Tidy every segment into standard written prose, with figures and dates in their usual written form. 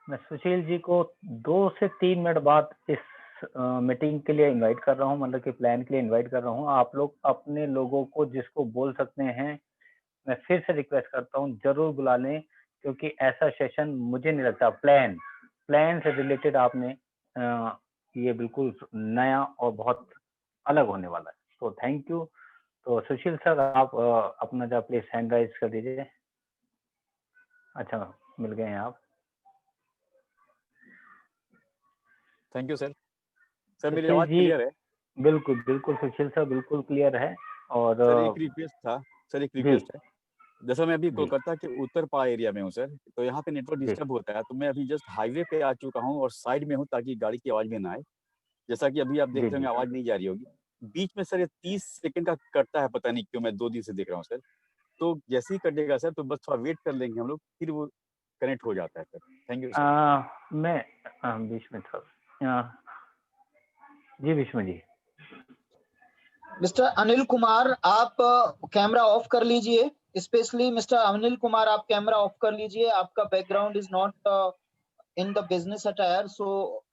मैं सुशील जी को 2 से 3 मिनट बाद इस मीटिंग के लिए इनवाइट कर रहा हूँ, मतलब कि प्लान के लिए इनवाइट कर रहा हूँ। आप लोग अपने लोगों को जिसको बोल सकते हैं, मैं फिर से रिक्वेस्ट करता हूँ, ज़रूर बुला लें, क्योंकि ऐसा सेशन मुझे नहीं लगता प्लान से रिलेटेड आपने ये बिल्कुल नया और बहुत अलग होने वाला है। तो थैंक यू। तो सुशील सर, आप अपना जो प्लीज़ हैंड राइज़ कर दीजिए। अच्छा, मिल गए हैं आप। Thank you sir. सर मेरी सुशील आवाज़ जी, क्लियर है? बिल्कुल, बिल्कुल सुशील सर, बिल्कुल क्लियर है। और सर एक रिक्वेस्ट था, सर एक जी, रिक्वेस्ट है। जैसा मैं अभी जी, कोलकाता के उत्तरपाड़ एरिया में हूँ सर, तो यहाँ पे नेटवर्क जी, डिस्टर्ब होता है, तो मैं अभी जस्ट हाईवे पे आ चुका हूँ और साइड में हूँ ताकि गाड़ी की आवाज़ भी ना आए। जैसा कि अभी आप देख जी, रहे जी होंगे सर। आवाज़ नहीं जा रही होगी। बीच में सर ये 30 सेकंड का कटता है, पता नहीं क्यों, मैं 2 दिन से देख रहा हूँ सर। तो जैसे ही कटेगा सर तो बस थोड़ा वेट कर लेंगे हम लोग, फिर वो कनेक्ट हो जाता है सर। Thank you sir. मैं बीच में था। जी विष्णु जी। मिस्टर अनिल कुमार, आप कैमरा ऑफ कर लीजिए। स्पेशली मिस्टर अनिल कुमार, आप कैमरा ऑफ कर लीजिए। आपका background is not in the business attire, so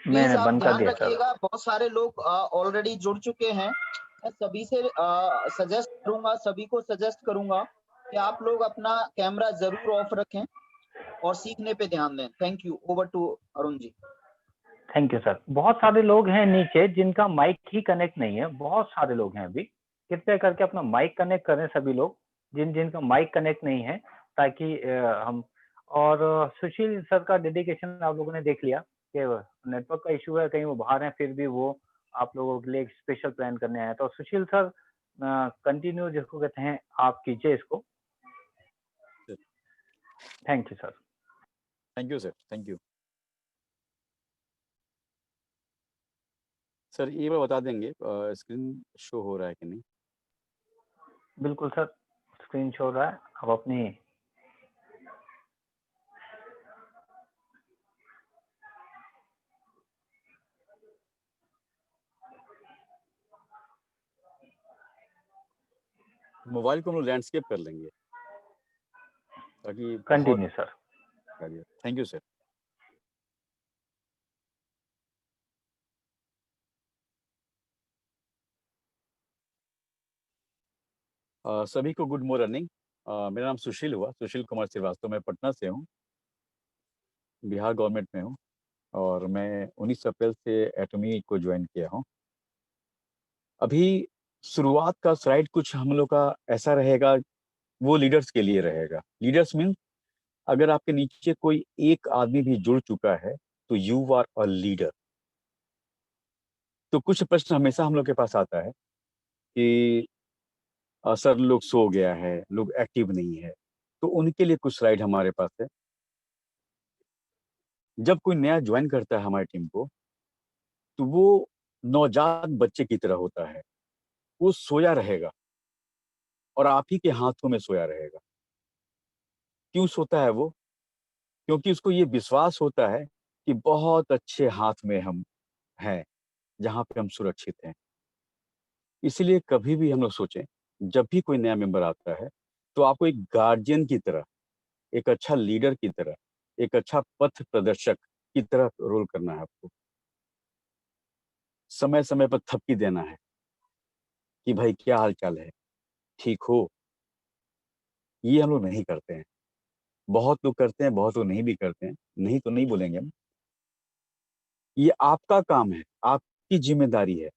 please मैंने आप बंद कर ध्यान दिया सर। रखिएगा। बहुत सारे लोग ऑलरेडी जुड़ चुके हैं। मैं सभी से सभी को सजेस्ट करूंगा कि आप लोग अपना कैमरा जरूर ऑफ रखें और सीखने पे ध्यान दें। Thank you. Over to Arun ji. Thank you sir. बहुत सारे लोग हैं नीचे जिनका माइक ही कनेक्ट नहीं है, बहुत सारे लोग हैं अभी। कृपया करके अपना माइक कनेक्ट करें सभी लोग, जिनका माइक कनेक्ट नहीं है, ताकि हम और सुशील सर का डेडिकेशन आप लोगों ने देख लिया कि नेटवर्क का इशू है, कहीं वो बाहर हैं, फिर भी वो आप लोगों के लिए एक स्पेशल प्लान करने आए। तो सुशील सर, कंटिन्यू जिसको कहते हैं आप कीजिए इसको। Thank you sir. Thank you sir, thank you. Sir ये बार बता देंगे स्क्रीन शो हो रहा है कि नहीं? बिल्कुल सर, स्क्रीन शो रहा है। अब अपनी मोबाइल को हम लोग लैंडस्केप कर लेंगे ताकि बहुत। Continue sir. Thank you sir. सभी को गुड मॉर्निंग। मेरा नाम सुशील हुआ, सुशील कुमार श्रीवास्तव। मैं पटना से हूँ, बिहार गवर्नमेंट में हूँ और मैं 19 अप्रैल से एटमी को ज्वाइन किया हूँ। अभी शुरुआत का स्लाइड कुछ हम लोग का ऐसा रहेगा, वो लीडर्स के लिए रहेगा। लीडर्स मीन अगर आपके नीचे कोई एक आदमी भी जुड़ चुका है तो यू आर अ लीडर। तो कुछ प्रश्न हमेशा हम लोग के पास आता है कि सर लोग सो गया है, लोग एक्टिव नहीं है, तो उनके लिए कुछ स्लाइड हमारे पास है। जब कोई नया ज्वाइन करता है हमारी टीम को, तो वो नवजात बच्चे की तरह होता है। वो सोया रहेगा और आप ही के हाथों में सोया रहेगा। क्यों सोता है वो? क्योंकि उसको ये विश्वास होता है कि बहुत अच्छे हाथ में हम हैं, जहाँ पे हम सुरक्षित हैं। इसलिए कभी भी हम लोग सोचें, जब भी कोई नया मेंबर आता है, तो आपको एक गार्जियन की तरह, एक अच्छा लीडर की तरह, एक अच्छा पथ प्रदर्शक की तरह रोल करना है आपको। समय समय पर थपकी देना है कि भाई क्या हाल चाल है, ठीक हो। ये हम लोग नहीं करते हैं। बहुत लोग करते हैं, बहुत लोग नहीं भी करते हैं। नहीं तो नहीं बोलेंगे हम। ये आपका काम है, आपकी जिम्मेदारी है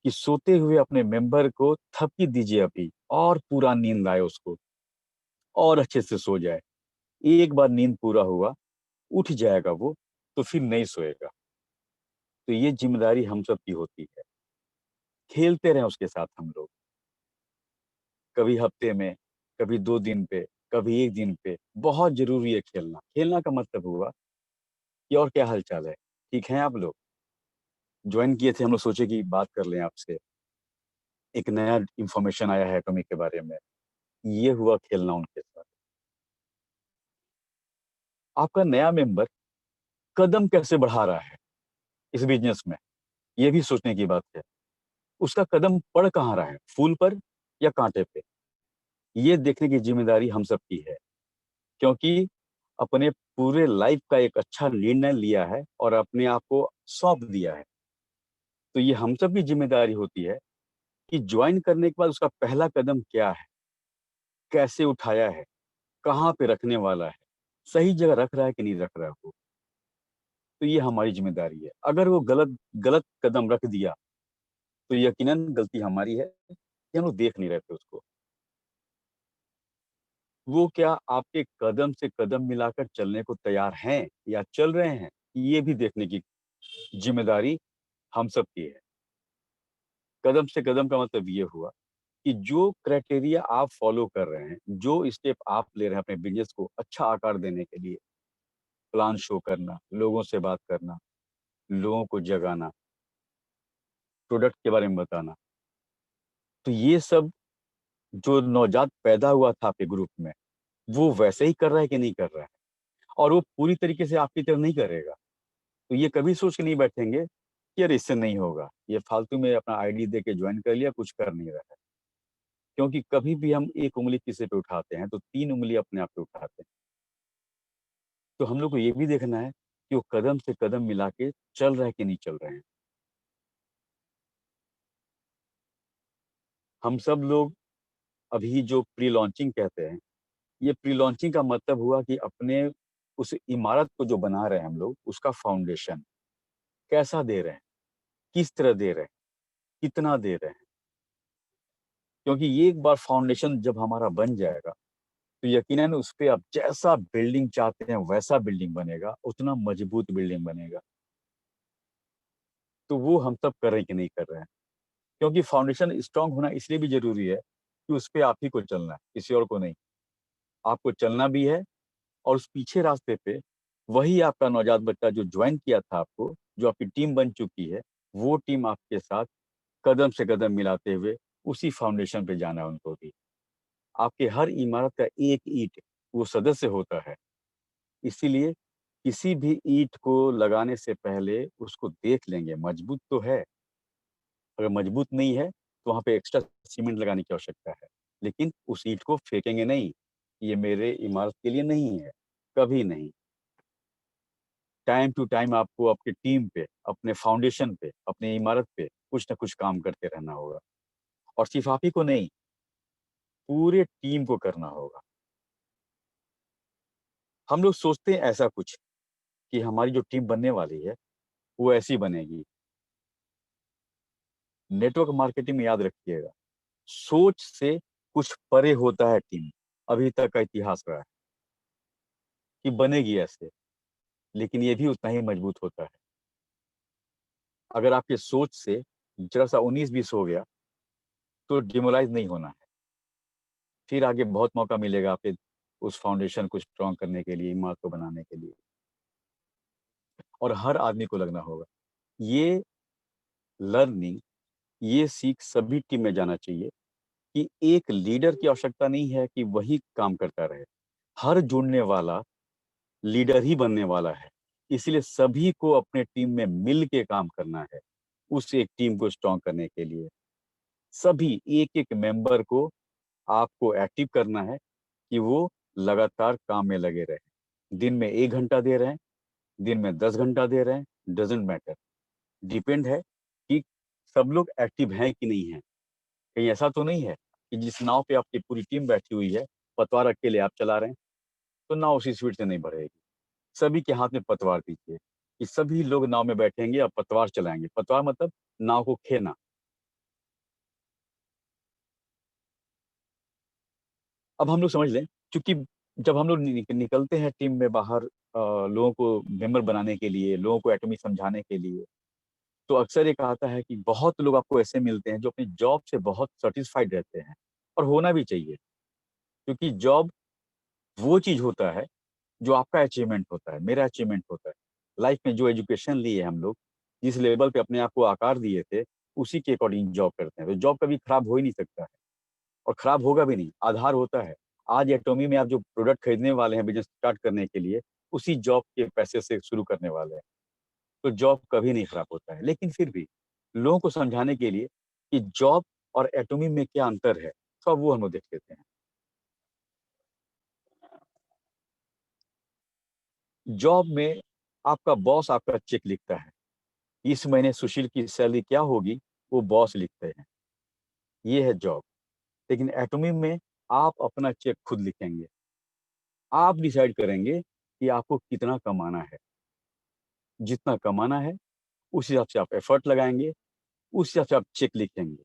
कि सोते हुए अपने मेंबर को थपकी दीजिए अभी, और पूरा नींद आए उसको, और अच्छे से सो जाए। एक बार नींद पूरा हुआ, उठ जाएगा वो, तो फिर नहीं सोएगा। तो ये जिम्मेदारी हम सब की होती है। खेलते रहें उसके साथ हम लोग, कभी हफ्ते में, कभी 2 दिन पे, कभी 1 दिन पे। बहुत जरूरी है खेलना। खेलना का मतलब हुआ कि और क्या हाल चाल है, ठीक है आप लोग? ज्वाइन किए थे, हम लोग सोचे कि बात कर लें आपसे। एक नया इंफॉर्मेशन आया है एटॉमिक के बारे में। ये हुआ खेलना उनके साथ। आपका नया मेंबर कदम कैसे बढ़ा रहा है इस बिजनेस में, ये भी सोचने की बात है। उसका कदम पड़ कहाँ रहा है, फूल पर या कांटे पे? ये देखने की जिम्मेदारी हम सब की है। क्योंकि अपने पूरे लाइफ का एक अच्छा निर्णय लिया है और अपने आप को सौंप दिया है। तो ये हम सब की जिम्मेदारी होती है कि ज्वाइन करने के बाद उसका पहला कदम क्या है, कैसे उठाया है, कहाँ पे रखने वाला है, सही जगह रख रहा है कि नहीं रख रहा है वो। तो ये हमारी जिम्मेदारी है। अगर वो गलत गलत कदम रख दिया तो यकीनन गलती हमारी है कि हम लोग देख नहीं रहे थे उसको। वो क्या आपके कदम से कदम मिलाकर चलने को तैयार हैं या चल रहे हैं, ये भी देखने की जिम्मेदारी हम सब की है। कदम से कदम का मतलब ये हुआ कि जो क्राइटेरिया आप फॉलो कर रहे हैं, जो स्टेप आप ले रहे हैं अपने बिजनेस को अच्छा आकार देने के लिए, प्लान शो करना, लोगों से बात करना, लोगों को जगाना, प्रोडक्ट के बारे में बताना, तो ये सब जो नवजात पैदा हुआ था आपके ग्रुप में, वो वैसे ही कर रहा है कि नहीं कर रहा है, और वो पूरी तरीके से आपकी तरह नहीं करेगा। तो ये कभी सोच के नहीं बैठेंगे कि यार इससे नहीं होगा, ये फालतू में अपना आईडी दे के ज्वाइन कर लिया, कुछ कर नहीं रहा है। क्योंकि कभी भी हम एक उंगली किसी पे उठाते हैं तो 3 उंगली अपने आप पे उठाते हैं। तो हम लोग को ये भी देखना है कि वो कदम से कदम मिला के चल रहा है कि नहीं चल रहे हैं। हम सब लोग अभी जो प्री लॉन्चिंग कहते हैं, ये प्री लॉन्चिंग का मतलब हुआ कि अपने उस इमारत को जो बना रहे हैं हम लोग, उसका फाउंडेशन कैसा दे रहे हैं, किस तरह दे रहे हैं, कितना दे रहे हैं। क्योंकि ये एक बार फाउंडेशन जब हमारा बन जाएगा तो यकीनन उस पे आप जैसा बिल्डिंग चाहते हैं वैसा बिल्डिंग बनेगा, उतना मजबूत बिल्डिंग बनेगा। तो वो हम सब कर रहे हैं कि नहीं कर रहे हैं। क्योंकि फाउंडेशन स्ट्रांग होना इसलिए भी जरूरी है कि उस पे आप ही को चलना है, किसी और को नहीं। आपको चलना भी है, और उस पीछे रास्ते पे वही आपका नवजात बच्चा जो ज्वाइन किया था आपको, जो आपकी टीम बन चुकी है, वो टीम आपके साथ कदम से कदम मिलाते हुए उसी फाउंडेशन पे जाना है उनको भी। आपके हर इमारत का एक ईंट वो सदस्य होता है। इसीलिए किसी भी ईंट को लगाने से पहले उसको देख लेंगे मजबूत तो है। अगर मजबूत नहीं है तो वहाँ पे एक्स्ट्रा सीमेंट लगाने की आवश्यकता है। लेकिन उस ईंट को फेंकेंगे नहीं, ये मेरे इमारत के लिए नहीं है, कभी नहीं। टाइम टू टाइम आपको आपकी टीम पे, अपने फाउंडेशन पे, अपनी इमारत पे कुछ ना कुछ काम करते रहना होगा। और सिर्फ आप ही को नहीं, पूरे टीम को करना होगा। हम लोग सोचते हैं ऐसा कुछ कि हमारी जो टीम बनने वाली है वो ऐसी बनेगी। नेटवर्क मार्केटिंग में याद रखिएगा, सोच से कुछ परे होता है टीम। अभी तक का इतिहास रहा है कि बनेगी ऐसे, लेकिन ये भी उतना ही मजबूत होता है। अगर आपके सोच से जरा सा 19-20 हो गया तो डिमोलाइज नहीं होना है। फिर आगे बहुत मौका मिलेगा आपके उस फाउंडेशन को स्ट्रॉन्ग करने के लिए, इमारत को बनाने के लिए। और हर आदमी को लगना होगा। ये लर्निंग, ये सीख सभी टीम में जाना चाहिए कि एक लीडर की आवश्यकता नहीं है कि वही काम करता रहे। हर जुड़ने वाला लीडर ही बनने वाला है। इसलिए सभी को अपने टीम में मिल के काम करना है, उस एक टीम को स्ट्रॉन्ग करने के लिए। सभी एक-एक मेंबर को आपको एक्टिव करना है कि वो लगातार काम में लगे रहें। दिन में 1 घंटा दे रहे हैं, दिन में 10 घंटा दे रहे हैं, डज़न्ट मैटर। डिपेंड है कि सब लोग एक्टिव हैं कि नहीं हैं। कहीं ऐसा तो नहीं है कि जिस नाव पे आपकी पूरी टीम बैठी हुई है, पतवार अकेले आप चला रहे हैं, तो नाव उसी स्पीड से नहीं बढ़ेगी। सभी के हाथ में पतवार दीजिए कि सभी लोग नाव में बैठेंगे और पतवार चलाएँगे। पतवार मतलब नाव को खेना। अब हम लोग समझ लें, क्योंकि जब हम लोग निकलते हैं टीम में बाहर लोगों को मेंबर बनाने के लिए, लोगों को एटॉमी समझाने के लिए, तो अक्सर एक आता है कि बहुत लोग आपको ऐसे मिलते हैं जो अपनी जॉब से बहुत सैटिस्फाइड रहते हैं, और होना भी चाहिए। क्योंकि जॉब वो चीज़ होता है जो आपका अचीवमेंट होता है, मेरा अचीवमेंट होता है। लाइफ में जो एजुकेशन लिए हम लोग, जिस लेवल पे अपने आप को आकार दिए थे, उसी के अकॉर्डिंग जॉब करते हैं। तो जॉब कभी खराब हो ही नहीं सकता है, और खराब होगा भी नहीं, आधार होता है। आज एटॉमी में आप जो प्रोडक्ट खरीदने वाले हैं बिज़नेस स्टार्ट करने के लिए, उसी जॉब के पैसे से शुरू करने वाले हैं। तो जॉब कभी नहीं खराब होता है। लेकिन फिर भी लोगों को समझाने के लिए कि जॉब और एटॉमी में क्या अंतर है, तो अब वो हम लोग देख लेते हैं। जॉब में आपका बॉस आपका चेक लिखता है, इस महीने सुशील की सैलरी क्या होगी वो बॉस लिखते हैं, ये है जॉब। लेकिन एटॉमी में आप अपना चेक खुद लिखेंगे, आप डिसाइड करेंगे कि आपको कितना कमाना है, जितना कमाना है उस हिसाब से आप एफर्ट लगाएंगे, उस हिसाब से आप चेक लिखेंगे।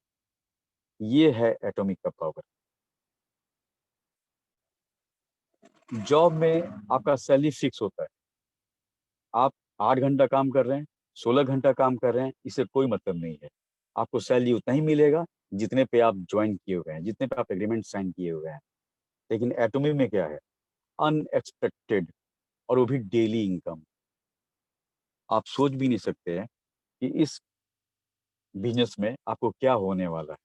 ये है एटॉमिक का पावर। जॉब में आपका सैलरी फिक्स होता है, आप 8 घंटा काम कर रहे हैं, 16 घंटा काम कर रहे हैं, इससे कोई मतलब नहीं है। आपको सैलरी उतना ही मिलेगा जितने पे आप ज्वाइन किए हुए हैं, जितने पे आप एग्रीमेंट साइन किए हुए हैं। लेकिन एटॉमी में क्या है, अनएक्सपेक्टेड, और वो भी डेली इनकम। आप सोच भी नहीं सकते हैं कि इस बिजनेस में आपको क्या होने वाला है।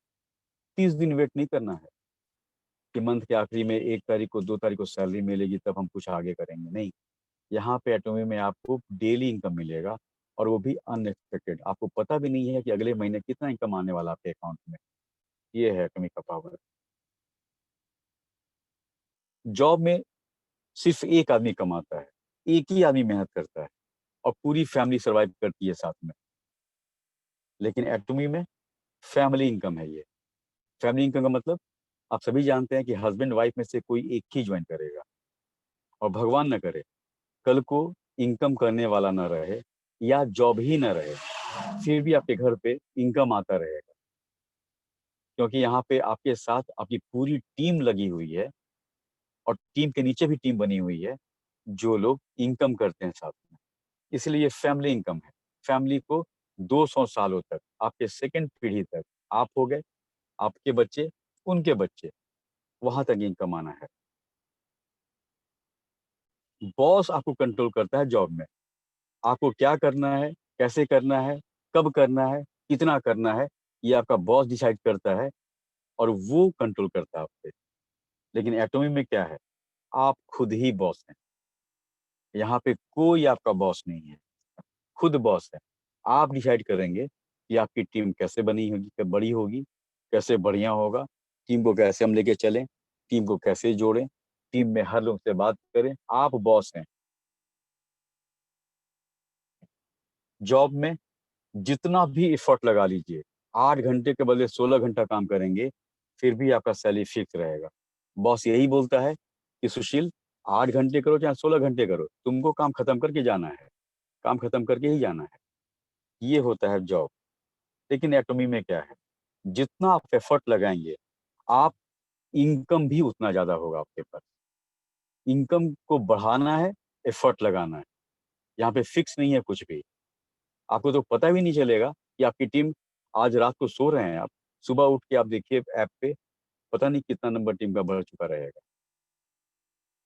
30 दिन वेट नहीं करना है कि मंथ के आखिरी में 1 तारीख को 2 तारीख को सैलरी मिलेगी तब हम कुछ आगे करेंगे, नहीं। यहाँ पे एटॉमी में आपको डेली इनकम मिलेगा, और वो भी अनएक्सपेक्टेड। आपको पता भी नहीं है कि अगले महीने कितना इनकम आने वाला आपके अकाउंट में। ये है एटॉमी का पावर। जॉब में सिर्फ एक आदमी कमाता है, एक ही आदमी मेहनत करता है, और पूरी फैमिली सर्वाइव करती है साथ में। लेकिन एटॉमी में फैमिली इनकम है ये। फैमिली इनकम का मतलब आप सभी जानते हैं कि हस्बैंड वाइफ में से कोई एक ही ज्वाइन करेगा, और भगवान न करे कल को इनकम करने वाला ना रहे या जॉब ही ना रहे, फिर भी आपके घर पे इनकम आता रहेगा, क्योंकि यहाँ पे आपके साथ आपकी पूरी टीम लगी हुई है, और टीम के नीचे भी टीम बनी हुई है जो लोग इनकम करते हैं साथ में। इसलिए ये फैमिली इनकम है। फैमिली को 200 सालों तक, आपके सेकंड पीढ़ी तक, आप हो गए, आपके बच्चे, उनके बच्चे, वहां तक इनकम आना है। बॉस आपको कंट्रोल करता है जॉब में। आपको क्या करना है, कैसे करना है, कब करना है, कितना करना है, ये आपका बॉस डिसाइड करता है, और वो कंट्रोल करता है आप पे। लेकिन एटॉमी में क्या है, आप खुद ही बॉस हैं। यहाँ पे कोई आपका बॉस नहीं है, खुद बॉस है। आप डिसाइड करेंगे कि आपकी टीम कैसे बनी होगी, कब बड़ी होगी, कैसे बढ़िया होगा, टीम को कैसे हम लेके चलें, टीम को कैसे जोड़ें, टीम में हर लोग से बात करें। आप बॉस हैं। जॉब में जितना भी एफर्ट लगा लीजिए, 8 घंटे के बदले 16 घंटा काम करेंगे, फिर भी आपका सैलरी फिक्स रहेगा। बॉस यही बोलता है कि सुशील, 8 घंटे करो चाहे 16 घंटे करो, तुमको काम खत्म करके जाना है, काम खत्म करके ही जाना है। ये होता है जॉब। लेकिन एटॉमी में क्या है, जितना आप एफर्ट लगाएंगे, आप इनकम भी उतना ज्यादा होगा आपके पास। इनकम को बढ़ाना है, एफर्ट लगाना है। यहाँ पे फिक्स नहीं है कुछ भी। आपको तो पता भी नहीं चलेगा कि आपकी टीम, आज रात को सो रहे हैं आप, सुबह उठ के आप देखिए ऐप पे, पता नहीं कितना नंबर टीम का बढ़ चुका रहेगा।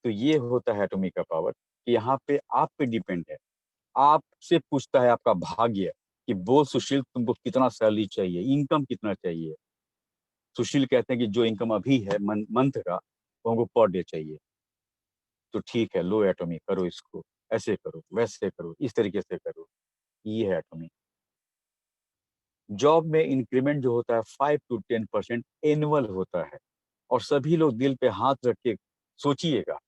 तो ये होता है एटॉमी का पावर, कि यहाँ पे आप पे डिपेंड है। आपसे पूछता है आपका भाग्य कि बोल सुशील, तुमको कितना सैलरी चाहिए, इनकम कितना चाहिए। सुशील कहते हैं कि जो इनकम अभी है मंथ का, वो हमको पर डे चाहिए। तो ठीक है, लो एटॉमी, करो इसको, ऐसे करो, वैसे करो, इस तरीके से करो। ये है एटॉमी। जॉब में इंक्रीमेंट जो होता है 5 to 10% एनुअल होता है, और सभी लोग दिल पे हाथ रख के सोचिएगा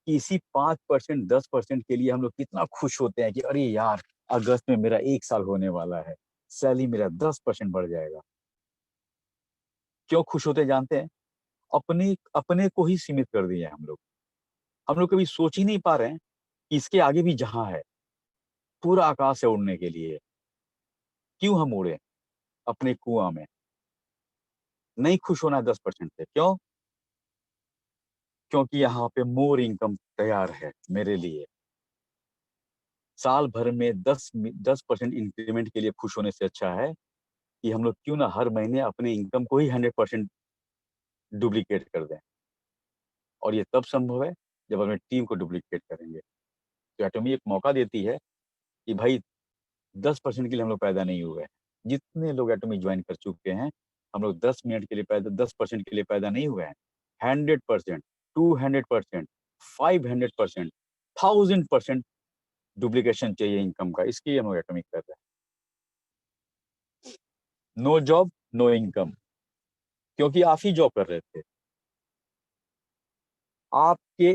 कि इसी 5%, 10% के लिए हम लोग कितना खुश होते हैं कि अरे यार, अगस्त में मेरा 1 साल होने वाला है, सैलरी मेरा 10% बढ़ जाएगा। क्यों खुश होते हैं जानते हैं? अपने अपने को ही सीमित कर दिए हैं हम लोग। हम लोग कभी सोच ही नहीं पा रहे हैं कि इसके आगे भी जहां है, पूरा आकाश है उड़ने के लिए। क्यों हम उड़े अपने कुआं में? नहीं खुश होना है 10% से। क्यों? क्योंकि यहाँ पे मोर इनकम तैयार है मेरे लिए। साल भर में 10% इंक्रीमेंट के लिए खुश होने से अच्छा है कि हम लोग क्यों ना हर महीने अपने इनकम को ही 100% डुप्लीकेट कर दें। और ये तब संभव है जब अपने टीम को डुप्लीकेट करेंगे। तो एटॉमी एक मौका देती है कि भाई, 10% के लिए हम लोग पैदा नहीं हुए हैं। जितने लोग एटॉमी ज्वाइन कर चुके हैं, हम लोग 10 मिनट के लिए पैदा, 10% के लिए पैदा नहीं हुए हैं। 100%, 200%, 500%, 1000% डुप्लीकेशन चाहिए इनकम का। इसके लिए हम लोग एटॉमिक कर रहे हैं। No job, no income. क्योंकि आप ही जॉब कर रहे थे। आपके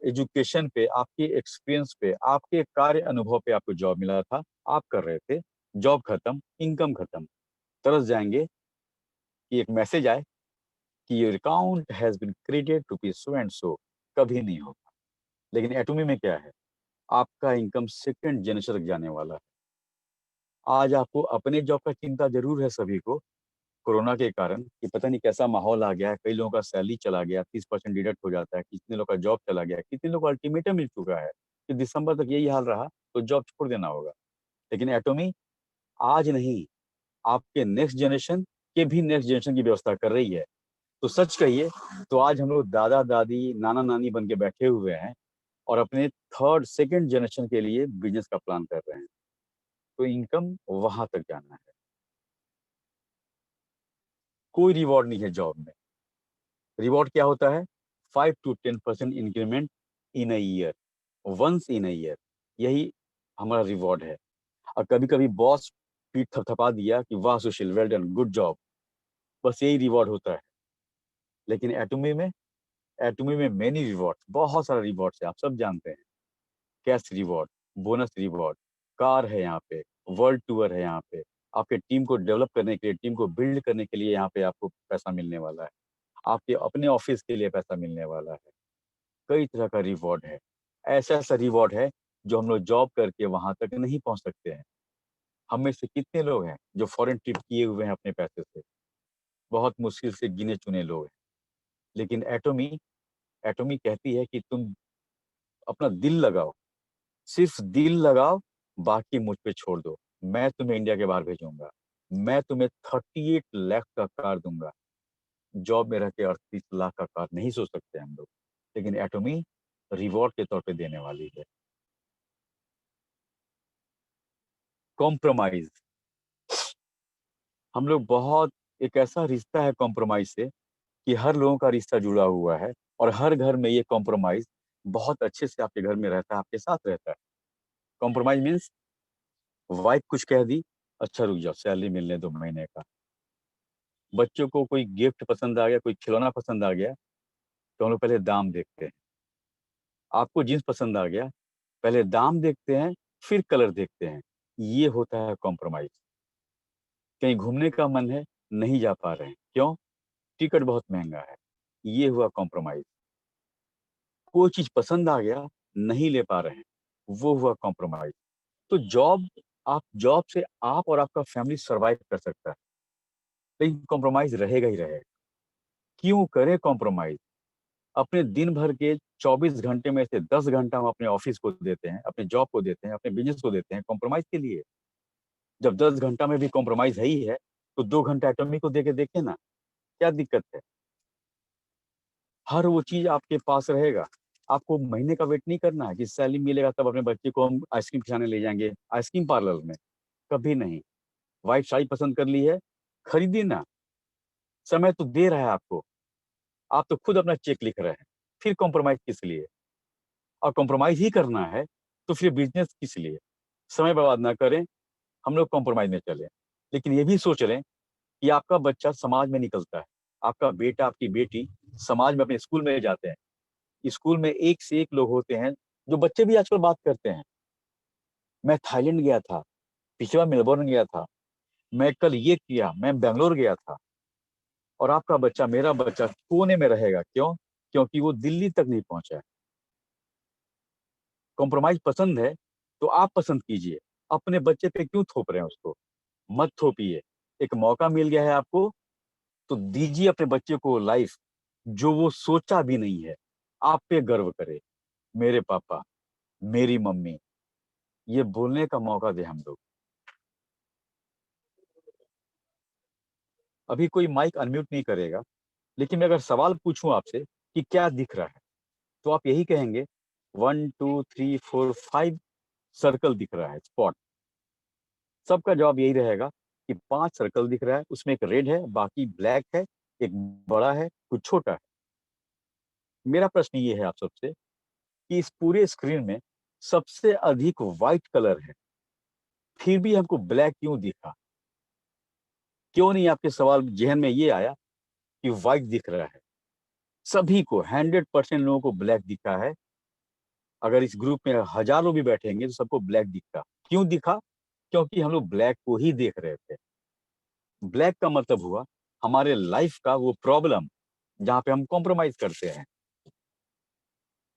एजुकेशन पे, आपके एक्सपीरियंस पे, आपके कार्य अनुभव पे आपको जॉब मिला था, आप कर रहे थे, जॉब खत्म, इनकम खत्म, तरस जाएंगे कि एक मैसेज आए कि your account has been credited to be so and so. कभी नहीं होगा। लेकिन एटोमी में क्या है, आपका इनकम सेकंड जनरेशन तक जाने वाला है। आज आपको अपने जॉब का चिंता जरूर है सभी को, कोरोना के कारण, कि पता नहीं कैसा माहौल आ गया है, कई लोगों का सैलरी चला गया, 30% डिडक्ट हो जाता है, कितने लोगों का जॉब चला गया, कितने लोगों को अल्टीमेटम मिल चुका है कि दिसंबर तक यही हाल रहा तो जॉब छोड़ देना होगा। लेकिन एटोमी आज नहीं, आपके नेक्स्ट जनरेशन के भी नेक्स्ट जनरेशन की व्यवस्था कर रही है। तो सच कहिए तो आज हम लोग दादा दादी, नाना नानी बन के बैठे हुए हैं और अपने थर्ड सेकंड जनरेशन के लिए बिजनेस का प्लान कर रहे हैं। तो इनकम वहां तक जाना है। कोई रिवॉर्ड नहीं है जॉब में। रिवॉर्ड क्या होता है? 5 to 10% increment in a year, once in a year, यही हमारा रिवॉर्ड है। और कभी कभी बॉस पीठ थपथपा दिया कि वाह सुशील, वेल डन, गुड जॉब, बस यही रिवॉर्ड होता है। लेकिन एटोमी में मेनी रिवॉर्ड, बहुत सारा रिवॉर्ड है, आप सब जानते हैं। Cash reward, bonus reward, car है यहाँ पे, वर्ल्ड टूर है यहाँ पे, आपके टीम को डेवलप करने के लिए, टीम को बिल्ड करने के लिए यहाँ पे आपको पैसा मिलने वाला है, आपके अपने ऑफिस के लिए पैसा मिलने वाला है। कई तरह का रिवॉर्ड है। ऐसा ऐसा रिवॉर्ड है जो हम लोग जॉब करके वहां तक नहीं पहुंच सकते हैं। हम में से कितने लोग हैं जो फॉरेन ट्रिप किए हुए हैं अपने पैसे से? बहुत मुश्किल से गिने चुने लोग हैं। लेकिन एटोमी एटोमी कहती है कि तुम अपना दिल लगाओ, सिर्फ दिल लगाओ, बाकी मुझ पे छोड़ दो। मैं तुम्हें इंडिया के बाहर भेजूंगा, मैं तुम्हें 38 लाख का कार दूंगा। जॉब में रह के 38 लाख का कार नहीं सोच सकते हम लोग, लेकिन एटोमी रिवॉर्ड के तौर पे देने वाली है। कॉम्प्रोमाइज, हम लोग बहुत, एक ऐसा रिश्ता है कॉम्प्रोमाइज से कि हर लोगों का रिश्ता जुड़ा हुआ है और हर घर में ये कॉम्प्रोमाइज बहुत अच्छे से आपके घर में रहता है, आपके साथ रहता है। कॉम्प्रोमाइज मीन्स वाइफ कुछ कह दी, अच्छा रुक जाओ, सैलरी मिलने दो महीने का। बच्चों को कोई गिफ्ट पसंद आ गया, कोई खिलौना पसंद आ गया, तो हम लोग पहले दाम देखते हैं। आपको जींस पसंद आ गया, पहले दाम देखते हैं, फिर कलर देखते हैं। ये होता है कॉम्प्रोमाइज। कहीं घूमने का मन है, नहीं जा पा रहे हैं, क्यों? टिकट बहुत महंगा है, ये हुआ कॉम्प्रोमाइज। कोई चीज पसंद आ गया, नहीं ले पा रहे हैं, वो हुआ कॉम्प्रोमाइज। तो जॉब से आप और आपका फैमिली सरवाइव कर सकता है, लेकिन कॉम्प्रोमाइज रहेगा ही रहेगा। क्यों करें कॉम्प्रोमाइज? अपने दिन भर के 24 घंटे में से 10 घंटा हम अपने ऑफिस को देते हैं, अपने जॉब को देते हैं, अपने बिजनेस को देते हैं कॉम्प्रोमाइज के लिए। जब 10 घंटा में भी कॉम्प्रोमाइज है ही है, तो 2 घंटा एटॉमी को दे के देखिए ना, क्या दिक्कत है? हर वो चीज आपके पास रहेगा। आपको महीने का वेट नहीं करना है कि सैलरी मिलेगा तब अपने बच्चे को हम आइसक्रीम खिलाने ले जाएंगे आइसक्रीम पार्लर में, कभी नहीं। वाइट साड़ी पसंद कर ली है, खरीदिए ना, समय तो दे रहा है आपको, आप तो खुद अपना चेक लिख रहे हैं, फिर कॉम्प्रोमाइज किस लिए? और कॉम्प्रोमाइज ही करना है तो फिर बिजनेस किस लिए? समय बर्बाद ना करें, हम लोग कॉम्प्रोमाइज में चले। लेकिन ये भी सोच लें कि आपका बच्चा समाज में निकलता है, आपका बेटा, आपकी बेटी समाज में अपने स्कूल में जाते हैं, स्कूल में एक से एक लोग होते हैं जो बच्चे भी आजकल बात करते हैं। मैं थाईलैंड गया था, पिछले बार मेलबोर्न गया था, मैं कल ये किया, मैं बेंगलोर गया था। और आपका बच्चा, मेरा बच्चा कोने में रहेगा, क्यों? क्योंकि वो दिल्ली तक नहीं पहुंचा है। कॉम्प्रोमाइज पसंद है तो आप पसंद कीजिए, अपने बच्चे पे क्यों थोप रहे हैं उसको? मत थोपिए। एक मौका मिल गया है आपको, तो दीजिए अपने बच्चे को लाइफ जो वो सोचा भी नहीं है। आप पे गर्व करे, मेरे पापा, मेरी मम्मी, ये बोलने का मौका दे हम लोग। अभी कोई माइक अनम्यूट नहीं करेगा, लेकिन मैं अगर सवाल पूछूं आपसे कि क्या दिख रहा है, तो आप यही कहेंगे 1 2 3 4 5 सर्कल दिख रहा है, स्पॉट। सबका जवाब यही रहेगा कि 5 सर्कल दिख रहा है, उसमें एक रेड है, बाकी ब्लैक है, एक बड़ा है, कुछ छोटा है। मेरा प्रश्न ये है आप सबसे कि इस पूरे स्क्रीन में सबसे अधिक व्हाइट कलर है, फिर भी हमको ब्लैक क्यों दिखा? क्यों नहीं आपके सवाल जहन में ये आया कि व्हाइट दिख रहा है? सभी को 100% लोगों को ब्लैक दिखा है। अगर इस ग्रुप में 1000 लोग भी बैठेंगे तो सबको ब्लैक दिखा। क्यों दिखा? क्योंकि हम लोग ब्लैक को ही देख रहे थे। ब्लैक का मतलब हुआ हमारे लाइफ का वो प्रॉब्लम जहां पे हम कॉम्प्रोमाइज करते हैं।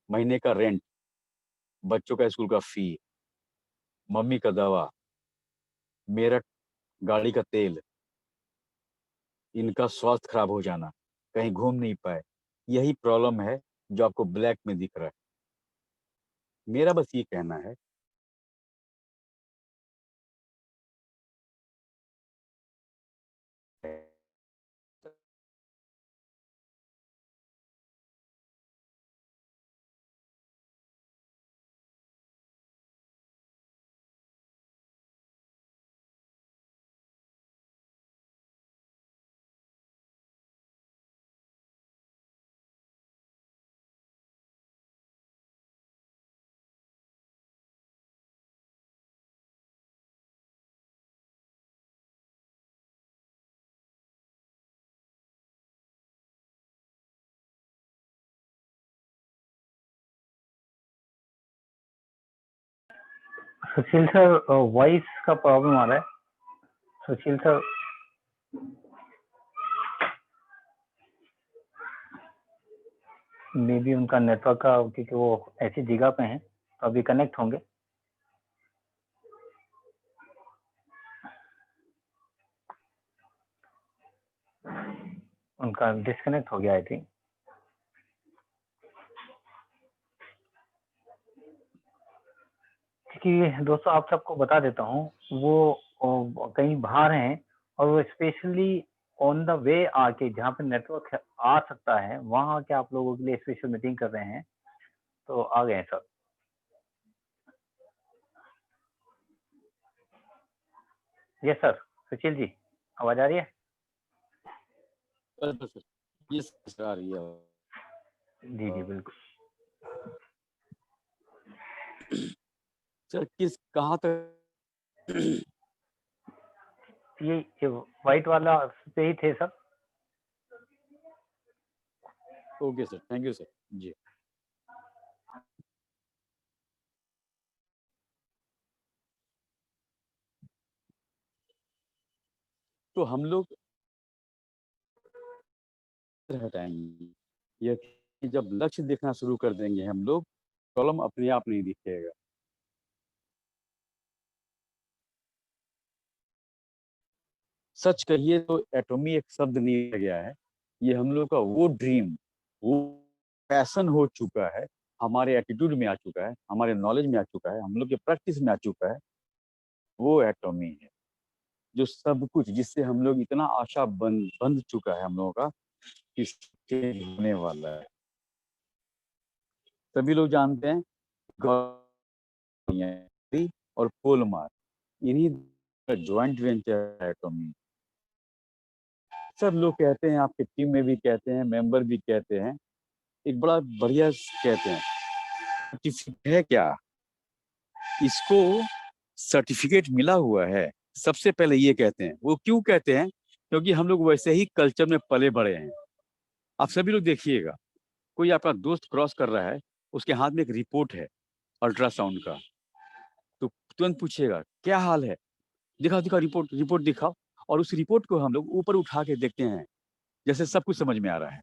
महीने का रेंट, बच्चों का स्कूल का फी, मम्मी का दवा, मेरा गाड़ी का तेल, इनका स्वास्थ्य खराब हो जाना, कहीं घूम नहीं पाए, यही प्रॉब्लम है जो आपको ब्लैक में दिख रहा है। मेरा बस ये कहना है सुशील सर, वॉइस का प्रॉब्लम आ रहा है। सुशील सर, मे बी उनका नेटवर्क का, क्योंकि वो ऐसी जगह पे हैं तो अभी कनेक्ट होंगे। उनका डिस्कनेक्ट हो गया आई थिंक। क्योंकि दोस्तों आप सबको बता देता हूँ, वो कहीं बाहर हैं और वो स्पेशली ऑन द वे आके जहाँ पे नेटवर्क आ सकता है वहाँ आके आप लोगों के लिए स्पेशल मीटिंग कर रहे हैं, तो आ गए हैं sir. Yes sir, Sushil ji आवाज आ रही है? सर आ रही है। जी जी बिल्कुल सर किस कहाँ तक? ये व्हाइट वाला पे ही थे sir. Okay sir, thank you sir ji. तो हम लोग हटाएंगे यह कि जब लक्ष्य देखना शुरू कर देंगे हम लोग, प्रॉब्लम अपने आप नहीं दिखेगा। सच कहिए तो एटॉमी एक शब्द नहीं रह गया है। ये हम लोग का वो ड्रीम, वो पैशन हो चुका है, हमारे एटीट्यूड में आ चुका है, हमारे नॉलेज में आ चुका है, हम लोग के प्रैक्टिस में आ चुका है। वो एटॉमी है जो सब कुछ, जिससे हम लोग इतना आशा बंध चुका है हम लोगों का कि होने वाला है। सभी लोग जानते हैं और पोलमार, इन्हीं ज्वाइंट वेंचर है एटॉमी। सब लोग कहते हैं, आपके टीम में भी कहते हैं, मेंबर भी कहते हैं, एक बड़ा बढ़िया कहते हैं, सर्टिफिकेट है क्या? इसको सर्टिफिकेट मिला हुआ है, सबसे पहले ये कहते हैं। वो क्यों कहते हैं? क्योंकि हम लोग वैसे ही कल्चर में पले बड़े हैं। आप सभी लोग देखिएगा, कोई आपका दोस्त क्रॉस कर रहा है, उसके हाथ में एक रिपोर्ट है अल्ट्रासाउंड का, तो तुरंत पूछिएगा क्या हाल है, दिखाओ दिखाओ रिपोर्ट, रिपोर्ट दिखाओ। और उस रिपोर्ट को हम लोग ऊपर उठा के देखते हैं, जैसे सब कुछ समझ में आ रहा है।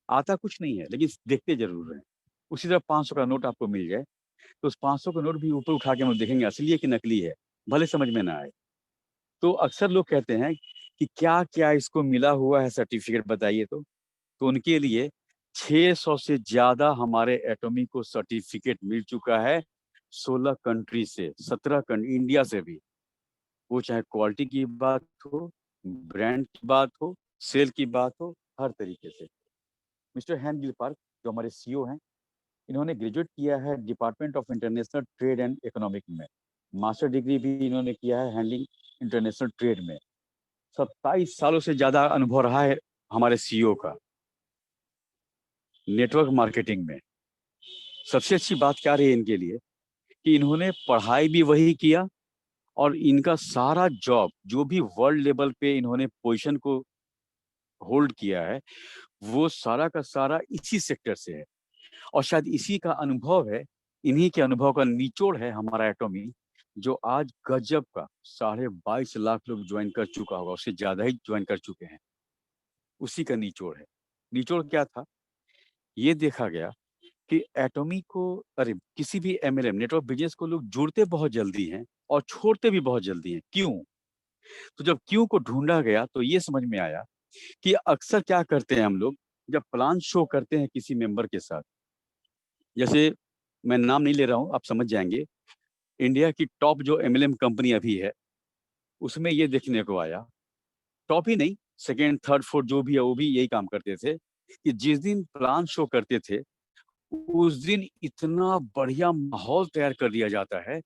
आता कुछ नहीं है लेकिन देखते जरूर हैं। उसी तरह 500 का नोट आपको मिल जाए तो उस 500 का नोट भी ऊपर उठा के हम देखेंगे असली है कि नकली है, भले समझ में ना आए। तो अक्सर लोग कहते हैं कि क्या क्या इसको मिला हुआ है सर्टिफिकेट, बताइए। तो उनके लिए 600 से ज्यादा हमारे एटॉमी को सर्टिफिकेट मिल चुका है 16 कंट्री से, 17 कंट्री, इंडिया से भी। वो चाहे क्वालिटी की बात हो, ब्रांड की बात हो, सेल की बात हो, हर तरीके से। मिस्टर हैन गिल पार्क जो हमारे सीईओ हैं, इन्होंने ग्रेजुएट किया है department of international trade and economic में। मास्टर डिग्री भी इन्होंने किया है हैंडलिंग इंटरनेशनल ट्रेड में। 27 सालों से ज्यादा अनुभव रहा है हमारे सीईओ का नेटवर्क मार्केटिंग में। सबसे अच्छी बात क्या रही इनके लिए कि इन्होंने पढ़ाई भी वही किया और इनका सारा जॉब, जो भी वर्ल्ड लेवल पे इन्होंने पोजीशन को होल्ड किया है, वो सारा का सारा इसी सेक्टर से है। और शायद इसी का अनुभव है, इन्हीं के अनुभव का निचोड़ है हमारा एटॉमी, जो आज गजब का 22.5 लाख लोग ज्वाइन कर चुका होगा, उससे ज्यादा ही ज्वाइन कर चुके हैं। उसी का निचोड़ है। निचोड़ क्या था? ये देखा गया कि एटॉमी को, अरे किसी भी एमएलएम नेटवर्क बिजनेस को लोग जुड़ते बहुत जल्दी हैं और छोड़ते भी बहुत जल्दी हैं। क्यों? तो जब क्यों को ढूंढा गया तो ये समझ में आया कि अक्सर क्या करते हैं हम लोग, जब प्लान शो करते हैं किसी मेंबर के साथ, जैसे मैं नाम नहीं ले रहा हूं, आप समझ जाएंगे, इंडिया की टॉप जो एमएलएम कंपनी अभी है, उसमें ये देखने को आया, टॉप ही नहीं, सेकेंड थर्ड फोर्थ जो भी है वो भी यही काम करते थे कि जिस दिन प्लान शो करते थे उस दिन इतना बढ़िया माहौल तैयार कर दिया जाता है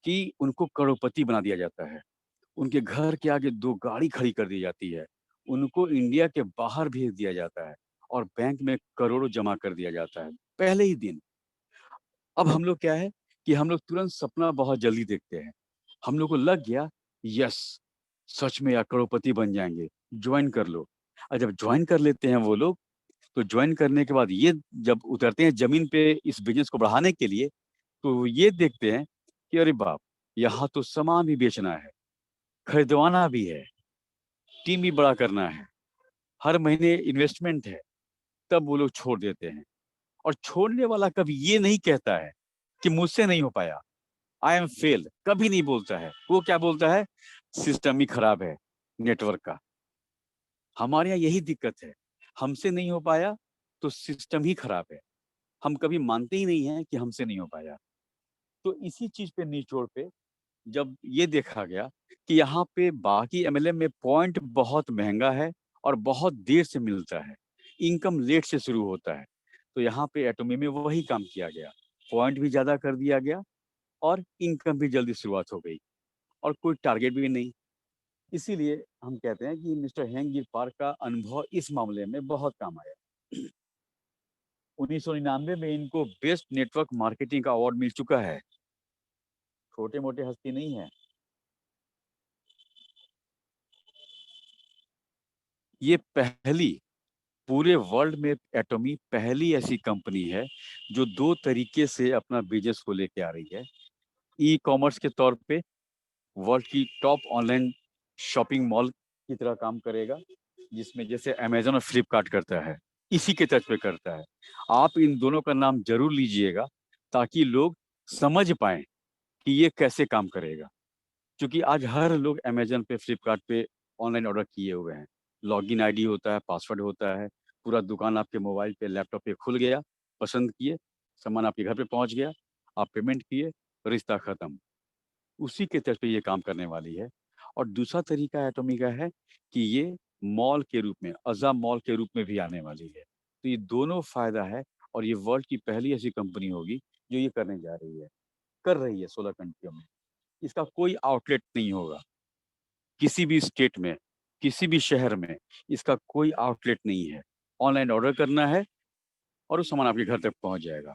कि उनको करोड़पति बना दिया जाता है। उनके घर के आगे 2 गाड़ी खड़ी कर दी जाती है। उनको इंडिया के बाहर भेज दिया जाता है और बैंक में करोड़ों जमा कर दिया जाता है पहले ही दिन। अब हम लोग क्या है कि हम लोग तुरंत सपना बहुत जल्दी देखते हैं। हम लोग को लग गया, यस, सच में यार करोड़पति बन जाएंगे, ज्वाइन कर लो। और जब ज्वाइन कर लेते हैं वो लोग, तो ज्वाइन करने के बाद ये जब उतरते हैं जमीन पे इस बिजनेस को बढ़ाने के लिए, तो ये देखते हैं कि अरे बाप, यहाँ तो सामान भी बेचना है, खरीदवाना भी है, टीम भी बड़ा करना है, हर महीने इन्वेस्टमेंट है। तब वो लोग छोड़ देते हैं। और छोड़ने वाला कभी ये नहीं कहता है कि मुझसे नहीं हो पाया, आई एम फेल, कभी नहीं बोलता है। वो क्या बोलता है? सिस्टम ही खराब है नेटवर्क का। हमारे यहाँ यही दिक्कत है, हमसे नहीं हो पाया तो सिस्टम ही खराब है। हम कभी मानते ही नहीं है कि हमसे नहीं हो पाया। तो इसी चीज पे निचोड़ पे जब ये देखा गया कि यहाँ पे बाकी एमएलएम में पॉइंट बहुत महंगा है और बहुत देर से मिलता है, इनकम लेट से शुरू होता है, तो यहाँ पे एटोमी में वही काम किया गया, पॉइंट भी ज्यादा कर दिया गया और इनकम भी जल्दी शुरुआत हो गई और कोई टारगेट भी नहीं। इसीलिए हम कहते हैं कि मिस्टर हेंगगिर पार्क का अनुभव इस मामले में बहुत काम आया। 1999 में इनको बेस्ट नेटवर्क मार्केटिंग का अवार्ड मिल चुका है। छोटे मोटे हस्ती नहीं है ये। पहली पूरे वर्ल्ड में एटॉमी पहली ऐसी कंपनी है जो 2 तरीके से अपना बिजनेस को लेके आ रही है। ई कॉमर्स के तौर पे वर्ल्ड की टॉप ऑनलाइन शॉपिंग मॉल की तरह काम करेगा, जिसमें जैसे अमेजोन और फ्लिपकार्ट करता है, इसी के तर्ज पे करता है। आप इन दोनों का नाम जरूर लीजिएगा ताकि लोग समझ पाए कि ये कैसे काम करेगा। क्योंकि आज हर लोग अमेजन पे, फ्लिपकार्ट पे ऑनलाइन ऑर्डर किए हुए हैं। लॉगिन आईडी होता है, पासवर्ड होता है, पूरा दुकान आपके मोबाइल पे, लैपटॉप पे खुल गया, पसंद किए, सामान आपके घर पे पहुंच गया, आप पेमेंट किए, रिश्ता खत्म। उसी के तर्ज पे ये काम करने वाली है। और दूसरा तरीका एटॉमी का है कि ये मॉल के रूप में, अज़ा मॉल के रूप में भी आने वाली है। तो ये दोनों फायदा है और ये वर्ल्ड की पहली ऐसी कंपनी होगी जो ये करने जा रही है, कर रही है 16 कंट्रियों में। इसका कोई आउटलेट नहीं होगा किसी भी स्टेट में, किसी भी शहर में, इसका कोई आउटलेट नहीं है। ऑनलाइन ऑर्डर करना है और वो सामान आपके घर तक पहुंच जाएगा।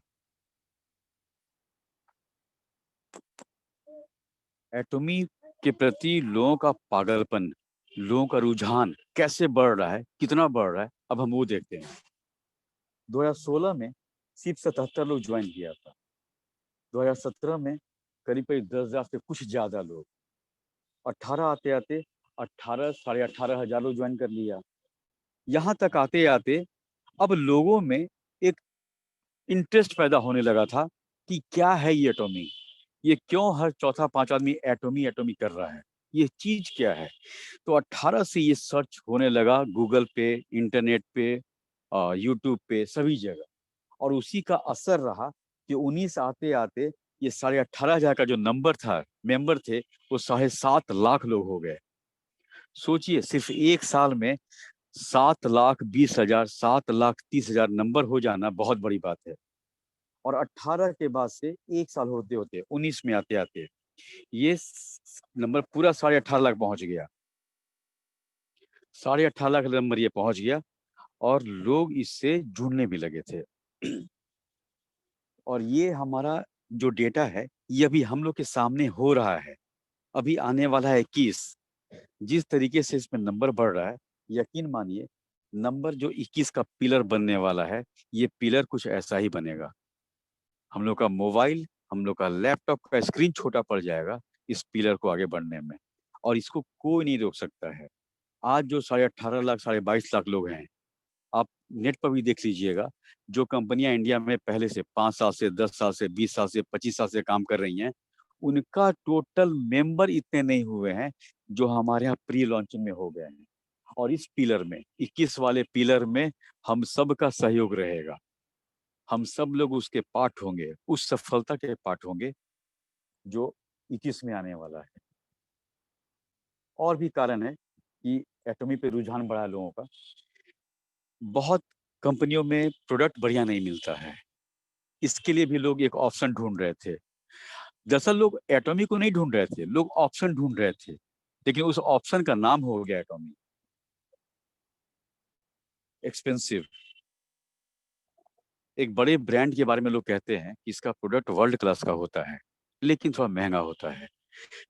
एटॉमी के प्रति लोगों का पागलपन, लोगों का रुझान कैसे बढ़ रहा है, कितना बढ़ रहा है, अब हम वो देखते हैं। 2016 में सिर्फ 77 लोग ज्वाइन किया था। 2017 में करीब करीब 10,000 से कुछ ज्यादा लोग। 18 आते आते 18 साढ़े 18,000 लोग ज्वाइन कर लिया। यहाँ तक आते आते अब लोगों में एक इंटरेस्ट पैदा होने लगा था कि क्या है ये एटॉमी, ये क्यों हर चौथा पांच आदमी एटॉमी एटॉमी कर रहा है, ये चीज क्या है। तो 18 से ये सर्च होने लगा गूगल पे, इंटरनेट पे, यूट्यूब पे, सभी जगह। और उसी का असर रहा कि 19 आते आते ये 18,500 का जो नंबर था, मेंबर थे, वो 7.5 लाख लोग हो गए। सोचिए सिर्फ एक साल में 7,20,000, 7,30,000 नंबर हो जाना बहुत बड़ी बात है। और 18 के बाद से एक साल होते होते 19 में आते आते ये नंबर पूरा 18.5 लाख पहुंच गया। 18.5 लाख नंबर ये पहुंच गया और लोग इससे जुड़ने भी लगे थे। और ये हमारा जो डेटा है ये अभी हम लोग के सामने हो रहा है। अभी आने वाला है 21। जिस तरीके से इसमें नंबर बढ़ रहा है, यकीन मानिए नंबर जो 21 का पिलर बनने वाला है, ये पिलर कुछ ऐसा ही बनेगा। हम लोग का मोबाइल, हम लोग का लैपटॉप का स्क्रीन छोटा पड़ जाएगा इस पिलर को आगे बढ़ने में, और इसको कोई नहीं रोक सकता है। आज जो 18.5 लाख 22.5 लाख लोग हैं, आप नेट पर भी देख लीजिएगा, जो कंपनियां इंडिया में पहले से 5 साल से, 10 साल से, 20 साल से, 25 साल से काम कर रही हैं, उनका टोटल मेंबर इतने नहीं हुए हैं जो हमारे यहाँ प्री लॉन्चिंग में हो गए हैं। और इस पिलर में, 21 वाले पिलर में हम सब का सहयोग रहेगा। हम सब लोग उसके पार्ट होंगे, उस सफलता के पार्ट होंगे जो 21 में आने वाला है। और भी कारण है कि एटॉमी पे रुझान बढ़ा लोगों का। बहुत कंपनियों में प्रोडक्ट बढ़िया नहीं मिलता है, इसके लिए भी लोग एक ऑप्शन ढूंढ रहे थे। दरअसल लोग एटॉमी को नहीं ढूंढ रहे थे, लोग ऑप्शन ढूंढ रहे थे, लेकिन उस ऑप्शन का नाम हो गया एटॉमी। एक्सपेंसिव। एक बड़े ब्रांड के बारे में लोग कहते हैं कि इसका प्रोडक्ट वर्ल्ड क्लास का होता है, लेकिन थोड़ा महंगा होता है।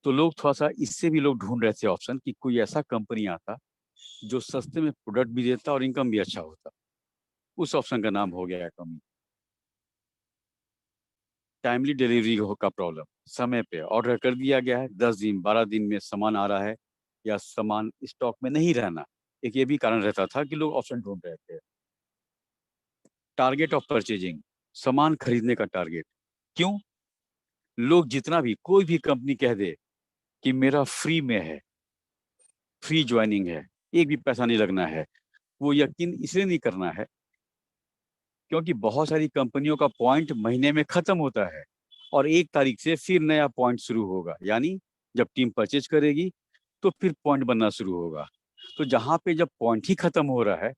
तो लोग थोड़ा सा इससे भी लोग ढूंढ रहे थे ऑप्शन कि कोई ऐसा कंपनी आता जो सस्ते में प्रोडक्ट भी देता और इनकम भी अच्छा होता। उस ऑप्शन का नाम हो गया एटॉमी। टाइमली डिलीवरी का प्रॉब्लम, समय पे ऑर्डर कर दिया गया है, 10 दिन 12 दिन में सामान आ रहा है, या सामान स्टॉक में नहीं रहना, एक ये भी कारण रहता था कि लोग ऑप्शन ढूंढ रहे थे। टारगेट ऑफ परचेजिंग, सामान खरीदने का टारगेट। क्यों? लोग जितना भी, कोई भी कंपनी कह दे कि मेरा फ्री में है, फ्री ज्वाइनिंग है, एक भी पैसा नहीं लगना है, वो यकीन इसलिए नहीं करना है क्योंकि बहुत सारी कंपनियों का पॉइंट महीने में खत्म होता है और 1 तारीख से फिर नया पॉइंट शुरू होगा। यानी जब टीम परचेज करेगी तो फिर पॉइंट बनना शुरू होगा। तो जहां पे जब पॉइंट ही खत्म हो रहा है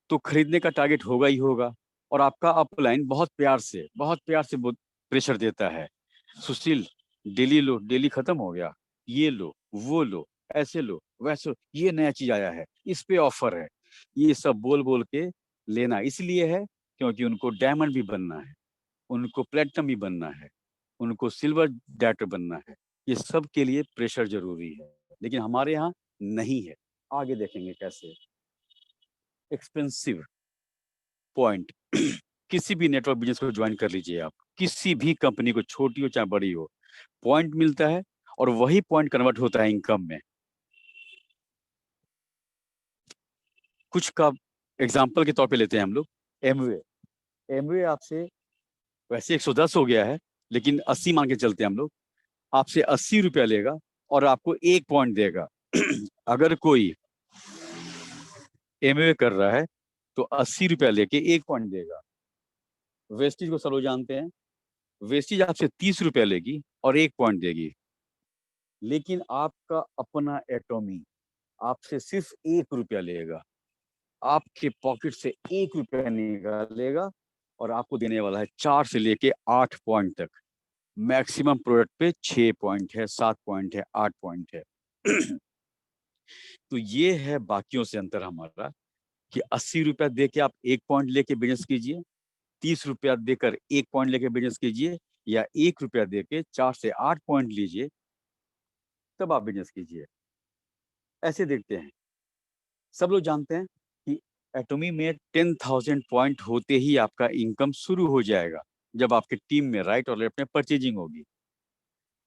तो खरीदने का टारगेट होगा ही होगा। और आपका अपलाइन बहुत प्यार से प्रेशर देता है, सुशील डेली लो, डेली खत्म हो गया, ये लो, वो लो, ऐसे लो, वैसे लो, ये नया चीज आया है, इस पे ऑफर है। ये सब बोल बोल के लेना इसलिए है क्योंकि उनको डायमंड भी बनना है, उनको प्लेटिनम भी बनना है, उनको सिल्वर डायरेक्टर बनना है। ये सब के लिए प्रेशर जरूरी है, लेकिन हमारे यहाँ नहीं है। आगे देखेंगे कैसे। Expensive point. किसी भी नेटवर्क बिजनेस को ज्वाइन कर लीजिए आप, किसी भी कंपनी को, छोटी हो चाहे बड़ी हो, पॉइंट मिलता है और वही पॉइंट कन्वर्ट होता है इनकम में। कुछ का एग्जांपल के तौर पे लेते हैं हम लोग। एमवे। एमवे आपसे वैसे 110 हो गया है, लेकिन 80 मान के चलते हैं हम लोग। आपसे 80 रुपया लेगा और आपको 1 पॉइंट देगा। अगर कोई एमवे कर रहा है तो 80 रुपया लेके 1 पॉइंट देगा। वेस्टिज को सब लोग जानते हैं, वेस्टिज आपसे 30 रुपया लेगी और 1 पॉइंट देगी। लेकिन आपका अपना एटॉमी आपसे सिर्फ 1 रुपया लेगा, आपके पॉकेट से 1 रुपया निकालेगा और आपको देने वाला है 4 से लेके 8 पॉइंट तक। मैक्सिमम प्रोडक्ट पे 6 पॉइंट है, 7 पॉइंट है, 8 पॉइंट है। तो ये है बाकियों से अंतर हमारा कि 80 रुपया दे के आप 1 पॉइंट लेके बिजनेस कीजिए, 30 रुपया देकर 1 पॉइंट लेके बिजनेस कीजिए, या 1 रुपया देके 4 से 8 पॉइंट लीजिए, तब आप बिजनेस कीजिए। ऐसे देखते हैं। सब लोग जानते हैं कि एटॉमी में 10,000 पॉइंट होते ही आपका इनकम शुरू हो जाएगा, जब आपके टीम में राइट और लेफ्ट में परचेजिंग होगी।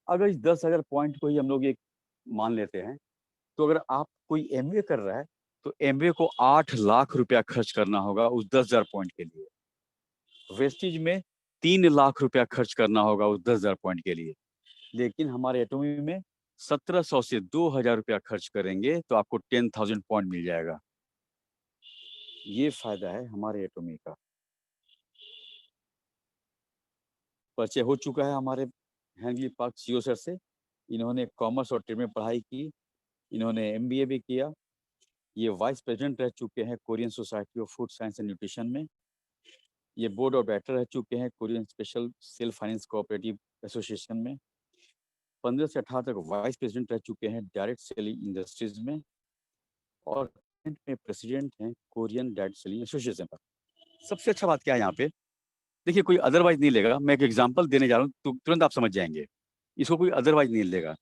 अगर इस 10,000 पॉइंट को ही हम लोग एक मान लेते हैं, तो अगर आप कोई एमवे कर रहा है तो एमवे को 8 लाख रुपया खर्च करना होगा उस 10,000 पॉइंट के लिए। वेस्टिज में 3 लाख रुपया खर्च करना होगा उस 10,000 पॉइंट के लिए। लेकिन हमारे एटॉमी में 1700 से 2,000 रुपया खर्च करेंगे तो आपको 10,000 पॉइंट मिल जाएगा। ये फायदा है हमारे एटॉमी का। परिचय हो चुका है हमारे हैंगली पार्क सीओ सर से। इन्होंने कॉमर्स और ट्रेड में पढ़ाई की, इन्होंने एमबीए भी किया। ये वाइस प्रेसिडेंट रह चुके हैं Korean society of food science and nutrition में। ये बोर्ड ऑफ डायरेक्टर रह चुके हैं Korean special self finance cooperative association में। 15 से 18 तक वाइस प्रेसिडेंट रह चुके हैं डायरेक्ट सेलिंग इंडस्ट्रीज में, और में प्रेसिडेंट हैं कोरियन डायरेक्ट सेलिंग एसोसिएशन का। सबसे अच्छा बात क्या है यहाँ पे, देखिए कोई अदरवाइज नहीं लेगा। मैं एक एग्जांपल देने जा रहा हूँ तो तुरंत आप समझ जाएंगे, इसको कोई अदरवाइज नहीं लेगा।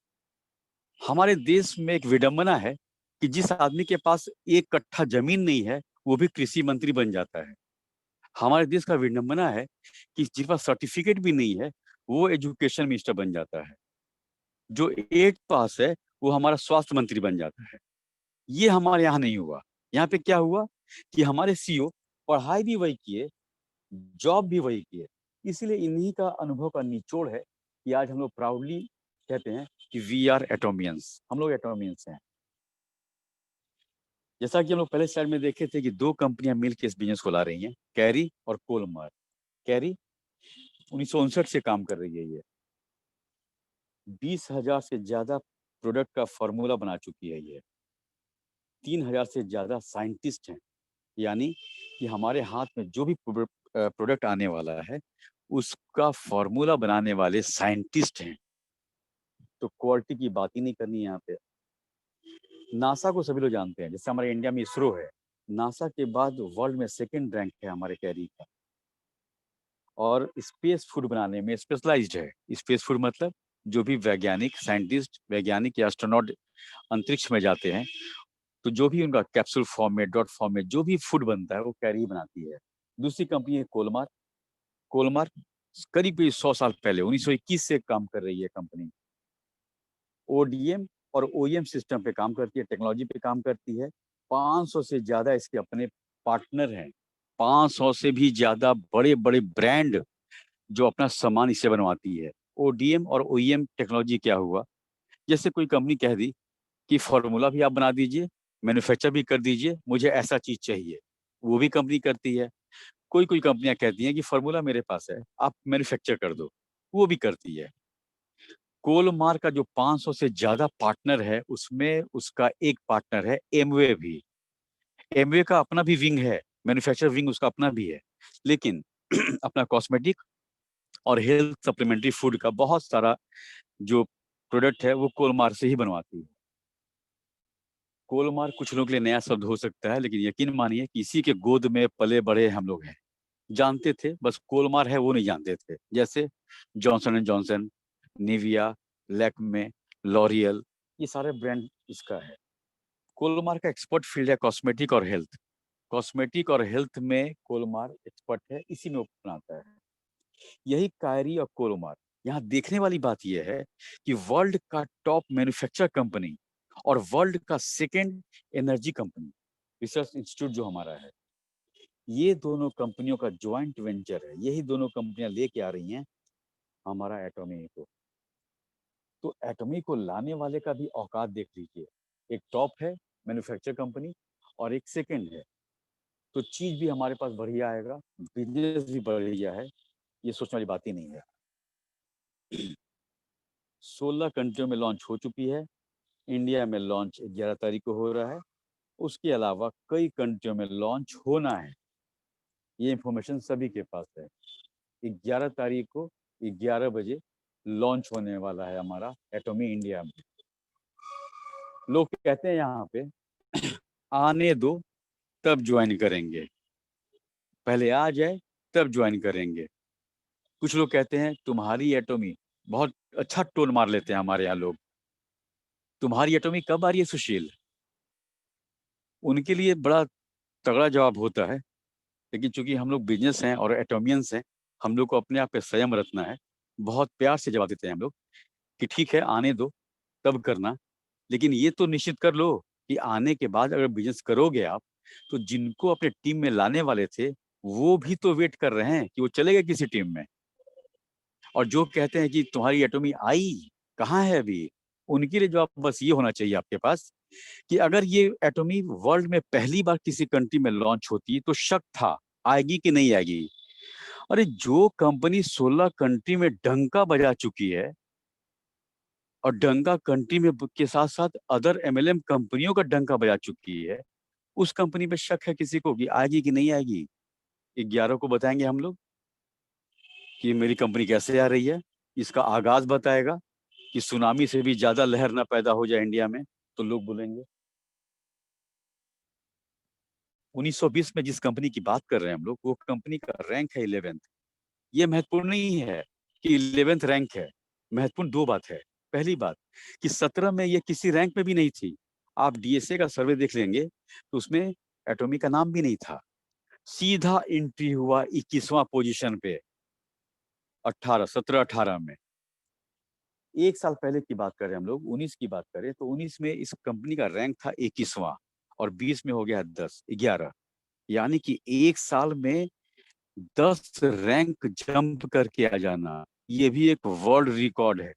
हमारे देश में एक विडंबना है कि जिस आदमी के पास 1 कट्ठा जमीन नहीं है वो भी कृषि मंत्री बन जाता है। हमारे देश का विडंबना है कि जिसके पास सर्टिफिकेट भी नहीं है वो एजुकेशन मिनिस्टर बन जाता है, जो 8 पास है वो हमारा स्वास्थ्य मंत्री बन जाता है। ये हमारे यहाँ नहीं हुआ। यहाँ पे क्या हुआ कि हमारे सीईओ पढ़ाई भी वही किए, जॉब भी वही किए। इसीलिए इन्हीं का अनुभव का निचोड़ है कि आज हम लोग प्राउडली कहते हैं कि वी आर एटोमियंस, हम लोग एटोमियंस हैं। जैसा कि हम लोग पहले स्लाइड में देखे थे कि 2 कंपनियां मिलकर इस बिजनेस को ला रही हैं, कैरी और कोलमार। कैरी 1959 से काम कर रही है। ये 20,000 से ज्यादा प्रोडक्ट का फॉर्मूला बना चुकी है। ये 3,000 से ज्यादा साइंटिस्ट हैं, यानी कि हमारे हाथ में जो भी प्रोडक्ट आने वाला है उसका फॉर्मूला बनाने वाले साइंटिस्ट हैं। तो क्वालिटी की बात ही नहीं करनी है यहाँ पे। नासा को सभी लोग जानते हैं, जैसे हमारे इंडिया में इसरो है, नासा के बाद वर्ल्ड में 2nd रैंक है हमारे कैरी का, और स्पेस फूड बनाने में स्पेशलाइज्ड है। स्पेस फूड मतलब जो भी वैज्ञानिक, साइंटिस्ट, वैज्ञानिक या एस्ट्रोनॉट अंतरिक्ष में जाते हैं तो जो भी उनका कैप्सूल फॉर्म में, डॉट फॉर्म में जो भी फूड बनता है वो कैरी ही बनाती है। दूसरी कंपनी है कोलमार। कोलमार करीब 100 साल पहले 1921 से काम कर रही है कंपनी। ओडीएम और ओईएम सिस्टम पे काम करती है, टेक्नोलॉजी पे काम करती है। 500 से ज्यादा इसके अपने पार्टनर हैं, 500 से भी ज्यादा बड़े बड़े ब्रांड जो अपना सामान इससे बनवाती है। ओडीएम और ओईएम टेक्नोलॉजी क्या हुआ, जैसे कोई कंपनी कह दी कि फॉर्मूला भी आप बना दीजिए, मैन्युफैक्चर भी कर दीजिए, मुझे ऐसा चीज चाहिए, वो भी कंपनी करती है। कोई कोई कंपनियां कहती हैं कि फॉर्मूला मेरे पास है, आप मैन्युफैक्चर कर दो, वो भी करती है। कोलमार का जो 500 से ज्यादा पार्टनर है उसमें उसका एक पार्टनर है एमवे भी। एमवे का अपना भी विंग है, मैन्युफैक्चर विंग उसका अपना भी है, लेकिन अपना कॉस्मेटिक और हेल्थ सप्लीमेंट्री फूड का बहुत सारा जो प्रोडक्ट है वो कोलमार से ही बनवाती है। कोलमार कुछ लोगों के लिए नया शब्द हो सकता है, लेकिन यकीन मानिए कि इसी के गोद में पले बड़े हम लोग हैं। जानते थे, बस कोलमार है वो नहीं जानते थे। जैसे Johnson and Johnson, Nivea, Lakme, L'Oréal, ये सारे ब्रांड इसका है। कोलमार का एक्सपर्ट फील्ड है कॉस्मेटिक और हेल्थ। कॉस्मेटिक और हेल्थ में कोलमार एक्सपर्ट है, इसी में वो बनाता है। यही कायरी और कोलमार। यहाँ देखने वाली बात यह है कि वर्ल्ड का टॉप मैन्युफैक्चर कंपनी और वर्ल्ड का 2nd energy company, research institute जो हमारा है, ये दोनों कंपनियों का ज्वाइंट वेंचर है। यही दोनों कंपनियां लेके आ रही हैं हमारा एटॉमी को। तो एटॉमी को लाने वाले का भी औकात देख लीजिए। एक टॉप है मैन्युफैक्चर कंपनी और एक 2nd है, तो चीज भी हमारे पास बढ़िया आएगा, बिजनेस भी बढ़िया है, ये सोचने वाली बात ही नहीं है। 16 कंट्रियों में लॉन्च हो चुकी है। इंडिया में लॉन्च 11 तारीख को हो रहा है। उसके अलावा कई कंट्रियों में लॉन्च होना है। ये इंफॉर्मेशन सभी के पास है। 11 तारीख को 11 बजे लॉन्च होने वाला है हमारा एटॉमी इंडिया में। लोग कहते हैं यहाँ पे आने दो तब ज्वाइन करेंगे, पहले आ जाए तब ज्वाइन करेंगे। कुछ लोग कहते हैं तुम्हारी एटॉमी, बहुत अच्छा टोन मार लेते हैं हमारे यहाँ लोग, तुम्हारी एटॉमी कब आ रही है सुशील। उनके लिए बड़ा तगड़ा जवाब होता है, लेकिन चूंकि हम लोग बिजनेस हैं और एटोमियंस हैं, हम लोग को अपने आप पे संयम रखना है। बहुत प्यार से जवाब देते हैं हम लोग कि ठीक है आने दो तब करना, लेकिन ये तो निश्चित कर लो कि आने के बाद अगर बिजनेस करोगे आप तो जिनको अपने टीम में लाने वाले थे वो भी तो वेट कर रहे हैं कि वो चले गए किसी टीम में। और जो कहते हैं कि तुम्हारी एटॉमी आई कहाँ है अभी, उनके लिए जवाब बस ये होना चाहिए आपके पास कि अगर ये एटॉमी वर्ल्ड में पहली बार किसी कंट्री में लॉन्च होती तो शक था आएगी कि नहीं आएगी। अरे जो कंपनी 16 कंट्री में डंका बजा चुकी है और डंका कंट्री में के साथ साथ अदर एमएलएम कंपनियों का डंका बजा चुकी है, उस कंपनी पे शक है किसी को कि आएगी कि नहीं आएगी। 11 को बताएंगे हम लोग कि मेरी कंपनी कैसे आ रही है। इसका आगाज बताएगा कि सुनामी से भी ज्यादा लहर ना पैदा हो जाए इंडिया में, तो लोग बोलेंगे। 1920 में जिस कंपनी की बात कर रहे हैं हम लोग, वो कंपनी का रैंक है 11th। ये महत्वपूर्ण नहीं है कि 11th रैंक है, महत्वपूर्ण 2 बात है। पहली बात कि 17 में ये किसी रैंक में भी नहीं थी आप डीएसए का सर्वे देख लेंगे तो उसमें एटॉमी का नाम भी नहीं था। सीधा एंट्री हुआ 21वां पोजीशन पे 17-18 में। एक साल पहले की बात करें, हम लोग 19 की बात करें तो 19 में इस कंपनी का रैंक था 21वां और 20 में हो गया 11। यानी कि एक साल में 10 रैंक जंप करके आ जाना, ये भी एक वर्ल्ड रिकॉर्ड है।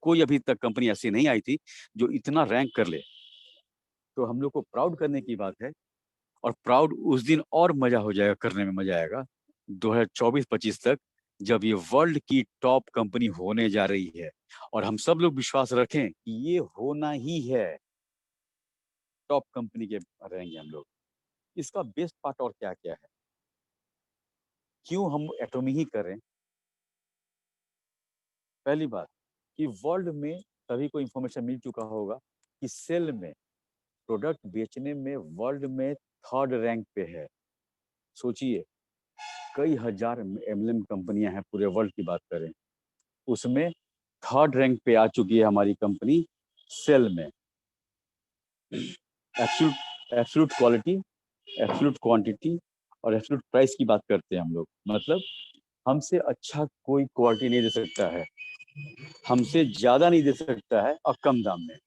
कोई अभी तक कंपनी ऐसी नहीं आई थी जो इतना रैंक कर ले। तो हम लोग को प्राउड करने की बात है, और प्राउड उस दिन और मजा हो जाएगा, करने में मजा आएगा 2024-25 तक, जब ये वर्ल्ड की टॉप कंपनी होने जा रही है। और हम सब लोग विश्वास रखें कि ये होना ही है, टॉप कंपनी के रहेंगे हम लोग। इसका बेस्ट पार्ट और क्या क्या है, क्यों हम एटॉमी ही करें? पहली बात कि वर्ल्ड में सभी को इंफॉर्मेशन मिल चुका होगा कि सेल में, प्रोडक्ट बेचने में वर्ल्ड में 3rd रैंक पे है। सोचिए, कई हजार एमएलएम कंपनियां हैं, पूरे वर्ल्ड की बात करें, उसमें 3rd रैंक पे आ चुकी है हमारी कंपनी सेल में। एब्सोल्यूट क्वालिटी, एब्सोल्यूट क्वांटिटी और एब्सोल्यूट प्राइस की बात करते हैं हम लोग। मतलब हमसे अच्छा कोई क्वालिटी नहीं दे सकता है, हमसे ज्यादा नहीं दे सकता है, और कम दाम में।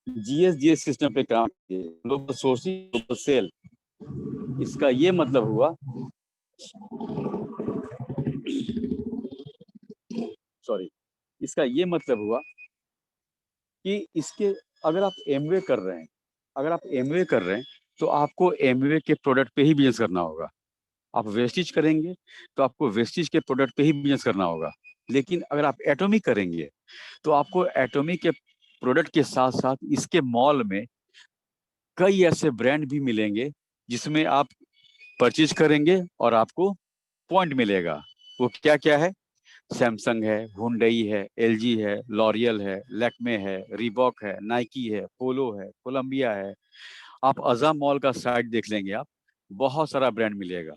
जीएस सिस्टम पे काम किए, ग्लोबल सोर्सिंग, ग्लोबल सेल। इसका ये मतलब हुआ, इसका ये मतलब हुआ कि इसके, अगर आप एमवे कर रहे हैं, तो आपको एमवे के प्रोडक्ट पे ही बिजनेस करना होगा। आप वेस्टेज करेंगे तो आपको वेस्टेज के प्रोडक्ट पे ही बिजनेस करना होगा। लेकिन अगर आप एटॉमिक करेंगे तो आपको एटॉमिक के प्रोडक्ट के साथ साथ इसके मॉल में कई ऐसे ब्रांड भी मिलेंगे जिसमें आप परचेज करेंगे और आपको पॉइंट मिलेगा। वो क्या क्या है? सैमसंग है, हुंडई है, एलजी है, लॉरियल है, लैक्मे है, रीबॉक है, नाइकी है, पोलो है, कोलंबिया है। आप अजा मॉल का साइट देख लेंगे, आप बहुत सारा ब्रांड मिलेगा।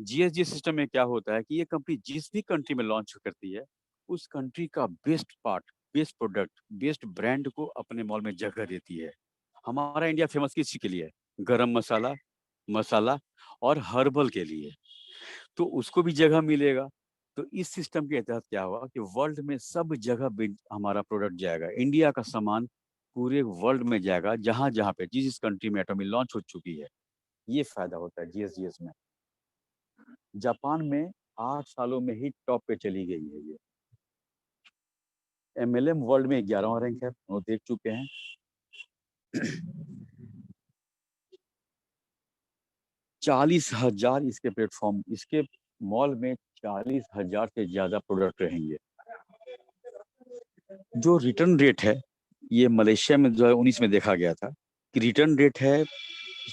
जीएसजी सिस्टम में क्या होता है कि ये कंपनी जिस भी कंट्री में लॉन्च करती है, उस कंट्री का best part, best product, best brand को अपने मॉल में जगह देती है। हमारा इंडिया फेमस किस चीज के लिए है? गरम मसाला, मसाला और हर्बल के लिए, तो उसको भी जगह मिलेगा। तो इस सिस्टम के तहत क्या हुआ कि वर्ल्ड में सब जगह हमारा प्रोडक्ट जाएगा, इंडिया का सामान पूरे वर्ल्ड में जाएगा, जहां जहां पे जिस कंट्री में एटॉमी लॉन्च हो चुकी है। ये फायदा होता है जीएसजीएस में। जापान में 8 सालों में ही टॉप पे चली गई है ये। एमएलएम वर्ल्ड में 11वां रैंक है, वो देख चुके हैं। 40,000 इसके प्लेटफॉर्म, इसके मॉल में 40,000 से ज्यादा प्रोडक्ट रहेंगे। जो रिटर्न रेट है, ये मलेशिया में 2019 में देखा गया था कि रिटर्न रेट है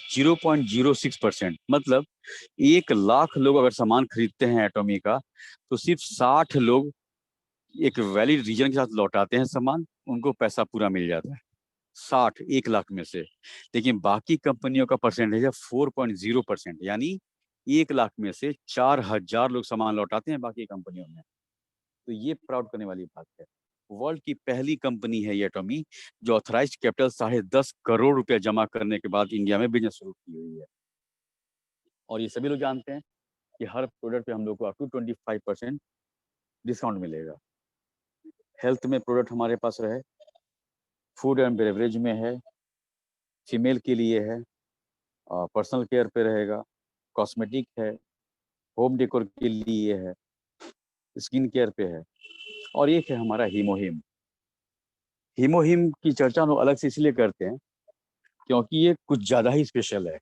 0.06%। मतलब 1 लाख लोग अगर सामान खरीदते हैं एटॉमी का, तो सिर्फ 60 लोग एक वैलिड रीजन के साथ लौटाते हैं सामान, उनको पैसा पूरा मिल जाता है। 60 1 लाख में से। लेकिन बाकी कंपनियों का परसेंटेज है 4.0%, यानी 1 लाख में से 4,000 लोग सामान लौटाते हैं बाकी कंपनियों में। तो ये प्राउड करने वाली बात है। वर्ल्ड की पहली कंपनी है ये एटॉमी जो ऑथराइज्ड कैपिटल 10.5 करोड़ रुपया जमा करने के बाद इंडिया में बिजनेस शुरू की हुई है। और ये सभी लोग जानते हैं कि हर प्रोडक्ट पे हम लोग को अप टू 25% डिस्काउंट मिलेगा। हेल्थ में प्रोडक्ट हमारे पास रहे, फूड एंड बेवरेज में है, फीमेल के लिए है, पर्सनल केयर पे रहेगा, कॉस्मेटिक है, होम डेकोर के लिए है, स्किन केयर पे है, और एक है हमारा हीमोहिम। हीमोहिम की चर्चा हम लोग अलग से इसलिए करते हैं क्योंकि ये कुछ ज्यादा ही स्पेशल है,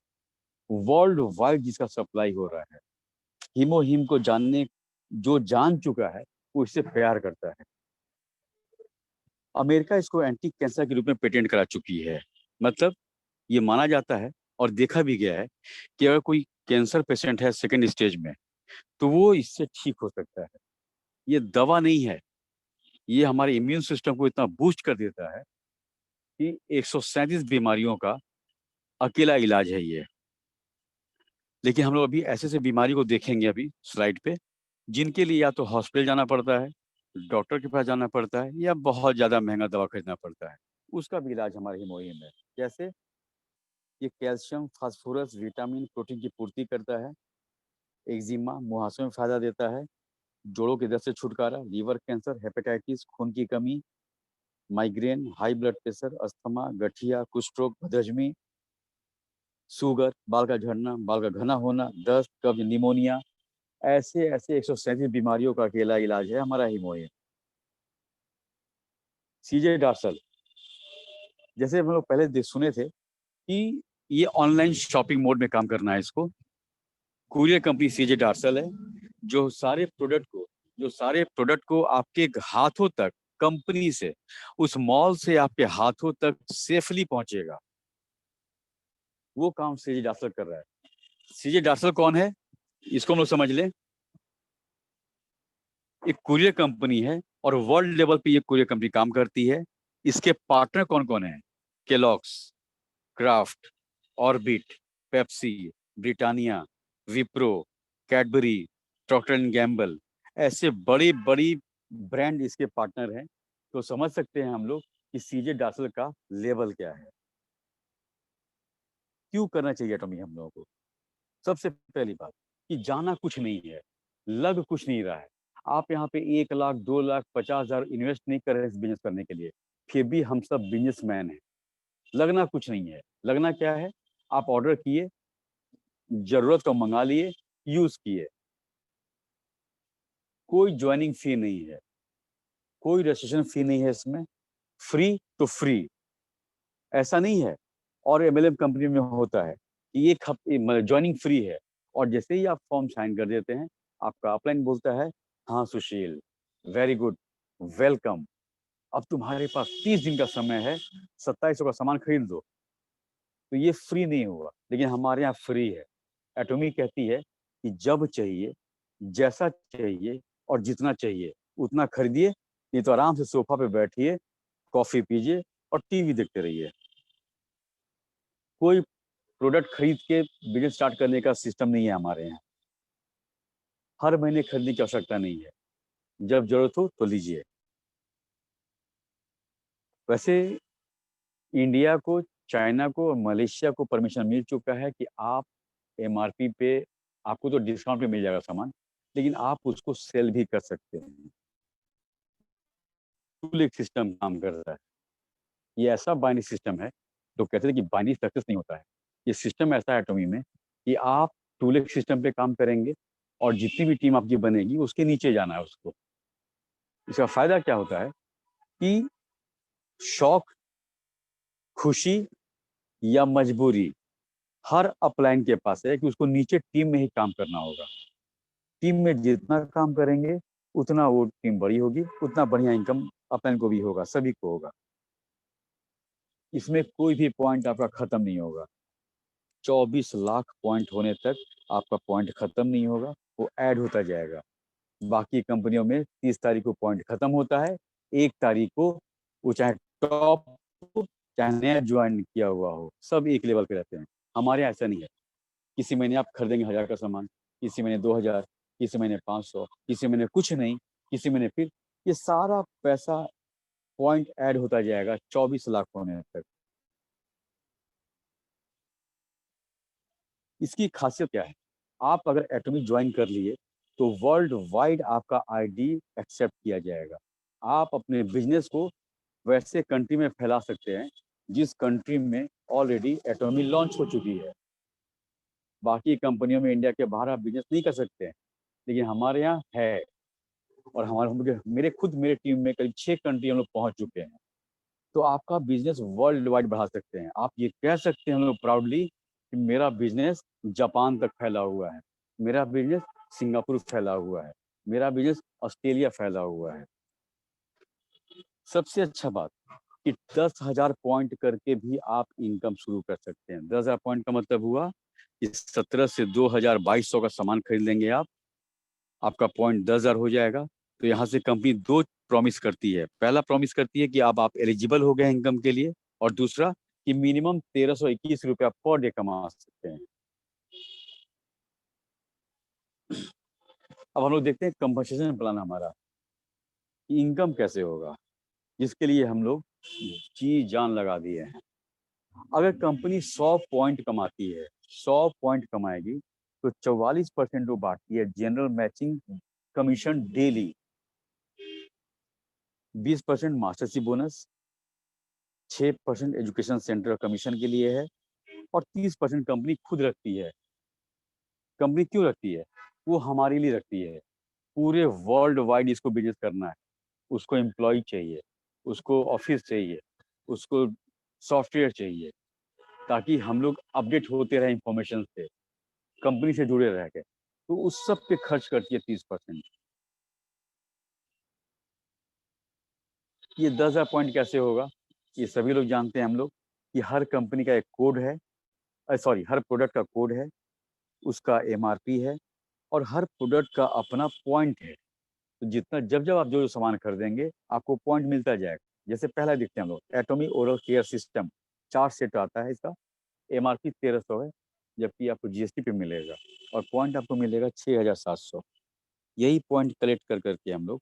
वर्ल्ड वाइड जिसका सप्लाई हो रहा है। हीमोहिम को जो जान चुका है वो इससे प्यार करता है। अमेरिका इसको एंटी कैंसर के रूप में पेटेंट करा चुकी है। मतलब ये माना जाता है और देखा भी गया है कि अगर कोई कैंसर पेशेंट है 2nd स्टेज में, तो वो इससे ठीक हो सकता है। ये दवा नहीं है, ये हमारे इम्यून सिस्टम को इतना बूस्ट कर देता है कि 137 बीमारियों का अकेला इलाज है ये। लेकिन हम लोग अभी ऐसे ऐसे बीमारी को देखेंगे अभी स्लाइड पे, जिनके लिए या तो हॉस्पिटल जाना पड़ता है, डॉक्टर के पास जाना पड़ता है, या बहुत ज्यादा महंगा दवा खरीदना पड़ता है। उसका भी इलाज हमारे हिमोहिम है। कैसे? ये कैल्शियम, फास्फोरस, विटामिन, प्रोटीन की पूर्ति करता है, एक्जिमा, मुहासों में फायदा देता है, जोड़ों के दर्द से छुटकारा, लीवर कैंसर, हेपेटाइटिस, खून की कमी, migraine, high blood pressure, asthma, गठिया, कुष्ठ रोग, बदहजमी, शुगर, बाल का झड़ना, बाल का घना होना, दस्त, कब्ज, निमोनिया, ऐसे ऐसे 137 बीमारियों का अकेला इलाज है हमारा हिमोहिम। सीजे डार्सल, जैसे हम लोग पहले सुने थे कि ये ऑनलाइन शॉपिंग मोड में काम करना है इसको। कुरियर कंपनी सीजे डार्सल है जो सारे प्रोडक्ट को आपके हाथों तक, कंपनी से, उस मॉल से आपके हाथों तक सेफली पहुंचेगा, वो काम सीजे डार्सल कर रहा है। सीजे डार्सल कौन है, इसको हम लोग समझ लें। एक कुरियर कंपनी है और वर्ल्ड लेवल पे ये कुरियर कंपनी काम करती है। इसके पार्टनर कौन कौन है? Kellogg's, Kraft, Orbit, Pepsi, Britannia, Wipro, Cadbury, Procter and Gamble, ऐसे बड़ी बड़ी ब्रांड इसके पार्टनर हैं। तो समझ सकते हैं हम लोग कि सीजे डार्सल का लेवल क्या है। क्यों करना चाहिए एटॉमी हम लोगों को? सबसे पहली बात कि जाना कुछ नहीं है, लग कुछ नहीं रहा है। आप यहाँ पे 1 लाख, 2 लाख, 50,000 इन्वेस्ट नहीं कर रहे हैं इस बिजनेस करने के लिए, फिर भी हम सब बिजनेसमैन हैं। लगना कुछ नहीं है। लगना क्या है? आप ऑर्डर किए, जरूरत को मंगा लिए, यूज किए। कोई ज्वाइनिंग फी नहीं है, कोई रजिस्ट्रेशन फी नहीं है इसमें। फ्री तो फ्री, ऐसा नहीं है। और एमएलएम कंपनी में होता है कि एक हफ्ते ज्वाइनिंग फ्री है, और जैसे ही आप फॉर्म साइन कर देते हैं, आपका अपलाइन बोलता है, हाँ सुशील, वेरी गुड, वेलकम, अब तुम्हारे पास 30 दिन का समय है, 2700 का सामान खरीद दो। तो ये फ्री नहीं हुआ, लेकिन हमारे यहाँ फ्री है। एटॉमी कहती है कि जब चाहिए, जैसा चाहिए और जितना चाहिए उतना खरीदिए, नहीं तो आराम से सोफा पे बैठिए, कॉफी पीजिए और टीवी देखते रहिए। कोई प्रोडक्ट खरीद के बिजनेस स्टार्ट करने का सिस्टम नहीं है हमारे यहाँ। हर महीने खरीदने की आवश्यकता नहीं है, जब जरूरत हो तो लीजिए। वैसे इंडिया को, चाइना को और मलेशिया को परमिशन मिल चुका है कि आप एमआरपी पे, आपको तो डिस्काउंट पे मिल जाएगा सामान, लेकिन आप उसको सेल भी कर सकते हैं। टूल एक सिस्टम काम कर रहा है। ये ऐसा बाइनरी सिस्टम है, तो कहते थे कि बाइनरी सक्सेस नहीं होता है। ये सिस्टम ऐसा है एटॉमी में कि आप टूल एक सिस्टम पे काम करेंगे और जितनी भी टीम आपकी बनेगी उसके नीचे जाना है उसको। इसका फायदा क्या होता है कि शौक, खुशी या मजबूरी, हर अपलाइन के पास है कि उसको नीचे टीम में ही काम करना होगा। टीम में जितना काम करेंगे उतना वो टीम बड़ी होगी, उतना बढ़िया इनकम अपलाइन को भी होगा, सभी को होगा। इसमें कोई भी पॉइंट आपका खत्म नहीं होगा। 24 लाख पॉइंट होने तक आपका पॉइंट खत्म नहीं होगा, वो ऐड होता जाएगा। बाकी कंपनियों में 30 तारीख को पॉइंट खत्म होता है, 1 तारीख को वो चाहे टॉप हो, चाहे नया ज्वाइन किया हुआ हो, सब एक लेवल पे रहते हैं। हमारे यहाँ ऐसा नहीं है। किसी महीने आप खरीदेंगे 1000 का सामान, किसी महीने 2000, किसी महीने 500, किसी महीने कुछ नहीं, किसी महीने फिर, ये सारा पैसा पॉइंट ऐड होता जाएगा 24 लाख होने तक। इसकी खासियत क्या है? आप अगर एटॉमी ज्वाइन कर लिए तो वर्ल्ड वाइड आपका आईडी एक्सेप्ट किया जाएगा। आप अपने बिजनेस को वैसे कंट्री में फैला सकते हैं जिस कंट्री में ऑलरेडी एटॉमी लॉन्च हो चुकी है। बाकी कंपनियों में इंडिया के बाहर आप बिजनेस नहीं कर सकते हैं, लेकिन हमारे यहाँ है। और मेरे टीम में करीब 6 कंट्री हम लोग पहुंच चुके हैं। तो आपका बिजनेस वर्ल्ड वाइड बढ़ा सकते हैं। आप ये कह सकते हैं हम लोग प्राउडली कि मेरा बिजनेस जापान तक फैला हुआ है, मेरा बिजनेस सिंगापुर फैला हुआ है, मेरा बिजनेस ऑस्ट्रेलिया फैला हुआ है। सबसे अच्छा बात कि 10,000 पॉइंट करके भी आप इनकम शुरू कर सकते हैं। 10,000 पॉइंट का मतलब हुआ कि 17 से 2,000 2200 का सामान खरीद लेंगे आप, आपका पॉइंट 10,000 हो जाएगा। तो यहाँ से कंपनी 2 प्रॉमिस करती है। पहला प्रॉमिस करती है कि अब आप एलिजिबल हो गए इनकम के लिए, और दूसरा कि मिनिमम 1321 रुपया पर डे कमा सकते हैं। अब हम लोग देखते हैं कंपनसेशन प्लान हमारा, इनकम कैसे होगा, जिसके लिए हम लोग जी जान लगा दिए हैं। अगर कंपनी 100 पॉइंट कमाती है, 100 पॉइंट कमाएगी, तो 44% वो बांटती है general matching commission daily, 20% mastership bonus, 6% education centre commission के लिए है, और 30% कंपनी खुद रखती है। कंपनी क्यों रखती है? वो हमारे लिए रखती है। पूरे वर्ल्ड वाइड इसको बिजनेस करना है, उसको एम्प्लॉय चाहिए, उसको ऑफिस चाहिए, उसको सॉफ्टवेयर चाहिए, ताकि हम लोग अपडेट होते रहे इंफॉर्मेशन से, कंपनी से जुड़े रह के। तो उस सब पे खर्च करती है 30%। ये 10,000 पॉइंट कैसे होगा? ये सभी लोग जानते हैं हम लोग कि हर कंपनी का एक कोड है, सॉरी, हर प्रोडक्ट का कोड है, उसका एमआरपी है, और हर प्रोडक्ट का अपना पॉइंट है। तो जितना जब जब आप जो जो सामान खरीदेंगे, आपको पॉइंट मिलता जाएगा। जैसे पहला देखते हैं हम लोग, एटॉमी ओरल केयर सिस्टम, 4 सेट आता है इसका, एमआरपी 1300 है, जबकि आपको जीएसटी पे मिलेगा, और पॉइंट आपको मिलेगा 6700। यही पॉइंट कलेक्ट कर करके हम लोग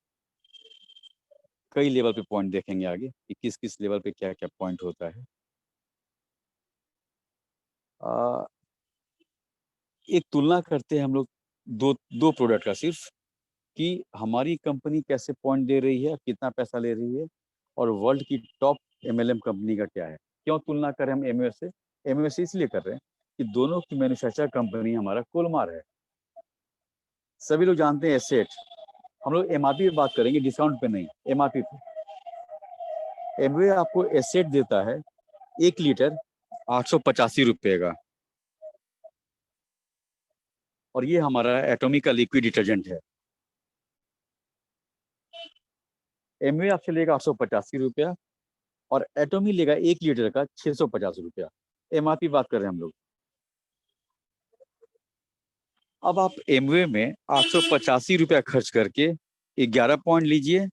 कई लेवल पे पॉइंट देखेंगे आगे कि किस किस लेवल पे क्या क्या पॉइंट होता है। एक तुलना करते हैं हम लोग दो दो प्रोडक्ट का सिर्फ, कि हमारी कंपनी कैसे पॉइंट दे रही है, कितना पैसा ले रही है, और वर्ल्ड की टॉप एमएलएम कंपनी का क्या है। क्यों तुलना करें हम एमएस से? एमएस से इसलिए कर रहे हैं कि दोनों की मैन्युफैक्चर कंपनी हमारा कोलमार है। सभी लोग जानते हैं एसेट। हम लोग एमआरपी पे बात करेंगे, डिस्काउंट पे नहीं, एमआरपी पे। एमवे आपको एसेट देता है 1 लीटर 885 रुपये का, और ये हमारा एटॉमी का लिक्विड डिटर्जेंट है। एमवे आपसे लेगा 885 रुपया, और एटॉमी लेगा 1 लीटर का 650 रुपया। एमआरपी बात कर रहे हैं हम लोग। अब आप एमवे में 885 रुपया खर्च करके 11 पॉइंट लीजिए,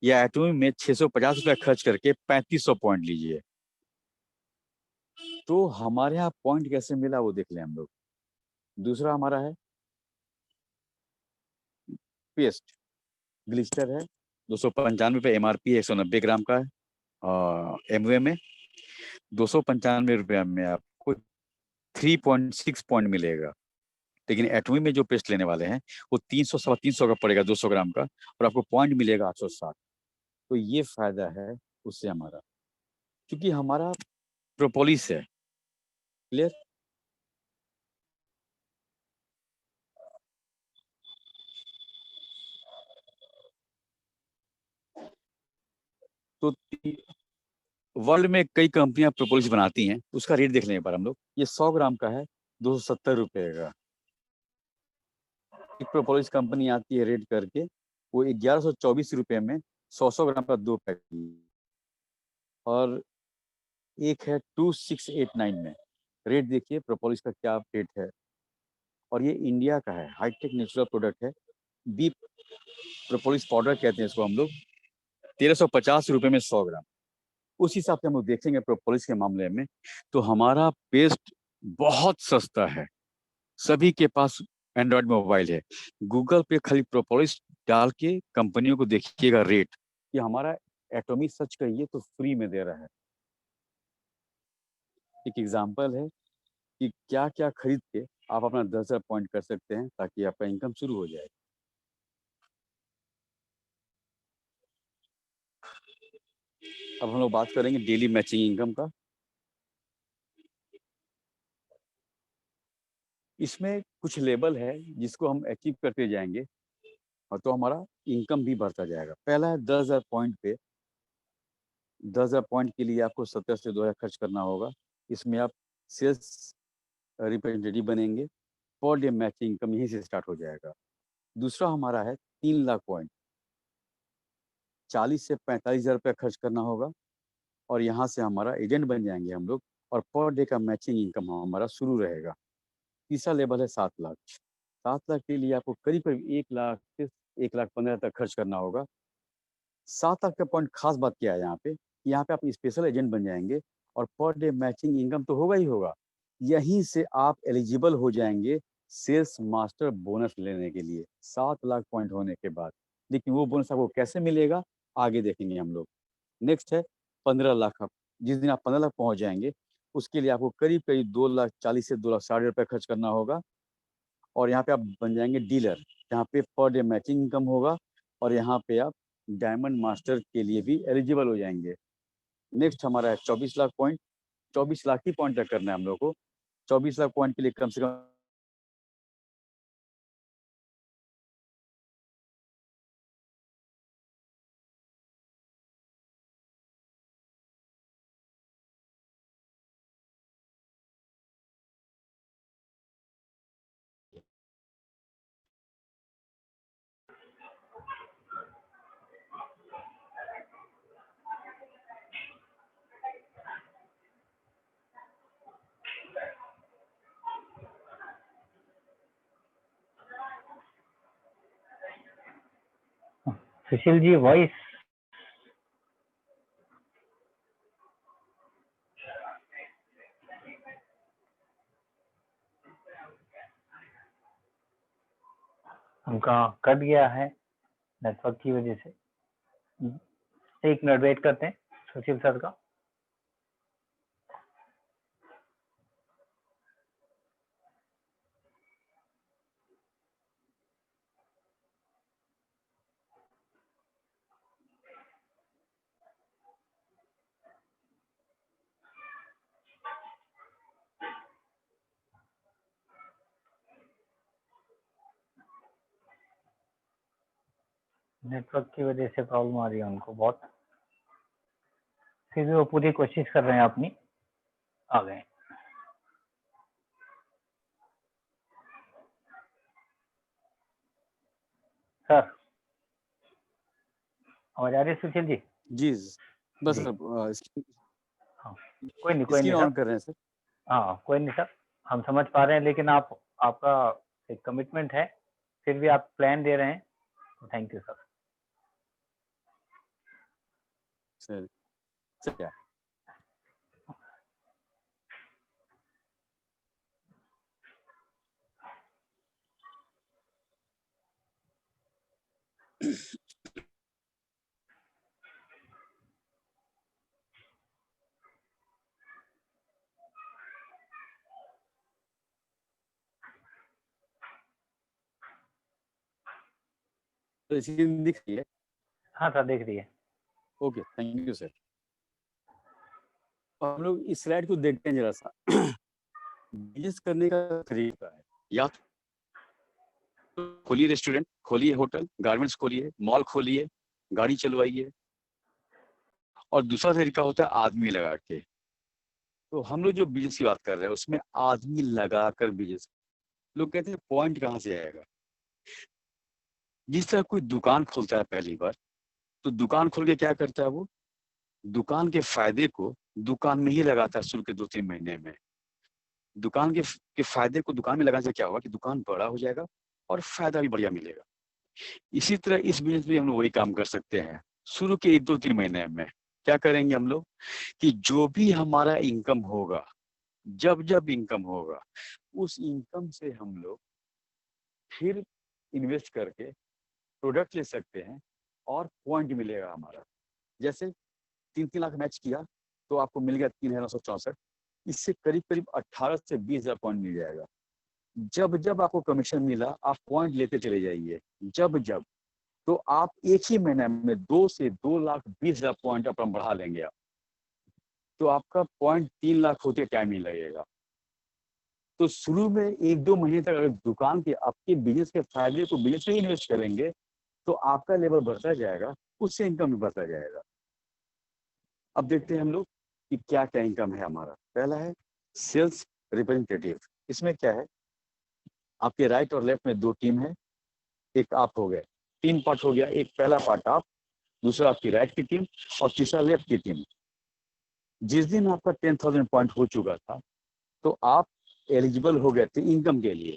या एटॉमी में 650 रुपया खर्च करके 3500 पॉइंट लीजिए। तो हमारे यहाँ पॉइंट कैसे मिला वो देख लें हम लोग। दूसरा हमारा है पेस्ट ग्लिस्टर है, 295 रुपये एमआरपी है, 190 ग्राम का है। एमवे में 295 रुपया में आपको 3.6 पॉइंट मिलेगा। लेकिन एटॉमी में जो पेस्ट लेने वाले हैं वो 300 350 का पड़ेगा, 200 ग्राम का, और आपको पॉइंट मिलेगा 860। तो ये फायदा है उससे हमारा, क्योंकि हमारा प्रोपोलिस है। क्लियर? तो वर्ल्ड में कई कंपनियां प्रोपोलिस बनाती हैं, उसका रेट देख लें एक बार हम लोग। ये 100 ग्राम का है, 270 रुपये का। एक प्रोपोलिस कंपनी आती है रेट करके, वो 1124 रुपये में 100 ग्राम का 2 पैकेट, और एक है 2689 में। रेट देखिए प्रोपोलिस का क्या रेट है। और ये इंडिया का है, हाईटेक नेचुरल प्रोडक्ट है। बी प्रोपोलिस पाउडर कहते हैं इसको हम लोग, 1350 रुपये में 100 ग्राम। उस हिसाब से हम लोग देखेंगे प्रोपोलिस के मामले में, तो हमारा पेस्ट बहुत सस्ता है। सभी के पास एंड्रॉयड मोबाइल है, गूगल पे खाली प्रोपोलिस डाल के कंपनियों को देखिएगा रेट, कि हमारा एटॉमी सच कहिए तो फ्री में दे रहा है। एक एग्जांपल है कि क्या क्या खरीद के आप अपना 10,000 पॉइंट कर सकते हैं, ताकि आपका इनकम शुरू हो जाए। अब हम लोग बात करेंगे डेली मैचिंग इनकम का। इसमें कुछ लेवल है जिसको हम अचीव करते जाएंगे, और तो हमारा इनकम भी बढ़ता जाएगा। पहला है 10,000 पॉइंट पे। 10,000 पॉइंट के लिए आपको 70 से 2,000 खर्च करना होगा। इसमें आप सेल्स रिप्रेजेंटेटिव बनेंगे। पर डे मैचिंग इनकम यहीं से स्टार्ट हो जाएगा। दूसरा हमारा है 3 लाख पॉइंट, 40 से 45,000 रुपया खर्च करना होगा, और यहाँ से हमारा एजेंट बन जाएंगे हम लोग, और पर डे का मैचिंग इनकम हमारा शुरू रहेगा। तीसरा लेवल है 7 लाख। 7 लाख के लिए आपको करीब करीब 1 लाख से 1,15,000 तक खर्च करना होगा। 7 लाख का पॉइंट खास बात क्या है यहाँ पे, यहाँ पे आप स्पेशल एजेंट बन जाएंगे, और पर डे मैचिंग इनकम तो होगा ही होगा। यहीं से आप एलिजिबल हो जाएंगे सेल्स मास्टर बोनस लेने के लिए 7 लाख पॉइंट होने के बाद। लेकिन वो बोनस आपको कैसे मिलेगा आगे देखेंगे हम लोग। नेक्स्ट है 15 लाख आप जिस दिन आप 15 लाख पहुंच जाएंगे उसके लिए आपको करीब करीब 2,40,000 से 2,60,000 रुपये खर्च करना होगा। और यहाँ पे आप बन जाएंगे डीलर, यहाँ पे पर डे मैचिंग इनकम होगा और यहाँ पे आप डायमंड मास्टर के लिए भी एलिजिबल हो जाएंगे। नेक्स्ट हमारा है 24 लाख पॉइंट। 24 लाख ही पॉइंट तक करना है हम लोग को। 24 लाख पॉइंट के लिए कम से कम सुशील जी वॉइस उनका कट गया है नेटवर्क की वजह से। 1 मिनट वेट करते हैं सुशील सर का। नेटवर्क की वजह से प्रॉब्लम आ रही है उनको बहुत, फिर भी वो पूरी कोशिश कर रहे हैं अपनी। आ गए सर, आवाज आ रही है सुशील जी? जी बस जी। स्क्रीन हाँ कोई नहीं ऑन सर। कर रहे हैं सर। हाँ कोई नहीं सर, हम समझ पा रहे हैं, लेकिन आपका एक कमिटमेंट है, फिर भी आप प्लान दे रहे हैं, तो थैंक यू सर। सर क्या तो स्क्रीन दिख रही है? हाँ सर दिख रही है। Okay thank you sir. हम लोग इस स्लाइड को देखते हैं जरा सा। बिजनेस करने का तरीका है, या तो खोलिए रेस्टोरेंट, खोलिए होटल, गारमेंट्स खोलिए, मॉल खोलिए, गाड़ी चलवाइए, और दूसरा तरीका होता है आदमी लगा के। तो हम लोग जो बिजनेस की बात कर रहे हैं उसमें आदमी लगा कर बिजनेस। लोग कहते हैं पॉइंट कहाँ से आएगा। जिस तरह कोई दुकान खोलता है पहली बार, तो दुकान खोल के क्या करता है, वो दुकान के फायदे को दुकान में ही लगाता है शुरू के 2-3 महीने में। दुकान के फायदे को दुकान में लगाने से क्या होगा कि दुकान बड़ा हो जाएगा और फायदा भी बढ़िया मिलेगा। इसी तरह इस बिजनेस में हम लोग वही काम कर सकते हैं। शुरू के 1-2-3 महीने में क्या करेंगे हम लोग कि जो भी हमारा इनकम होगा, जब जब इनकम होगा, उस इनकम से हम लोग फिर इन्वेस्ट करके प्रोडक्ट ले सकते हैं और पॉइंट मिलेगा हमारा। जैसे 3-3 लाख मैच किया तो आपको मिल गया 3,964। इससे करीब करीब 18 से 20,000 पॉइंट मिल जाएगा। जब जब आपको कमीशन मिला आप पॉइंट लेते चले जाइए, जब जब, तो आप एक ही महीने में 2 से 2,20,000 पॉइंट अपना बढ़ा लेंगे आप। तो आपका पॉइंट 3 लाख होते टाइम नहीं लगेगा। तो शुरू में 1-2 महीने तक अगर दुकान के आपके बिजनेस के फायदे को बिजनेस में इन्वेस्ट करेंगे तो आपका लेवल बढ़ता जाएगा, उससे इनकम भी बढ़ता जाएगा। अब देखते हैं हम लोग कि क्या क्या इनकम है हमारा। पहला है सेल्स रिप्रेजेंटेटिव। इसमें क्या है, आपके राइट और लेफ्ट में 2 टीम है, एक आप हो गए, 3 पार्ट हो गया। एक पहला पार्ट आप, दूसरा आपकी राइट की टीम और तीसरा लेफ्ट की टीम। जिस दिन आपका 10,000 पॉइंट हो चुका था तो आप एलिजिबल हो गए थे इनकम के लिए।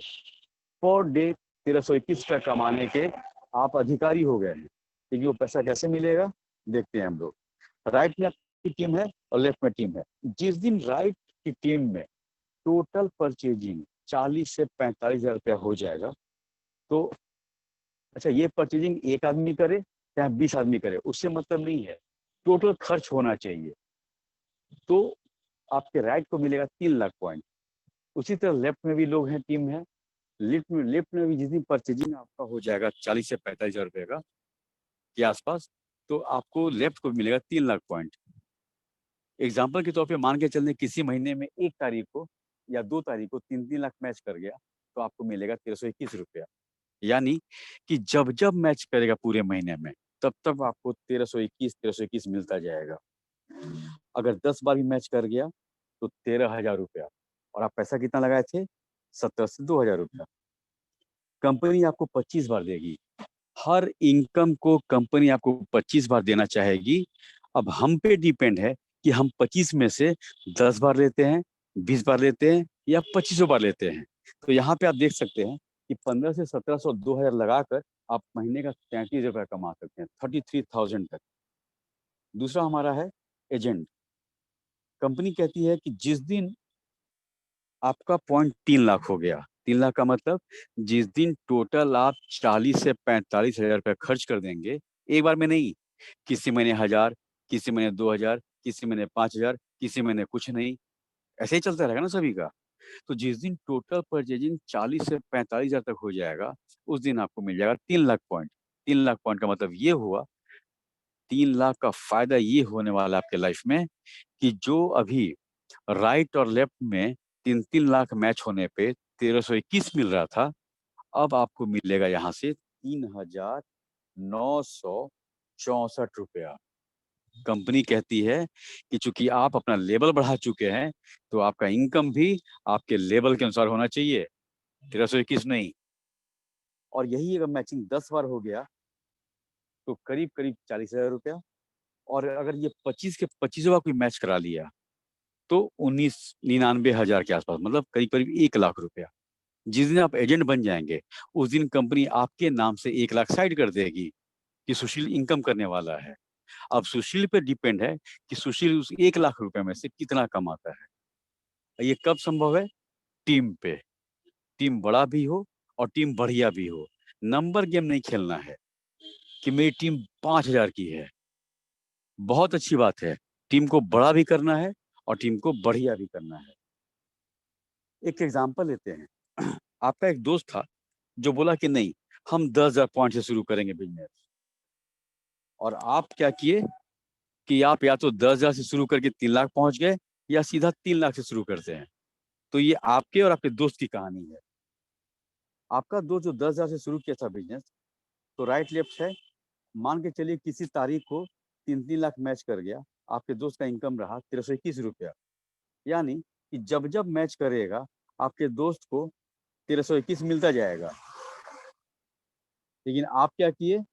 पर डे 1321 रुपया कमाने के आप अधिकारी हो गए हैं। लेकिन वो पैसा कैसे मिलेगा देखते हैं हम लोग। राइट में आपकी टीम है और लेफ्ट में टीम है। जिस दिन राइट की टीम में टोटल परचेजिंग 40 से 45,000 रुपया हो जाएगा, तो अच्छा ये परचेजिंग एक आदमी करे चाहे 20 आदमी करे उससे मतलब नहीं है, टोटल खर्च होना चाहिए, तो आपके राइट को मिलेगा 3 लाख पॉइंट। उसी तरह लेफ्ट में भी लोग हैं, टीम है, लेफ्ट में भी जितनी परचेजिंग आपका हो जाएगा 40 से 45 हज़ार रुपये का के आसपास, तो आपको लेफ्ट को मिलेगा 3 लाख पॉइंट। एग्जाम्पल के तौर पे मान के चलने किसी महीने में 1 तारीख को या 2 तारीख को 3-3 लाख मैच कर गया, तो आपको मिलेगा 1321 रुपया। यानी कि जब जब मैच करेगा पूरे महीने में, तब तब आपको 1321 मिलता जाएगा। अगर 10 बार भी मैच कर गया तो 13,000 रुपया, और आप पैसा कितना लगाए थे? 17 से 2,000 रुपया। कंपनी आपको 25 बार देगी, हर इनकम को कंपनी आपको 25 बार देना चाहेगी। अब हम पे डिपेंड है कि हम 25 में से 10 बार लेते हैं, 20 बार लेते हैं या 25 बार लेते हैं। तो यहाँ पे आप देख सकते हैं कि 15 से 1700 2000 लगाकर आप महीने का 33 रुपया कमा सकते हैं, 33,000 तक। दूसरा हमारा है एजेंट। कंपनी कहती है कि जिस दिन आपका पॉइंट 3 लाख हो गया, 3 लाख का मतलब जिस दिन टोटल आप 40 से 45 हजार रुपया खर्च कर देंगे, एक बार में नहीं, किसी महीने 1000, किसी महीने 2000, किसी महीने 5000, किसी महीने कुछ नहीं, ऐसे ही चलता रहेगा ना सभी का। तो जिस दिन टोटल परचेजिंग 40 से 45 हजार तक हो जाएगा, उस दिन आपको मिल जाएगा 3 लाख पॉइंट। 3 लाख पॉइंट का मतलब ये हुआ, 3 लाख का फायदा ये होने वाला आपके लाइफ में कि जो अभी राइट और लेफ्ट में 3-3 लाख मैच होने पे 1321 मिल रहा था, अब आपको मिलेगा यहाँ से 3,964 रुपया। कंपनी कहती है कि चूंकि आप अपना लेवल बढ़ा चुके हैं, तो आपका इनकम भी आपके लेवल के अनुसार होना चाहिए, 1321 नहीं। और यही अगर मैचिंग 10 बार हो गया तो करीब करीब 40,000 रुपया। और अगर ये 25 के 25 बार कोई मैच करा लिया तो 19,99,000 के आसपास, मतलब करीब करीब 1 लाख रुपया। जिस दिन आप एजेंट बन जाएंगे, उस दिन कंपनी आपके नाम से 1 लाख साइड कर देगी कि सुशील इनकम करने वाला है। अब सुशील पे डिपेंड है कि सुशील उस 1 लाख रुपए में से कितना कमाता है। ये कब संभव है? टीम पे, टीम बड़ा भी हो और टीम बढ़िया भी हो। नंबर गेम नहीं खेलना है कि मेरी टीम 5,000 की है, बहुत अच्छी बात है, टीम को बड़ा भी करना है और टीम को बढ़िया भी करना है। एक एग्जांपल लेते हैं। आपका एक दोस्त था जो बोला कि नहीं, हम 10,000 पॉइंट से शुरू करेंगे बिजनेस, और आप क्या किए कि आप या तो 10,000 से शुरू करके 3 लाख पहुंच गए, या सीधा 3 लाख से शुरू करते हैं। तो ये आपके और आपके दोस्त की कहानी है। आपका दोस्त जो 10,000 से शुरू किया था बिजनेस, तो राइट लेफ्ट है, मान के चलिए किसी तारीख को 3-3 लाख मैच कर गया, आपके दोस्त का इनकम रहा 1321 रुपया। यानी कि जब जब मैच करेगा आपके दोस्त को 1321 मिलता जाएगा। लेकिन आप क्या किए?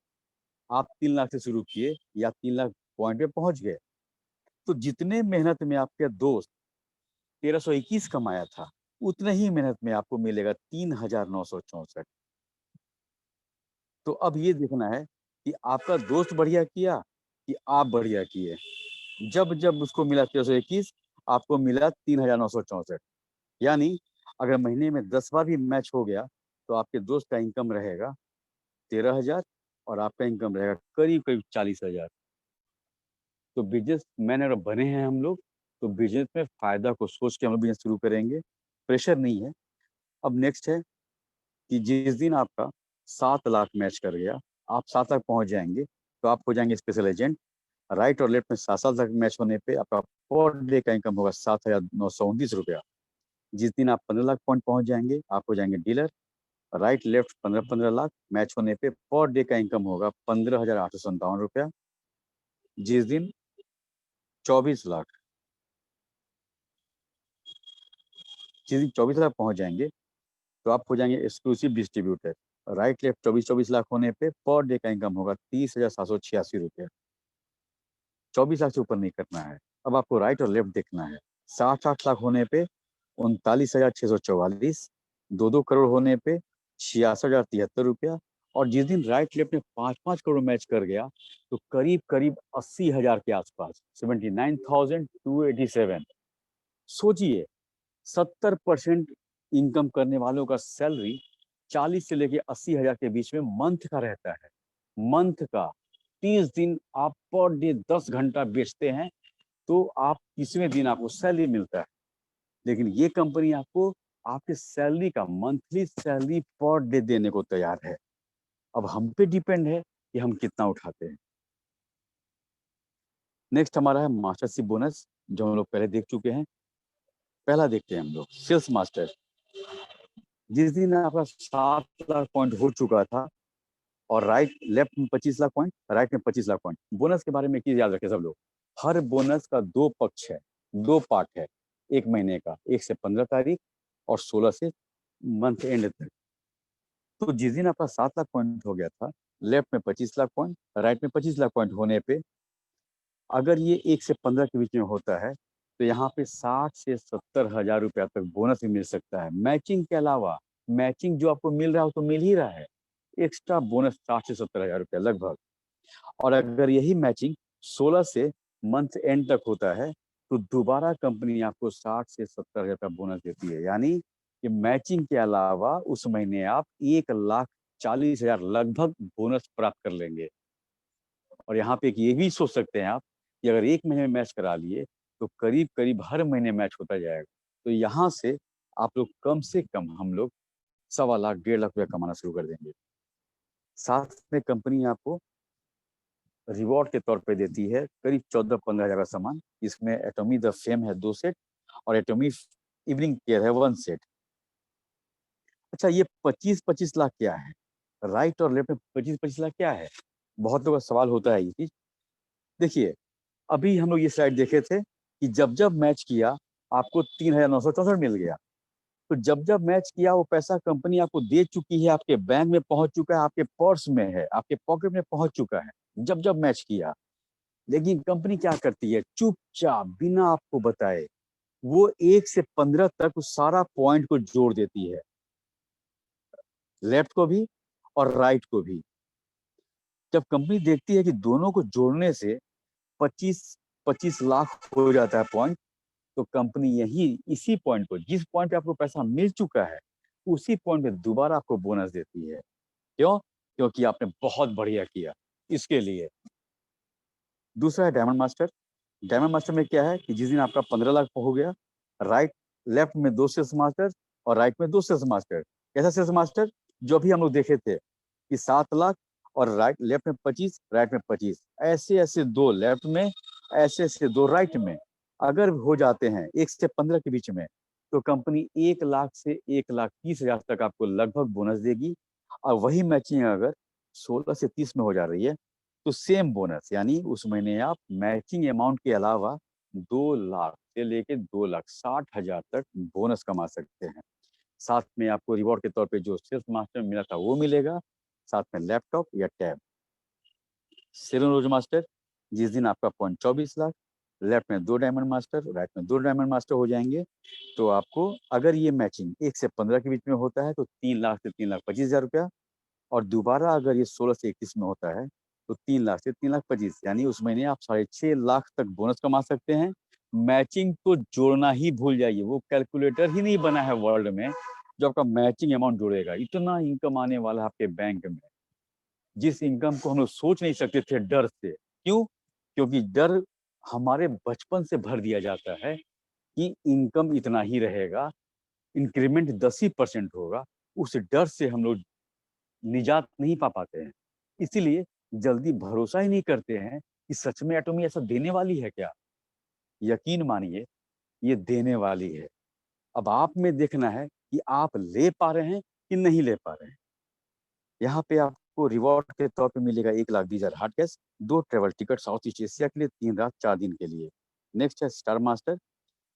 आप 3 लाख से शुरू किए या 3 लाख पॉइंट पे पहुंच गए। तो जितने मेहनत में आपके दोस्त 1321 कमाया था, उतने ही मेहनत में आपको मिलेगा 3,964। तो अब ये देखना है कि आपका दोस्त बढ़िया किया कि आप बढ़िया किए। जब जब उसको मिला 1321, आपको मिला 3,964। यानी अगर महीने में 10 बार भी मैच हो गया, तो आपके दोस्त का इनकम रहेगा 13,000 और आपका इनकम रहेगा करीब करीब 40,000। तो बिजनेस मैन अगर बने हैं हम लोग, तो बिजनेस में फायदा को सोच के हम लोग बिजनेस शुरू करेंगे, प्रेशर नहीं है। अब नेक्स्ट है कि जिस दिन आपका 7 लाख मैच कर गया, आप 7 लाख पहुंच जाएंगे, तो आप हो जाएंगे स्पेशल एजेंट। राइट और लेफ्ट में 7 लाख मैच होने पे आपका पर डे का इनकम होगा 7,929 रुपया। जिस दिन आप 15 लाख पॉइंट पहुंच जाएंगे, आप हो जाएंगे dealer. Right left 15-15 lakh match होने पे पर डे का इनकम होगा 15,857 रुपया। जिस दिन 24 लाख, जिस दिन 24 लाख पहुंच जाएंगे, तो आप हो जाएंगे exclusive distributor. Right left 24 lakh होने पे पर डे का इनकम होगा 30,786 रुपया। 24 लाख से ऊपर नहीं करना है। अब आपको राइट और लेफ्ट देखना है। 60-60 लाख होने पे 39,644, 2-2 करोड़ होने पे 66,073 रुपया। और जिस दिन राइट लेफ्ट में 5-5 करोड़ मैच कर गया, तो करीब करीब 80,000 के आसपास, 79,287। सोचिए, 70% इनकम करने वालों का सैलरी 40 से लेके 80,000 के बीच में मंथ का रहता है। मंथ का 30 दिन आप पर डे 10 घंटा बेचते हैं तो आप 30वें दिन आपको सैलरी मिलता है। लेकिन ये कंपनी आपको आपके सैलरी का मंथली सैलरी पर डे देने को तैयार है। अब हम पे डिपेंड है कि हम कितना उठाते हैं। नेक्स्ट हमारा है मास्टरशिप बोनस, जो हम लोग पहले देख चुके हैं। पहला देखते हैं हम लोग सेल्स मास्टर। जिस दिन आपका 7 लाख पॉइंट हो चुका था और लेफ्ट में 25 लाख पॉइंट, राइट में 25 लाख पॉइंट। बोनस के बारे में एक चीज याद रखें सब लोग, हर बोनस का 2 पक्ष है, 2 पार्ट है एक महीने का, 1 से 15 तारीख और 16 से मंथ एंड तक। तो जिस दिन आपका 7 लाख पॉइंट हो गया था, लेफ्ट में 25 लाख पॉइंट, राइट में 25 लाख पॉइंट होने पे अगर ये 1 से 15 के बीच में होता है तो यहाँ पे 60 से 70 हजार रुपया तक बोनस भी मिल सकता है। मैचिंग के अलावा, मैचिंग जो आपको मिल रहा है वो तो मिल ही रहा है, एक्स्ट्रा बोनस 60 से 70 हजार रुपया लगभग। और अगर यही मैचिंग 16 से मंथ एंड तक होता है तो दोबारा कंपनी आपको 60 से 70 हजार का बोनस देती है। यानी कि मैचिंग के अलावा उस महीने आप 1,40,000 लगभग बोनस प्राप्त कर लेंगे। और यहाँ पे ये भी सोच सकते हैं आप कि अगर एक महीने में मैच करा लिए तो करीब करीब हर महीने मैच होता जाएगा। तो यहाँ से आप लोग कम से कम हम लोग 1.25 लाख 1.5 लाख रुपया कमाना शुरू कर देंगे। साथ में कंपनी आपको रिवॉर्ड के तौर पे देती है करीब 14-15 हजार का सामान। इसमें एटॉमी द फेम है 2 सेट और एटॉमी इवनिंग केयर है 1 सेट। अच्छा, ये 25-25 लाख क्या है? राइट और लेफ्ट में 25-25 लाख क्या है? बहुत लोगों का सवाल होता है ये चीज। देखिए, अभी हम लोग ये स्लाइड देखे थे कि जब जब मैच किया आपको 3,964 मिल गया। तो जब जब मैच किया वो पैसा कंपनी आपको दे चुकी है, आपके बैंक में पहुंच चुका है, आपके पर्स में है, आपके पॉकेट में पहुंच चुका है जब जब मैच किया। लेकिन कंपनी क्या करती है, चुपचाप बिना आपको बताए वो 1 से 15 तक उस सारा पॉइंट को जोड़ देती है, लेफ्ट को भी और राइट को भी। जब कंपनी देखती है कि दोनों को जोड़ने से 25 लाख हो जाता है पॉइंट, तो कंपनी यही इसी पॉइंट को, जिस पॉइंट पे आपको पैसा मिल चुका है, उसी पॉइंट पे दोबारा आपको बोनस देती है। क्यों? क्योंकि आपने बहुत बढ़िया किया इसके लिए। दूसरा है डायमंड मास्टर। डायमंड मास्टर में क्या है कि जिस दिन आपका 15 लाख हो गया, लेफ्ट में 2 सेल्स मास्टर और राइट में 2 सेल्स मास्टर। कैसा सेल्स मास्टर? जो भी हम लोग देखे थे कि 7 लाख और लेफ्ट में 25, राइट में 25, ऐसे ऐसे 2 लेफ्ट में, ऐसे ऐसे 2 राइट में अगर हो जाते हैं 1 से 15 के बीच में, तो कंपनी 1 लाख से 1,30,000 तक आपको लगभग बोनस देगी। और वही मैचिंग अगर 16 से 30 में हो जा रही है तो सेम बोनस, यानी उस महीने आप मैचिंग अमाउंट के अलावा 2 लाख से लेके 2,60,000 तक बोनस कमा सकते हैं। साथ में आपको रिवॉर्ड के तौर पे जो सेल्स मास्टर मिला था वो मिलेगा, साथ में लैपटॉप या टैब। सेवन रोज मास्टर, जिस दिन आपका पॉइंट 24 लाख, लेफ्ट में 2 डायमंड मास्टर, राइट में 2 डायमंड मास्टर हो जाएंगे, तो आपको अगर ये मैचिंग 1 से 15 के बीच में होता है तो 3 लाख से 3,25,000 रुपया, और दोबारा अगर ये 16 से 21 में होता है तो 3 लाख से 3,25,000, यानी उस महीने आप 6.5 लाख तक बोनस कमा सकते हैं। मैचिंग तो जोड़ना ही भूल जाइए, वो कैलकुलेटर ही नहीं बना है वर्ल्ड में जो आपका मैचिंग अमाउंट जोड़ेगा। इतना इनकम आने वाला है आपके बैंक में, जिस इनकम को हम लोग सोच नहीं सकते थे डर से। क्यों? क्योंकि डर हमारे बचपन से भर दिया जाता है कि इनकम इतना ही रहेगा, इंक्रीमेंट 10% होगा। उस डर से हम लोग निजात नहीं पा पाते हैं, इसीलिए जल्दी भरोसा ही नहीं करते हैं कि सच में एटॉमी ऐसा देने वाली है क्या। यकीन मानिए, ये देने वाली है। अब आप में देखना है कि आप ले पा रहे हैं कि नहीं ले पा रहे हैं। यहाँ पे आपको रिवॉर्ड के तौर पे मिलेगा 1,20,000 hard cash, 2 travel ticket south east Asia के लिए 3 रात 4 दिन के लिए। नेक्स्ट है स्टार मास्टर।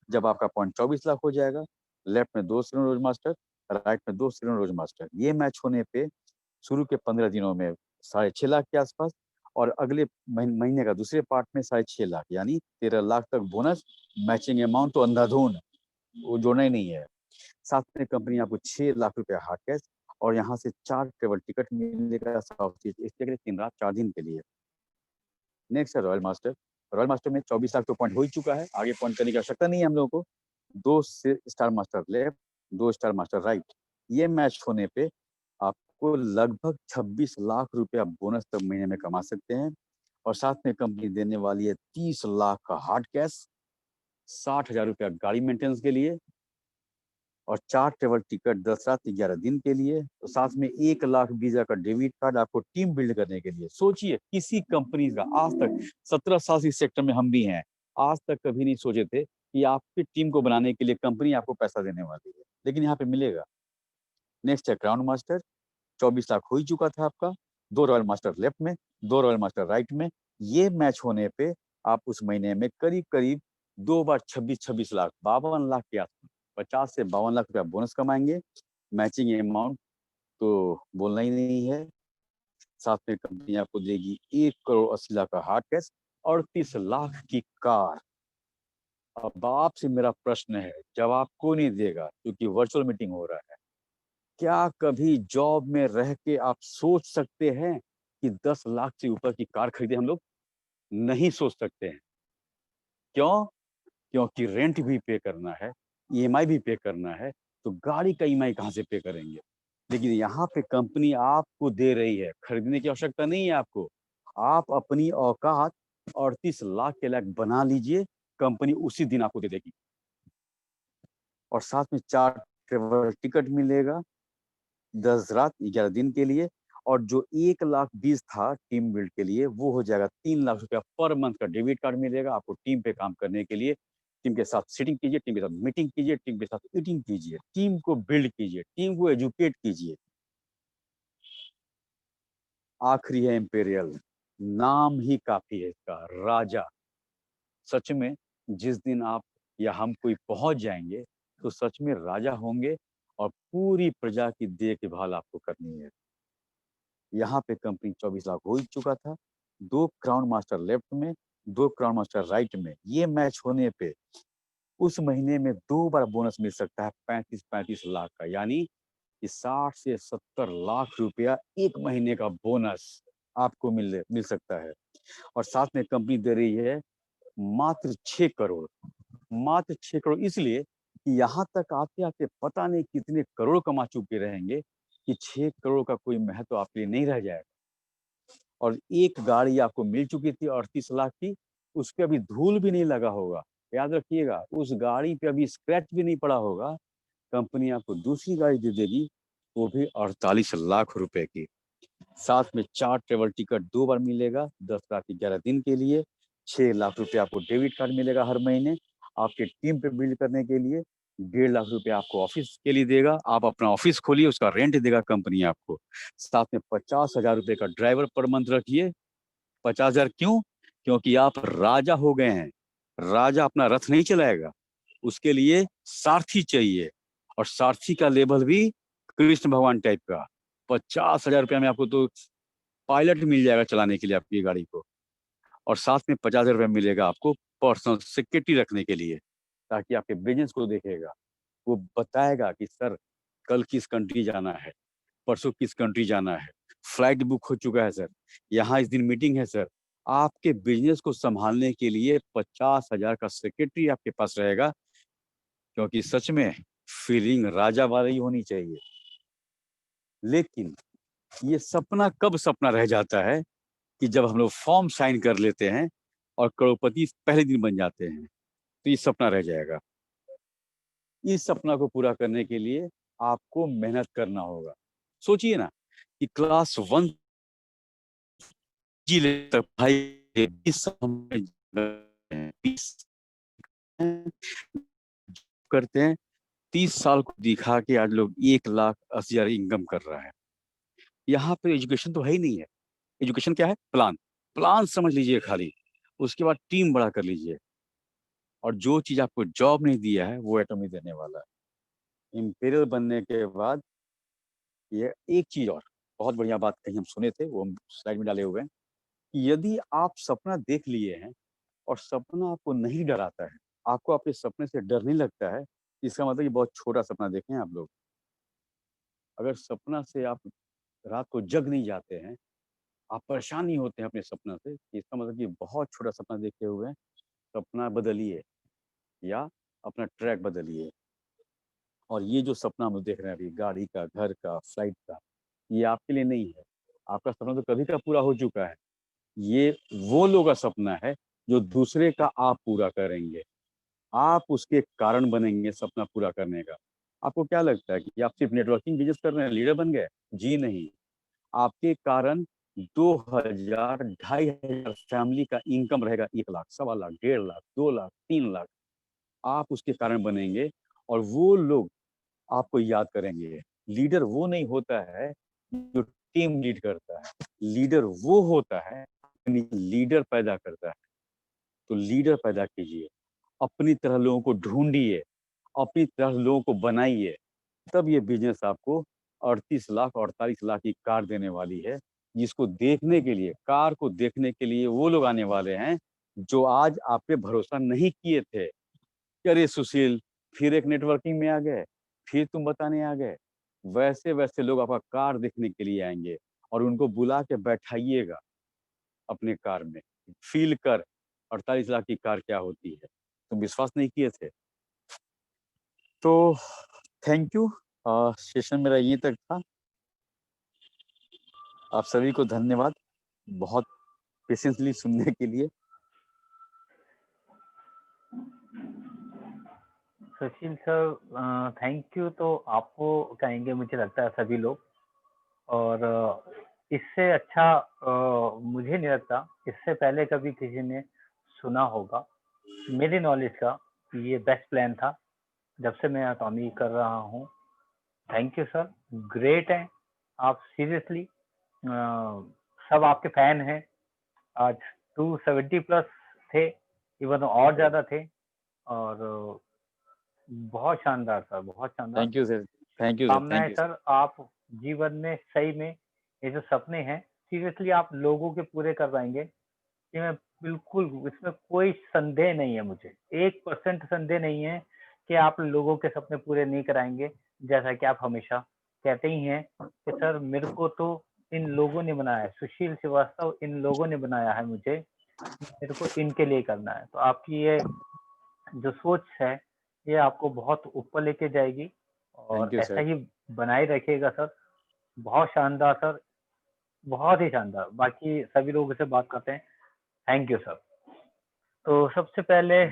जब आपका पॉइंट 24 लाख हो जाएगा, लेफ्ट में 2 सिलोन रोज मास्टर, राइट में 2 सिलोन रोज मास्टर। ये मैच होने पे शुरू के 15 दिनों में 6.5 लाख के आसपास, और अगले महीने का दूसरे पार्ट में 6.5 लाख, यानी 13 लाख तक बोनस। मैचिंग अमाउंट तो अंधाधुन, वो जोड़ना ही नहीं है। साथ में कंपनी आपको 6 लाख रुपया हार्ड कैश और यहाँ से 4 ट्रेवल टिकट मिलेगा साउथ ईस्ट एशिया के लिए 3 रात 4 दिन के लिए। नेक्स्ट है रॉयल मास्टर। रॉयल मास्टर में 24 लाख तो पॉइंट हो ही चुका है, आगे पॉइंट करने की आवश्यकता नहीं है हम लोगों को। 2 star master left, 2 star master right. ये मैच होने पे आपको लगभग 26 लाख रुपया बोनस तक महीने में कमा सकते हैं। और साथ में कंपनी देने वाली है 30 लाख का हार्ड कैश, 60,000 रुपया गाड़ी मेंटेनेंस के लिए और 4 ट्रेवल टिकट 10 रात 11 दिन के लिए, तो साथ में 1 लाख वीजा का डेबिट कार्ड आपको टीम बिल्ड करने के लिए। सोचिए, किसी कंपनी का आज तक 17 साल इस सेक्टर में हम भी हैं, आज तक कभी नहीं सोचे थे कि आपकी टीम को बनाने के लिए कंपनी आपको पैसा देने वाली है, लेकिन यहाँ पे मिलेगा। नेक्स्ट है क्राउन मास्टर, 24 लाख हो ही चुका था आपका, 2 रॉयल मास्टर लेफ्ट में, 2 रॉयल मास्टर राइट में। ये मैच होने पे आप उस महीने में करीब करीब 2 बार 26 लाख, 52 लाख के आसपास, 50 से 52 लाख रुपया बोनस कमाएंगे। मैचिंग अमाउंट तो बोलना ही नहीं है। साथ में कंपनी आपको देगी 1 करोड़ 80 लाख का हार्ड कैश और 30 लाख की कार। अब आपसे मेरा प्रश्न है, जवाब क्यों नहीं देगा, क्योंकि वर्चुअल मीटिंग हो रहा है। क्या कभी जॉब में रह के आप सोच सकते हैं कि 10 लाख से ऊपर की कार खरीदे हम लोग? नहीं सोच सकते हैं। क्यों? क्योंकि रेंट भी पे करना है, ईएमआई भी पे करना है, तो गाड़ी का ईएमआई कहाँ से पे करेंगे? लेकिन यहाँ पे कंपनी आपको दे रही है, खरीदने की आवश्यकता नहीं है आपको। आप अपनी औकात 38 लाख के लायक बना लीजिए, कंपनी उसी दिन आपको दे देगी। और साथ में 4 ट्रेवल टिकट मिलेगा 10 रात 11 दिन के लिए, और जो 1,20,000 था टीम बिल्ड के लिए, वो हो जाएगा 3 लाख रुपया पर मंथ का डेबिट कार्ड मिलेगा आपको टीम पे काम करने के लिए। टीम के साथ सिटिंग कीजिए, टीम के साथ मीटिंग कीजिए, टीम के साथ ईटिंग कीजिए, टीम को बिल्ड कीजिए, टीम को एजुकेट कीजिए। आखिरी है इंपीरियल, नाम ही काफी है इसका, राजा। सच में जिस दिन आप या हम कोई पहुंच जाएंगे तो सच में राजा होंगे और पूरी प्रजा की देखभाल आपको करनी है। यहाँ पे कंपनी 24 लाख हो ही चुका था, 2 क्राउन मास्टर लेफ्ट में, 2 क्राउन मास्टर राइट में। ये मैच होने पे उस महीने में 2 बार बोनस मिल सकता है 35-35 लाख का, यानी कि 60 से 70 लाख रुपया एक महीने का बोनस आपको मिल सकता है। और साथ में कंपनी दे रही है मात्र 6 करोड़, मात्र 6 करोड़, इसलिए कि यहाँ तक आते आते पता नहीं कितने करोड़ कमा चुके रहेंगे कि 6 करोड़ का कोई महत्व आपके लिए नहीं रह जाएगा। और एक गाड़ी आपको मिल चुकी थी 38 लाख की, उस पे अभी धूल भी नहीं लगा होगा, याद रखिएगा, उस गाड़ी पे अभी स्क्रैच भी नहीं पड़ा होगा। कंपनी आपको दूसरी गाड़ी दे देगी, वो भी 48 लाख रुपए की। साथ में 4 ट्रेवल टिकट 2 बार मिलेगा 10 रात 11 दिन के लिए, 6 लाख रुपए आपको डेबिट कार्ड मिलेगा हर महीने आपके टीम पे बिल्ड करने के लिए, 1.5 लाख रुपए आपको ऑफिस के लिए देगा, आप अपना ऑफिस खोलिए, उसका रेंट देगा कंपनी आपको। साथ में 50,000 रुपए का ड्राइवर पर मंथ रखिए। 50,000 क्यों? क्योंकि आप राजा हो गए हैं। राजा अपना रथ नहीं चलाएगा, उसके लिए सारथी चाहिए, और सारथी का लेवल भी कृष्ण भगवान टाइप का। 50,000 रुपया में आपको तो पायलट मिल जाएगा चलाने के लिए आपकी गाड़ी को। और साथ में 50,000 रुपया मिलेगा आपको पर्सनल सिक्योरिटी रखने के लिए, ताकि आपके बिजनेस को देखेगा, वो बताएगा कि सर कल किस कंट्री जाना है, परसों किस कंट्री जाना है, फ्लाइट बुक हो चुका है सर, यहाँ इस दिन मीटिंग है सर। आपके बिजनेस को संभालने के लिए 50,000 का सेक्रेटरी आपके पास रहेगा, क्योंकि सच में फीलिंग राजा वाली होनी चाहिए। लेकिन ये सपना कब सपना रह जाता है कि जब हम लोग फॉर्म साइन कर लेते हैं और करोड़पति पहले दिन बन जाते हैं, तो ये सपना रह जाएगा। इस सपना को पूरा करने के लिए आपको मेहनत करना होगा। सोचिए ना कि क्लास 1 जी ले तक भाई 20 करते हैं, 30 साल को दिखा के आज लोग 1,80,000 इनकम कर रहा है। यहाँ पे एजुकेशन तो है ही नहीं है। एजुकेशन क्या है? प्लान। प्लान समझ लीजिए खाली, उसके बाद टीम बड़ा कर लीजिए, और जो चीज आपको जॉब नहीं दिया है वो एटॉमी देने वाला है। इंपीरियल बनने के बाद ये एक चीज और बहुत बढ़िया बात कही हम सुने थे, वो हम स्लाइड में डाले हुए हैं, कि यदि आप सपना देख लिए हैं और सपना आपको नहीं डराता है, आपको अपने सपने से डर नहीं लगता है, इसका मतलब कि बहुत छोटा सपना देखे हैं आप लोग। अगर सपना से आप रात को जग नहीं जाते हैं, आप परेशान नहीं होते हैं अपने सपना से, इसका मतलब कि बहुत छोटा सपना देखे हुए हैं। सपना बदलिए या अपना ट्रैक बदलिए। और ये जो सपना हम देख रहे हैं अभी, गाड़ी का, घर का, फ्लाइट का, ये आपके लिए नहीं है। आपका सपना तो कभी का पूरा हो चुका है। ये वो लोगों का सपना है जो दूसरे का आप पूरा करेंगे, आप उसके कारण बनेंगे सपना पूरा करने का। आपको क्या लगता है कि आप सिर्फ नेटवर्किंग बिजनेस कर रहे हैं, लीडर बन गए? जी नहीं, आपके कारण 2000 2500 फैमिली का इनकम रहेगा, 1 लाख, 1.25 लाख, 1.5 लाख, 2 लाख, 3 लाख। आप उसके कारण बनेंगे और वो लोग आपको याद करेंगे। लीडर वो नहीं होता है जो टीम लीड करता है, लीडर वो होता है लीडर पैदा करता है। तो लीडर पैदा कीजिए, अपनी तरह लोगों को ढूंढिए, अपनी तरह लोगों को बनाइए, तब ये बिजनेस आपको 38 लाख 48 लाख की कार देने वाली है, जिसको देखने के लिए, कार को देखने के लिए वो लोग आने वाले हैं जो आज आप पे भरोसा नहीं किए थे। अरे सुशील, फिर एक नेटवर्किंग में आ गए, फिर तुम बताने आ गए। वैसे वैसे लोग आपका कार देखने के लिए आएंगे और उनको बुला के बैठाइएगा अपने कार में, फील कर 48 लाख की कार क्या होती है। तुम विश्वास नहीं किए थे। तो थैंक यू, सेशन मेरा यहीं तक था। आप सभी को धन्यवाद बहुत पेशेंसली सुनने के लिए। सुशील सर, थैंक यू तो आपको कहेंगे मुझे लगता है सभी लोग, और इससे अच्छा मुझे नहीं लगता इससे पहले कभी किसी ने सुना होगा। मेरी नॉलेज का ये बेस्ट प्लान था जब से मैं एटॉमी कर रहा हूँ। थैंक यू सर, ग्रेट है आप, सीरियसली सब आपके फैन हैं। आज 270 प्लस थे, इवन और ज्यादा थे, और बहुत शानदार सर, बहुत शानदार। Thank you sir, thank you sir, कामना है थैंक यू सर आप जीवन में सही में ये जो सपने हैं सीरियसली आप लोगों के पूरे कर पाएंगे। ये मैं बिल्कुल, इसमें कोई संदेह नहीं है, मुझे 1% संदेह नहीं है कि आप लोगों के सपने पूरे नहीं कराएंगे। जैसा कि आप हमेशा कहते ही हैं कि सर मेरे को तो इन लोगों ने बनाया है, सुशील श्रीवास्तव इन लोगों ने बनाया है मुझे, मेरे को इनके लिए करना है। तो आपकी ये जो सोच है ये आपको बहुत ऊपर लेके जाएगी, और यू ऐसा सर। ही बनाए रखिएगा सर। बहुत शानदार सर, बहुत ही शानदार। बाकी सभी लोगों से बात करते हैं। Thank you sir. तो सबसे पहले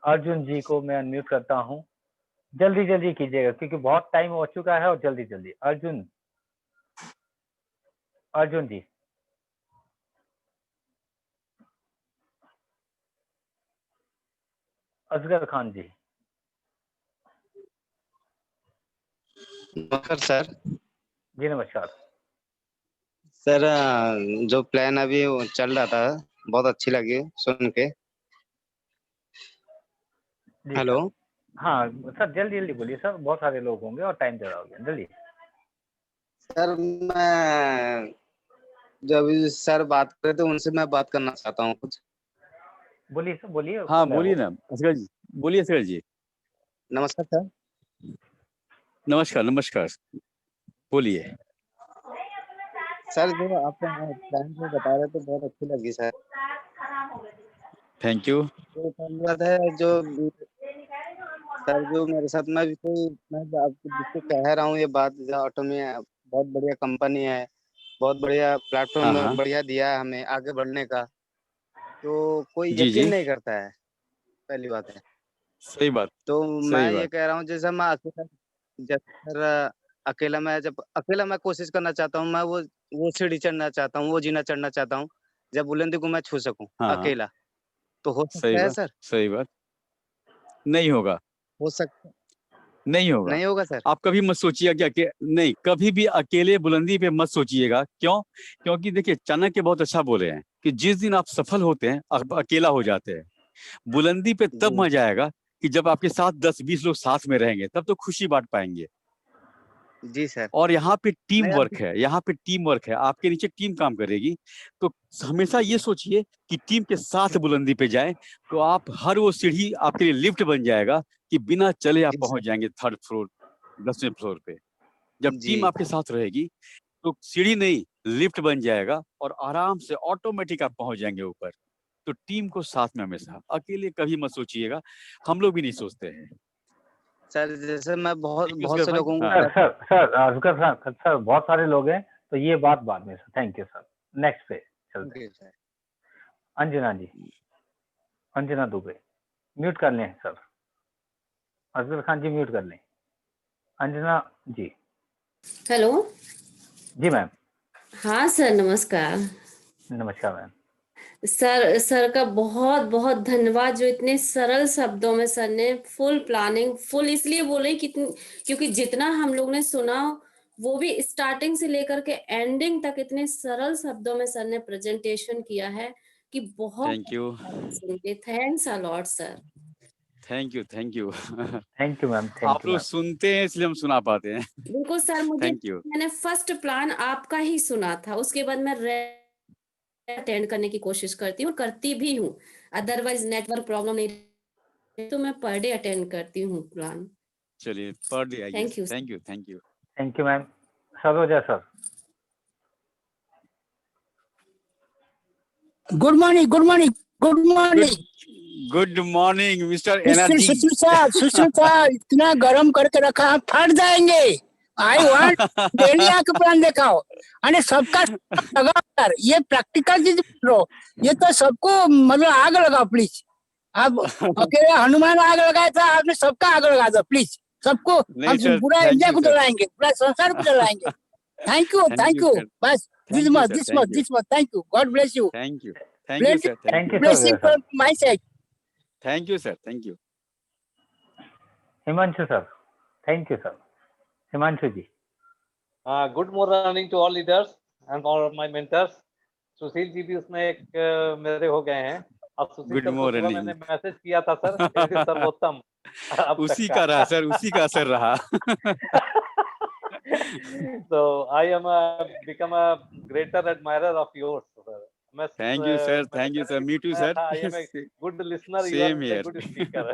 अर्जुन जी को मैं अनम्यूट करता हूँ। जल्दी जल्दी कीजिएगा क्योंकि बहुत टाइम हो चुका है, और जल्दी जल्दी अर्जुन, अर्जुन जी। असगर खान जी। नमस्कार सर। जी नमस्कार सर, जो प्लान अभी वो चल रहा था बहुत अच्छी लगी सुन के। जी हेलो सर। हाँ सर, जल्दी जल्दी बोलिए सर, बहुत सारे लोग होंगे और टाइम ज़्यादा हो गया, जल्दी। सर, मैं जो अभी सर बात कर रहे थे उनसे मैं बात करना चाहता हूँ कुछ। बोलिए सर, बोलिए। हाँ कौन है बोलिए वो? ना असगर जी, बोलिए असगर जी। नमस्कार सर। नमस्कार नमस्कार, बोलिए। सर, जो आप प्लान जो बता रहे थे बहुत अच्छी लगी सर। Thank you. तो पहली बात है जो सर, जो मेरे साथ मैं आपको जिसको कह रहा हूँ ये बात, जो ऑटो में बहुत बढ़िया कंपनी है, बहुत बढ़िया हाँ प्लेटफॉर्म हाँ, बढ़िया दिया है हमें आगे बढ़ने का, तो कोई जी यकीन जी, नहीं करता है, पहली बात है। सही बात, तो मैं सही ये बात। कह रहा हूँ जैसे मैं अकेला, जैसे सर अकेला, मैं जब अकेला मैं कोशिश करना चाहता हूँ, मैं वो सीढ़ी चढ़ना चाहता हूँ, वो जीना चढ़ना चाहता हूँ जब बुलंदी को मैं छू सकूं हाँ हाँ, अकेला। तो हो सही सकता है बात, सर? सही बात। नहीं होगा, हो सकता नहीं होगा। नहीं होगा सर? आप कभी मत सोचिएगा कि नहीं, कभी भी अकेले बुलंदी पे मत सोचिएगा। क्यों? क्योंकि देखिए चाणक्य बहुत अच्छा बोले हैं कि जिस दिन आप सफल होते हैं आप अकेला हो जाते हैं। बुलंदी पे तब जी मजा आएगा कि जब आपके साथ 10-20 लोग साथ में रहेंगे, तब तो खुशी बांट पाएंगे। जी सर। और यहाँ पे टीम मैं वर्क है, यहाँ पे टीम वर्क है, आपके नीचे टीम काम करेगी। तो हमेशा ये सोचिए कि टीम के साथ बुलंदी पे जाए, तो आप हर वो सीढ़ी आपके लिए लिफ्ट बन जाएगा कि बिना चले आप जी पहुंच सर। जाएंगे 3rd फ्लोर, 10वें फ्लोर पे। जब जी टीम आपके साथ रहेगी तो सीढ़ी नहीं, लिफ्ट बन जाएगा और आराम से ऑटोमेटिक आप पहुंच जाएंगे ऊपर। तो टीम को साथ में हमेशा, अकेले कभी मत सोचिएगा। हम लोग भी नहीं सोचते हैं। सर, जैसे मैं बहुत ठीक है बहुत असगर से भाई। लोगों को हाँ, सर असगर खान सर, बहुत सारे लोग हैं, तो ये बात बाद में sir. Thank you sir. Next पे चलते हैं। सर अंजना जी, अंजना दुबे म्यूट कर लें सर। अफजल खान जी म्यूट कर लें। अंजना जी। हेलो। जी मैम। हाँ सर, नमस्कार। नमस्कार मैम। सर का बहुत बहुत धन्यवाद, जो इतने सरल शब्दों में सर ने फुल प्लानिंग, फुल इसलिए बोले क्योंकि जितना हम लोग ने सुना वो भी स्टार्टिंग से लेकर के एंडिंग तक इतने सरल शब्दों में सर ने प्रेजेंटेशन किया है कि बहुत thank you, thanks a lot sir. Thank you, thank you. Thank you ma'am, thank आप यू लोग मैम। सुनते हैं इसलिए हम सुना पाते हैं। बिल्कुल सर, थैंक यू। मैंने फर्स्ट प्लान आपका ही सुना था, उसके बाद मैं अटेंड करने की कोशिश करती हूँ, करती भी हूँ। अदरवाइज नेटवर्क प्रॉब्लम नहीं तो मैं पर डे अटेंड करती हूँ प्लान। चलिए पर डे आइए। Thank you. Thank you, thank you. Thank you ma'am. Saroja sir. Good morning, good morning, good morning. Good morning mister mister energy. Sushil साहब, इतना गरम करके रखा, हम फट जाएंगे। आई वांट डेली आके प्लान दिखाओ। अरे सबका लगाओ यार, ये प्रैक्टिकल चीज बोलो। ये तो सबको मतलब आग लगाओ प्लीज। आप अकेले हनुमान आग लगाया था, आपने सबका आग लगा दो प्लीज। सबको नहीं हम सर, पूरा थैंक इंडिया यू को सर। जलाएंगे, पूरा संसार को जलाएंगे। Thank you, thank thank you you. Sir. बस thank this you much, sir, this thank much, you, this much. Thank you, God bless you. Thank you, thank you sir, thank thank you, you blessing sir. From my side. Thank you sir, thank you. Himanshu sir. Thank you sir. Himanshu ji. Good morning to all leaders and all my mentors. Sushil ji भी उसमें एक मेरे हो गए हैं। अब सुशील good sir को सुबह मैंने मॉर्निंग। मैसेज किया था सर, इज सर्वोत्तम अब उसी तक का रहा का। सर, उसी का असर रहा। So I am become a greater admirer of yours, sir. मैं थैंक यू सर, मैंने थैंक यू सर, पहले भी मी टू बताया सर। था, I am a good listener, you are same a here. good speaker.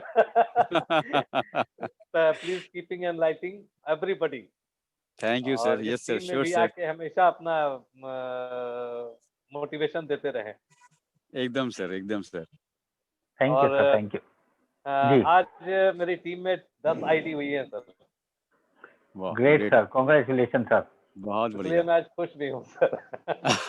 Please keeping enlightening everybody. Thank you और sir, इस yes sir, team में sure भी sir. आके हमेशा अपना मोटिवेशन देते रहे। एकदम सर, एकदम सर। थैंक यू और सर, थैंक यू जी। आज मेरी टीम में 10 आईडी हुई है सर। वाह, ग्रेट सर, कॉन्ग्रेचुलेशन सर। बहुत इसलिए बढ़िया। मैं आज खुश भी हूँ सर।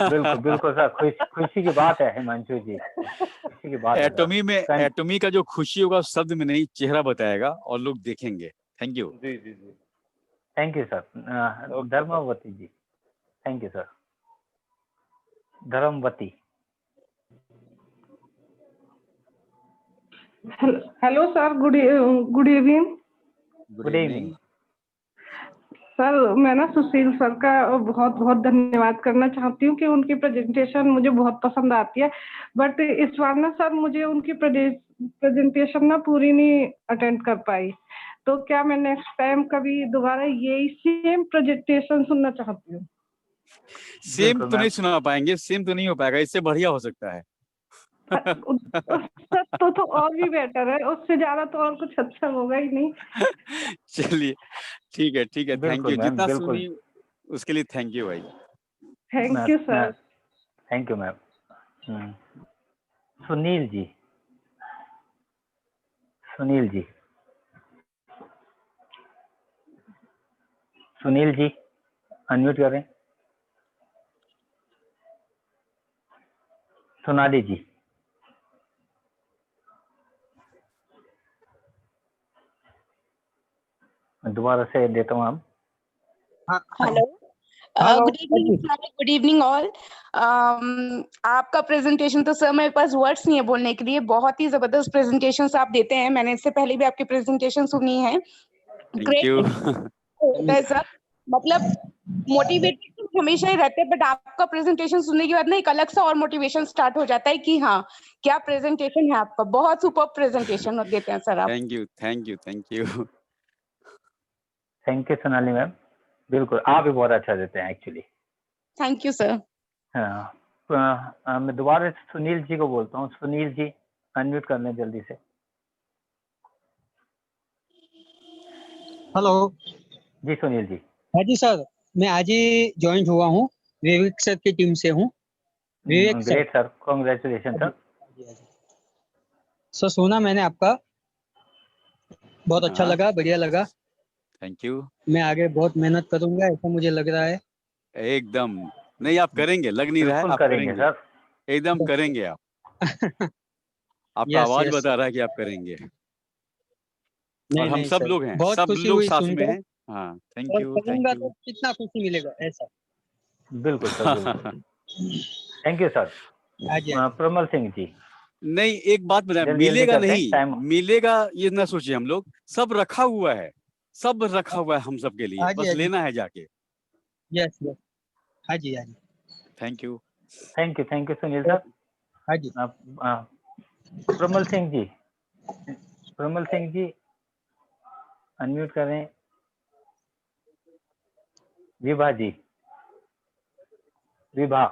बिल्कुल बिल्कुल सर, खुशी की बात है हिमांशु जी, खुशी की बात है सर। एटॉमी का जो खुशी होगा शब्द में नहीं, चेहरा बताएगा और लोग देखेंगे। Thank you. जी जी जी। Thank you sir. Dharmavati ji. Thank you sir. Dharmavati. Hello sir, good evening. Good evening sir, मैं ना सुशील सर का बहुत बहुत धन्यवाद करना चाहती हूँ कि उनकी प्रेजेंटेशन मुझे बहुत पसंद आती है। बट इस बार ना सर मुझे उनकी प्रेजेंटेशन ना पूरी नहीं अटेंड कर पाई, तो क्या मैं नेक्स्ट टाइम कभी दोबारा यही सेम प्रेजेंटेशन सुनना चाहती हूँ। सेम तो नहीं सुना पाएंगे, सेम तो नहीं हो पाएगा, इससे बढ़िया हो सकता है। तो और भी बेटर है, उससे ज्यादा तो और कुछ अच्छा होगा ही नहीं। चलिए ठीक है, ठीक है, थैंक यू। जितना सुनी उसके लिए थैंक यू भाई। Thank you sir. Thank you ma'am. Sunil ji. Sunil ji. Sunil ji unmute करें। सोनाली जी। दोबारा से देता हूँ। Hello, good evening, good evening all. आपका प्रेजेंटेशन तो सर मेरे पास वर्ड्स नहीं है बोलने के लिए, बहुत ही जबरदस्त प्रेजेंटेशन आप देते हैं। मैंने इससे पहले भी आपकी प्रेजेंटेशन सुनी है। ग्रेट होता है सर, मतलब मोटिवेटेड हमेशा ही रहते हैं, बट आपका प्रेजेंटेशन सुनने के बाद ना एक अलग सा और मोटिवेशन स्टार्ट हो जाता है कि हाँ क्या प्रेजेंटेशन है आपका। बहुत सुपर प्रेजेंटेशन देते हैं सर आप। Thank you, thank you, thank you. Thank you Sonali ma'am, बिल्कुल आप भी बहुत अच्छा देते हैं एक्चुअली। Thank you sir. हाँ, मैं दोबारा सुनील जी को बोलता हूँ। सुनील जी अनम्यूट कर लें जल्दी से। हेलो जी सुनील जी। हाँ जी सर, मैं आज ही ज्वाइन हुआ हूँ, विवेक सर की टीम से हूँ। Vivek sir. Great sir, congratulation sir. Sir सुना मैंने आपका, बहुत अच्छा लगा, बढ़िया लगा। Thank you. मैं आगे बहुत मेहनत करूंगा, ऐसा मुझे लग रहा है। एकदम नहीं, आप करेंगे, लग नहीं रहा है, आप करेंगे सर, एकदम करेंगे आप। आपका यस आवाज यस बता सर। रहा है कि आप करेंगे, और नहीं हम नहीं सब सर, लोग हैं, बहुत सब खुशी लोग हुई साथ में सुनकर। हैं। हाँ, थैंक और यू, थैंक करूंगा तो यू। कितना खुशी मिलेगा ऐसा। बिल्कुल सर, बिल्कुल। Thank you sir. हाँ जी हाँ जी। प्रमल सिंह जी, नहीं, एक बात बताएं, जल्दी जल्दी मिलेगा करते हैं, नहीं, टाइम। मिलेगा ये ना सोचिए हम लोग, सब रखा हुआ है, सब रखा हुआ है हम सब के लिए, हाँ जी बस हाँ जी। लेना है जाके। Yes yes. हाँ जी हाँ जी। Thank you. Thank you Sunil sir. हाँ जी। प्रमल सिंह जी, प्रमल सिंह जी अनम्यूट करें। विभा जी, विभा,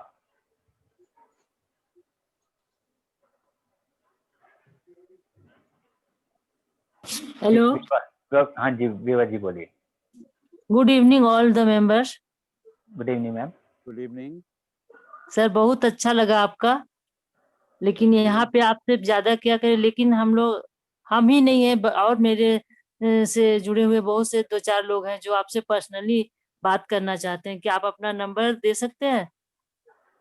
हेलो, हाँ जी विभा जी बोलिए। Good evening all the members. Good evening ma'am. Good evening sir, बहुत अच्छा लगा आपका, लेकिन यहाँ पे आपसे ज्यादा क्या करें, लेकिन हम ही नहीं है और मेरे से जुड़े हुए बहुत से 2-4 लोग हैं जो आपसे पर्सनली बात करना चाहते हैं। क्या आप अपना नंबर दे सकते हैं?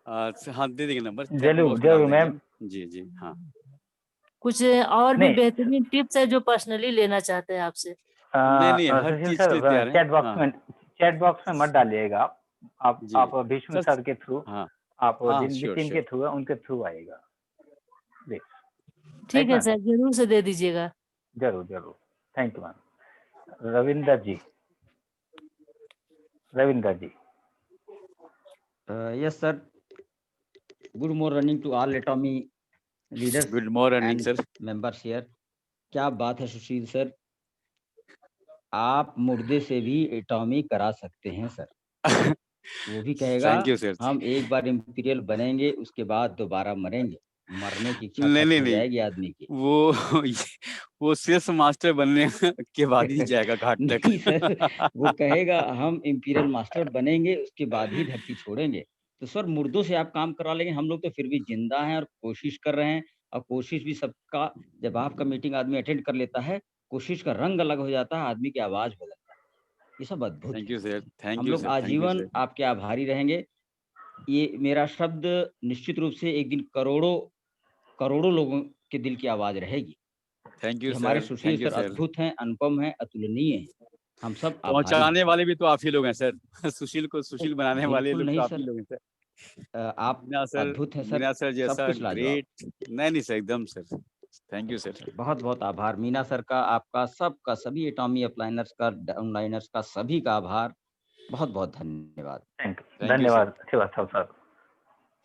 हाँ, दे देंगे नंबर, चैट जरूर बॉक्स में डाल जरूर देंगे मैम। हम। जी जी, हाँ। कुछ और भी नहीं बेहतरीन टिप्स है जो पर्सनली लेना चाहते हैं आपसे? नहीं, हर सुशील चीज के लिए सर, तैयार है। हाँ चैट बॉक्स में मत डालिएगा जी आप भीष्म सर। सर के थ्रू, हाँ आप हाँ, जिन भी श्योर टीम के श्योर। थ्रू है उनके थ्रू आएगा। ठीक राइट है मैम, सर, जरूर से दे दीजिएगा। जरूर जरूर। Thank you ma'am. Ravinder ji, Ravinder ji. Yes, sir. Good morning to all Atomy leaders good morning and sir. members here. क्या बात है सुशील सर, आप मुर्दे से भी एटॉमी करा सकते हैं सर। वो भी कहेगा थैंक यू सर। हम एक बार इंपीरियल बनेंगे उसके बाद दोबारा मरेंगे, मरने की इच्छा नहीं खत्म नहीं हो नहीं, जाएगी आदमी की। वो सेल्स मास्टर बनने के बाद ही जाएगा घाट तक। नहीं सर, वो कहेगा हम इंपीरियल मास्टर बनेंगे उसके बाद ही धरती छोड़ेंगे। तो सर मुर्दों से आप काम करा लेंगे, हम लोग तो फिर भी जिंदा हैं और कोशिश कर रहे हैं। और कोशिश भी सबका, जब आपका मीटिंग आदमी अटेंड कर लेता है, कोशिश का रंग अलग हो जाता है, आदमी की आवाज बदलता है। ये सब अद्भुत थैंक है। यू सर, थैंक हम यू लोग सर, थैंक यू आजीवन सर। आपके आभारी रहेंगे। ये मेरा शब्द निश्चित रूप से एक दिन करोड़ों करोड़ों लोगों के दिल की आवाज रहेगी थैंक कि यू हमारे sir, Sushil thank you sir sir. अद्भुत हैं, अनुपम हैं, अतुलनीय हैं। हम सब आभारी पहुंचाने हैं। वाले भी तो आप ही लोग हैं सर। सुशील को सुशील बनाने वाले बिल्कुल लोग तो नहीं आप ही सर, लोग हैं सर। आप मीना सर, अद्भुत हैं सर, मीना सर सब जैसा कुछ लाजवाब। ग्रेट। नहीं सर, एकदम सर। Thank you sir. बहुत बहुत आभार मीना सर का, आपका, सबका, सभी एटॉमी अपलाइनर्स का, डाउनलाइनर्स का, सभी का आभार। बहुत बहुत धन्यवाद। Thank you, thank you sir. धन्यवाद श्रीवास्तव सर।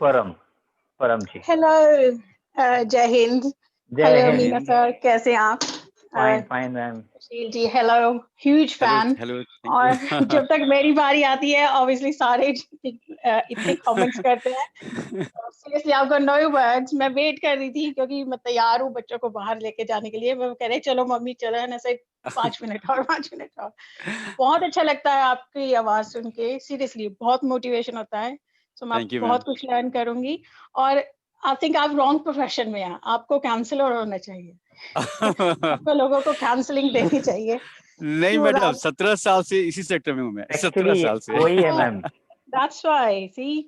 परम जी। हेलो, जय हिंद। जय हेलो हिंद। मीना सर, कैसे हैं आप? Fine fine ma'am. Sushil ji, hello, huge hello fan. Hello, thank और यू। जब तक मेरी बारी आती है ऑब्वियसली सारे इतने कमेंट्स करते हैं। सीरियसली आपका नो वर्ड्स, मैं वेट कर रही थी क्योंकि मैं तैयार हूँ बच्चों को बाहर लेके जाने के लिए। वो कह रहे चलो मम्मी चलो, है ना, से 5 मिनट और 5 मिनट और। बहुत अच्छा लगता है आपकी आवाज सुन के, सीरियसली बहुत मोटिवेशन होता है। सो मैं थैंक यू बहुत मैम। कुछ लर्न करूंगी। और आई थिंक आप रॉन्ग प्रोफेशन में हैं, आपको काउंसलर होना चाहिए। आपको लोगों को काउंसलिंग देनी चाहिए। नहीं Sure, मैडम, आप 17 साल से इसी सेक्टर में हूँ मैं, 17 एक्चुअली साल से। वही है मैम। That's why, see,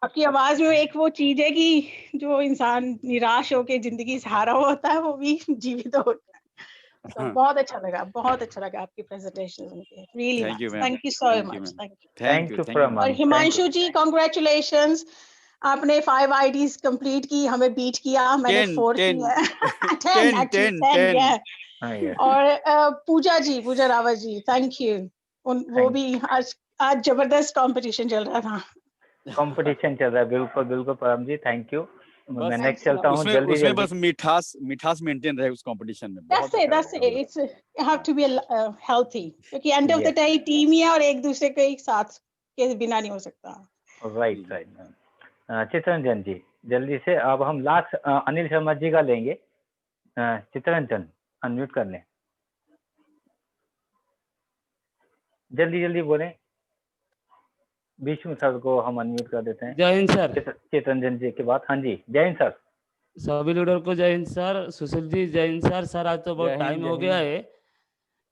आपकी आवाज में एक वो चीज है कि जो इंसान निराश होके जिंदगी से हारा हुआ होता है वो भी जीवित होता है। So, बहुत अच्छा लगा आपकी प्रेजेंटेशन सुन के, really thank you nice. Ma'am, Thank you so thank you much. Ma'am, Thank you. Thank you, thank you परम और मैम, हिमांशु जी, congratulations, आपने 5 IDs कंप्लीट की, हमें बीट किया, मैंने 4 की 10 है। 10 actually 10 yeah. मैम। और पूजा रावत जी, थैंक यू। वो भी आज जबरदस्त कंपटीशन चल रहा था। कंपटीशन चल रहा है, बिल्कुल बिल्कुल परम जी, थैंक यू। मैं बस नेक्स्ट चलता हूँ उसमें जल्दी उसमें जल्दी। बस मिठास मेंटेन रहे उस कंपटीशन में, बहुत That's it. अच्छा That's रहेगा। it. It's you have to be healthy. क्योंकि end of the Yes. day team ही है और एक दूसरे के एक साथ के बिना नहीं हो सकता। Right right ma'am. Chitranjan ji जल्दी से, अब हम लास्ट अनिल शर्मा जी का लेंगे। चित्ररंजन अनम्यूट कर लें, जल्दी जल्दी बोलें। भीष्म सर को हम अनम्यूट कर देते हैं। जय हिंद सर। चित्ररंजन जी के बाद। हाँ जी, जय हिंद सर। सभी लीडर को जय हिंद सर। सुशील जी जय हिंद सर। सर आज तो बहुत टाइम हो गया है,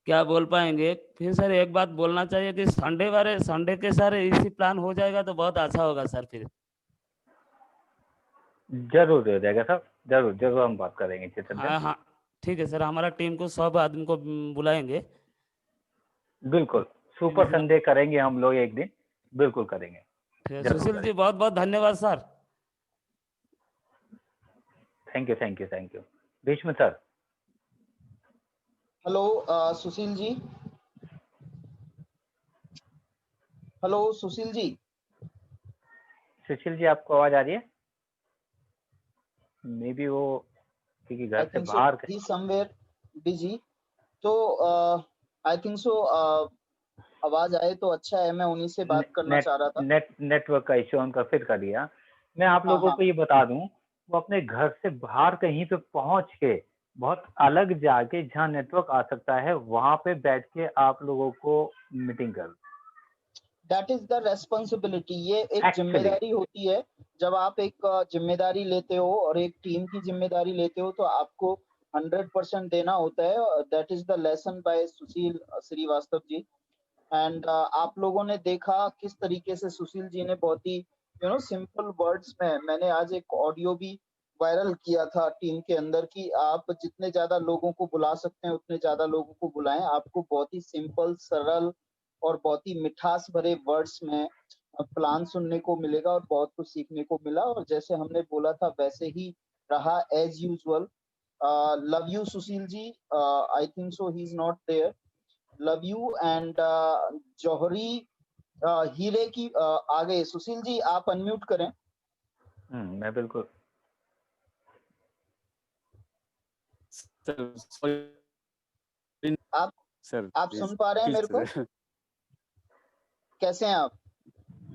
क्या बोल पाएंगे? फिर सर एक बात बोलना चाहिए कि संडे के सर इसी प्लान हो जाएगा तो बहुत अच्छा होगा सर। फिर जरूर हो जाएगा सर, जरूर जरूर हम बात करेंगे चेतन हाँ सर। हाँ ठीक है सर, हमारा टीम को सब आदमी को बुलाएंगे। बिल्कुल, सुपर संडे करेंगे हम लोग एक दिन, बिल्कुल करेंगे। ठीक है जरूर सुशील जी, करेंगे। बहुत बहुत धन्यवाद sir. Thank you thank you thank you. Bhishma sir. Hello Sushil ji. Hello Sushil ji. Sushil ji आपको आवाज आ रही है? मे बी वो क्योंकि घर से बाहर ही समवेयर बिजी, तो आई थिंक सो आवाज आए तो अच्छा है। मैं उन्हीं से बात करना चाह रहा था। नेटवर्क का इश्यू उनका फिर कर लिया। मैं आप लोगों को ये बता दूं, वो अपने घर से बाहर कहीं पे पहुंच के बहुत अलग जाके जहाँ नेटवर्क आ सकता है वहां पे बैठ के आप लोगों को मीटिंग कर। That is the responsibility. ये एक जिम्मेदारी होती है। जब आप एक जिम्मेदारी लेते हो और एक टीम की जिम्मेदारी लेते हो तो आपको 100% देना होता है। That is the lesson by Sushil Srivastava ji. And आप लोगों ने देखा किस तरीके से सुशील जी ने बहुत ही सिंपल वर्ड्स में, मैंने आज एक ऑडियो भी वायरल किया था टीम के अंदर कि आप जितने ज्यादा लोगों को बुला सकते हैं उतने ज्यादा लोगों को बुलाएं। आपको बहुत ही सिंपल, सरल और बहुत ही मिठास भरे वर्ड्स में प्लान सुनने को मिलेगा और बहुत कुछ सीखने को मिला। और जैसे हमने बोला था वैसे ही रहा as usual. Love you Sushil ji. I think so he is not there. Love you. And जौहरी हीरे की आ गए। सुशील जी आप अनम्यूट करें। मैं बिल्कुल आप सुन पा रहे हैं मेरे को? कैसे हैं आप?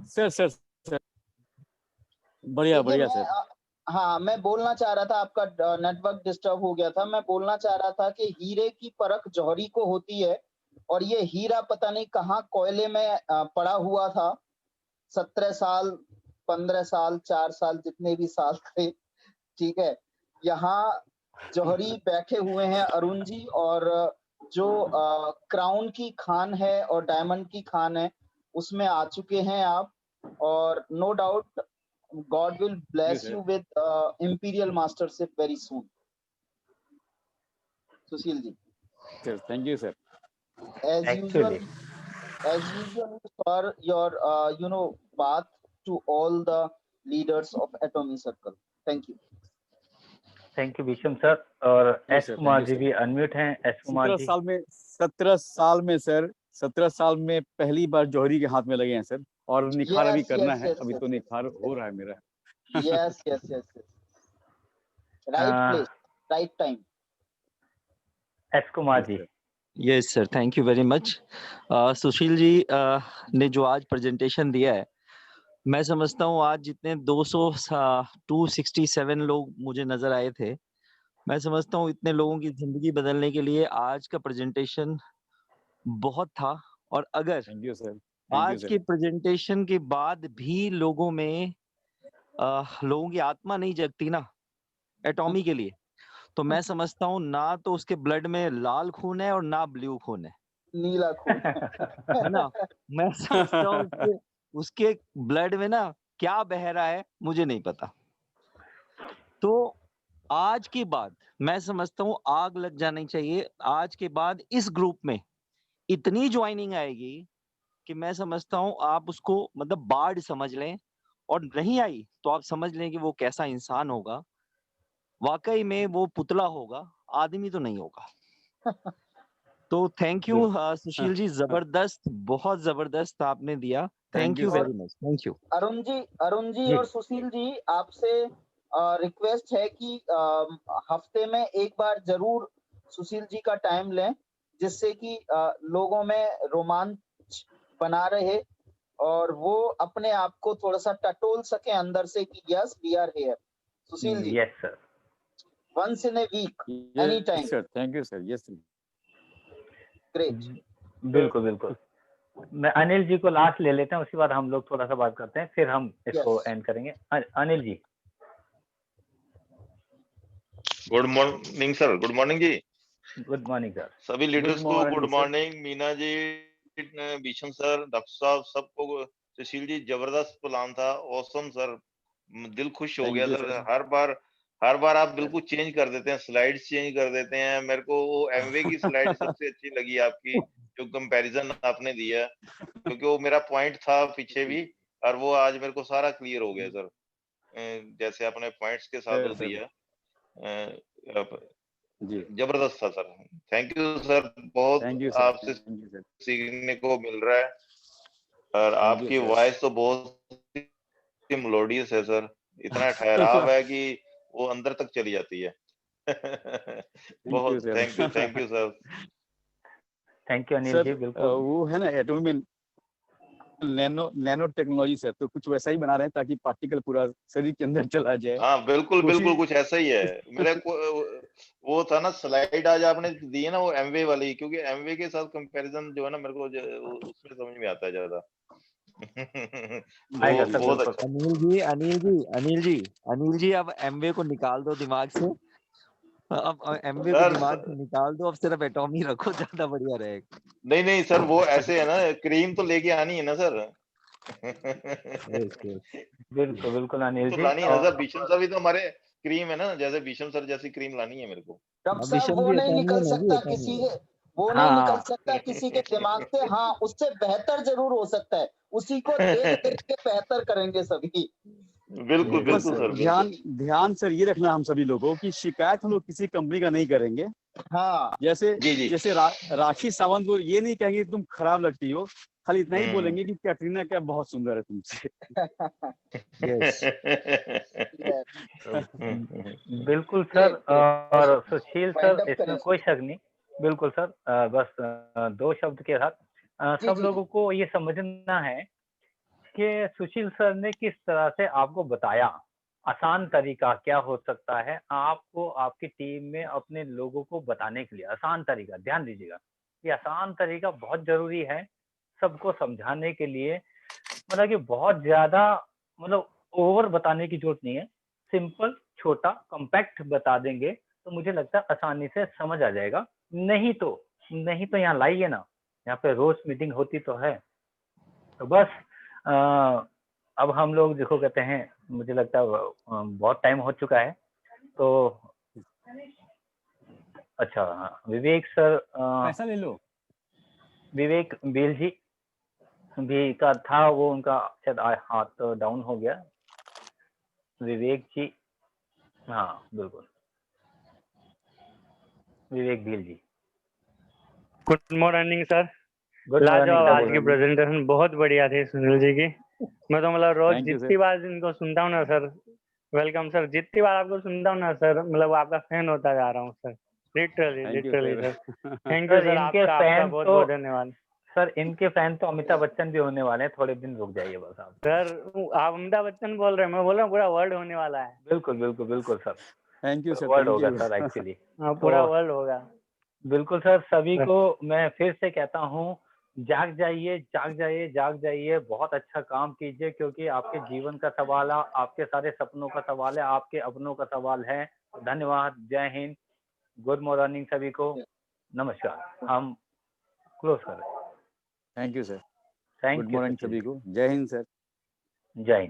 सर बढ़िया बढ़िया सर। हाँ, मैं बोलना चाह रहा था, आपका नेटवर्क डिस्टर्ब हो गया था। मैं बोलना चाह रहा था कि हीरे की परख जौहरी को होती है और ये हीरा पता नहीं कहाँ कोयले में पड़ा हुआ था। 17 साल, 15 साल, 4 साल, जितने भी साल थे, ठीक है। यहाँ जौहरी बैठे हुए हैं अरुण जी, और जो क्राउन की खान है और डायमंड की खान है उसमें आ चुके हैं आप। और no doubt God will bless you with imperial mastership very soon. Sushil ji. Sir, thank you, sir. As usual, for your path to all the leaders of Atomy Circle. Thank you. Thank you Visham sir. और S Kumar ji भी unmute हैं। S Kumar जी। 17 साल में sir, 17 साल में पहली बार जौहरी के हाथ में लगे हैं सर, और निखार अभी करना है। अभी तो निखार हो रहा है मेरा। yes. Right place, right time. S Kumar ji. Yes sir, thank you very much. Sushil ji ने जो आज प्रेजेंटेशन दिया है, मैं समझता हूँ आज जितने 267 लोग मुझे नजर आए थे, मैं समझता हूँ इतने लोगों की जिंदगी बदलने के लिए आज का प्रेजेंटेशन बहुत था। और अगर आज के प्रेजेंटेशन के बाद भी लोगों में लोगों की आत्मा नहीं जगती ना एटॉमी के लिए, तो मैं समझता हूँ ना तो उसके ब्लड में लाल खून है और ना ब्लू खून है, नीला खून है ना। मैं समझता हूँ उसके ब्लड में ना क्या बह रहा है मुझे नहीं पता। तो आज के बाद मैं समझता हूँ आग लग जानी चाहिए। आज के बाद इस ग्रुप में इतनी ज्वाइनिंग आएगी कि मैं समझता हूँ आप उसको मतलब बाढ़ समझ लें, और नहीं आई तो आप समझ लें कि वो कैसा इंसान होगा। वाकई में वो पुतला होगा, आदमी तो नहीं होगा। तो थैंक यू सुशील जी, जबरदस्त, बहुत जबरदस्त आपने दिया। Thank you very much. Thank you Arun ji और सुशील जी, आपसे रिक्वेस्ट है कि हफ्ते में एक बार जरूर सुशील जी का टाइम लें, जिससे कि लोगों में रोमांच बना रहे और वो अपने आप को थोड़ा सा टटोल सके अंदर से कि yes we are here. Sushil ji. Yes sir. Once in a week, anytime. Yes, sir. Thank you, sir. Yes, sir. Great. बिल्कुल। मैं अनिल जी को लास्ट ले लेते हैं, उसके बाद हम लोग थोड़ा सा बात करते हैं, फिर हम इसको एंड करेंगे। Anil ji. Good morning sir. Good morning जी। Good morning sir. सभी लीडर्स को good morning. Meena ji, Bhisham sir, doctor साहब, सबको। सुशील जी जबरदस्त प्लान था, ऑसम सर, दिल खुश हो थैंक गया यू सर। सर। हर बार आप बिल्कुल चेंज कर देते हैं, स्लाइड्स चेंज कर देते हैं। मेरे को वो एमवे की स्लाइड सबसे अच्छी लगी आपकी, जो कंपैरिजन आपने दिया, क्योंकि वो मेरा पॉइंट था पीछे भी, और वो आज मेरे को सारा क्लियर हो गया सर। जैसे आपने पॉइंट्स के साथ वो सर दिया, जी जबरदस्त था सर। थैंक यू सर, बहुत थैंक यू सर। आपसे थैंक यू सर। सीखने को मिल रहा है, और थैंक यू आपकी सर। वॉइस तो बहुत मेलोडियस है सर, इतना ठहराव है कि वो अंदर तक चली जाती है। थैंक यू बहुत sir. Thank you sir. Thank you Anil sir ji, बिल्कुल। वो है ना एटॉमी में नैनो टेक्नोलॉजी सर, तो कुछ वैसा ही बना रहे हैं ताकि पार्टिकल पूरा शरीर के अंदर चला जाए। हाँ बिल्कुल कोशिश बिल्कुल, कुछ ऐसा ही है। मेरे को वो था ना स्लाइड आज आपने दी है ना, वो एमवे वाली, क्योंकि एमवे के साथ कंपैरिजन जो है ना, मेरे को उसमें समझ में आता है ज्यादा। आएगा वो सर, बहुत बिल्कुल। अच्छा। अनिल जी अब एमवे को निकाल दो दिमाग से। अब एमवे को सर दिमाग से निकाल दो, अब सिर्फ एटॉमी रखो, ज्यादा बढ़िया रहेगा। नहीं सर, वो ऐसे है ना, क्रीम तो लेके आनी है ना सर। बिल्कुल बिल्कुल अनिल तो जी। लानी है ना और सर, भीषम सर भी तो हमारे क्रीम है ना, जैसे भीषम सर जैसी क्रीम लानी है मेरे को। डॉक्टर अब साहब विषम वो भी नहीं एटॉमी निकल है, मैं भी सकता एटॉमी किसी है। के, वो नहीं निकल हाँ सकता किसी के दिमाग से। हाँ, उससे बेहतर जरूर हो सकता है, उसी को देख देख के बेहतर करेंगे सभी। बिल्कुल बस बिल्कुल सर, ध्यान बिल्कुल। ध्यान सर ये रखना हम सभी लोगों की, शिकायत हम लोग किसी कंपनी का नहीं करेंगे। हाँ जैसे जी जी। जैसे राखी सावंत को ये नहीं कहेंगे तुम खराब लगती हो, खाली इतना ही बोलेंगे कि कैटरीना क्या बहुत सुंदर है तुमसे। यस बिल्कुल सर। ग्रेट ग्रेट, और सुशील वाइंड सर, अप इसमें करें कोई सर। शक नहीं। बिल्कुल सर। बस दो शब्द के साथ जी सब जी लोगों जी। को ये समझना है कि सुशील सर ने किस तरह से आपको बताया आसान तरीका क्या हो सकता है आपको आपकी टीम में अपने लोगों को बताने के लिए। आसान तरीका, ध्यान दीजिएगा, ये आसान तरीका बहुत जरूरी है सबको समझाने के लिए। मतलब कि बहुत ज्यादा, मतलब ओवर बताने की जरूरत नहीं है। सिंपल, छोटा, कॉम्पैक्ट बता देंगे तो मुझे लगता है आसानी से समझ आ जाएगा। नहीं तो यहाँ लाइए ना, यहाँ पे रोज मीटिंग होती तो है। तो बस अब हम लोग देखो कहते हैं, मुझे लगता है बहुत टाइम हो चुका है। तो अच्छा, हाँ, विवेक सर, पैसा ले लो। विवेक बेल जी भी का था, वो उनका शायद हाथ डाउन हो गया। विवेक जी, हाँ बिल्कुल, Vivek Bhil ji. Good morning sir. Good morning लाजवाब सर, आज गुड की प्रेजेंटेशन बहुत बढ़िया थी सुनील जी की। मैं तो मतलब रोज थैंक यू जितनी सर। बार इनको सुनता हूँ ना सर, वेलकम सर, जितनी बार आपको सुनता हूँ ना सर, मतलब आपका फैन होता जा रहा हूँ sir, literally thank you literally sir. Sir. Thank you sir sir, इनके आपका फैन बहुत तो बहुत धन्यवाद सर इनके फैन तो अमिताभ बच्चन भी होने वाले हैं, थोड़े दिन रुक जाइए बस आप। सर। आप अमिताभ बच्चन बोल रहे हैं, मैं बोल रहा हूँ पूरा वर्ल्ड होने वाला है। बिल्कुल बिल्कुल बिल्कुल sir, thank you sir. World thank होगा यू। Sir actually. हाँ, तो पूरा वर्ल्ड होगा। बिल्कुल सर, सभी को मैं फिर से कहता हूँ, जाग जाइए जाग जाइए जाग जाइए, बहुत अच्छा काम कीजिए, क्योंकि आपके जीवन का सवाल है, आपके सारे सपनों का सवाल है, आपके अपनों का सवाल है। धन्यवाद, जय हिंद, गुड मॉर्निंग सभी को, नमस्कार। हम क्लोज करें। Thank you sir. Thank good you morning Sushil सभी जी, को। जय हिंद सर। जय हिंद।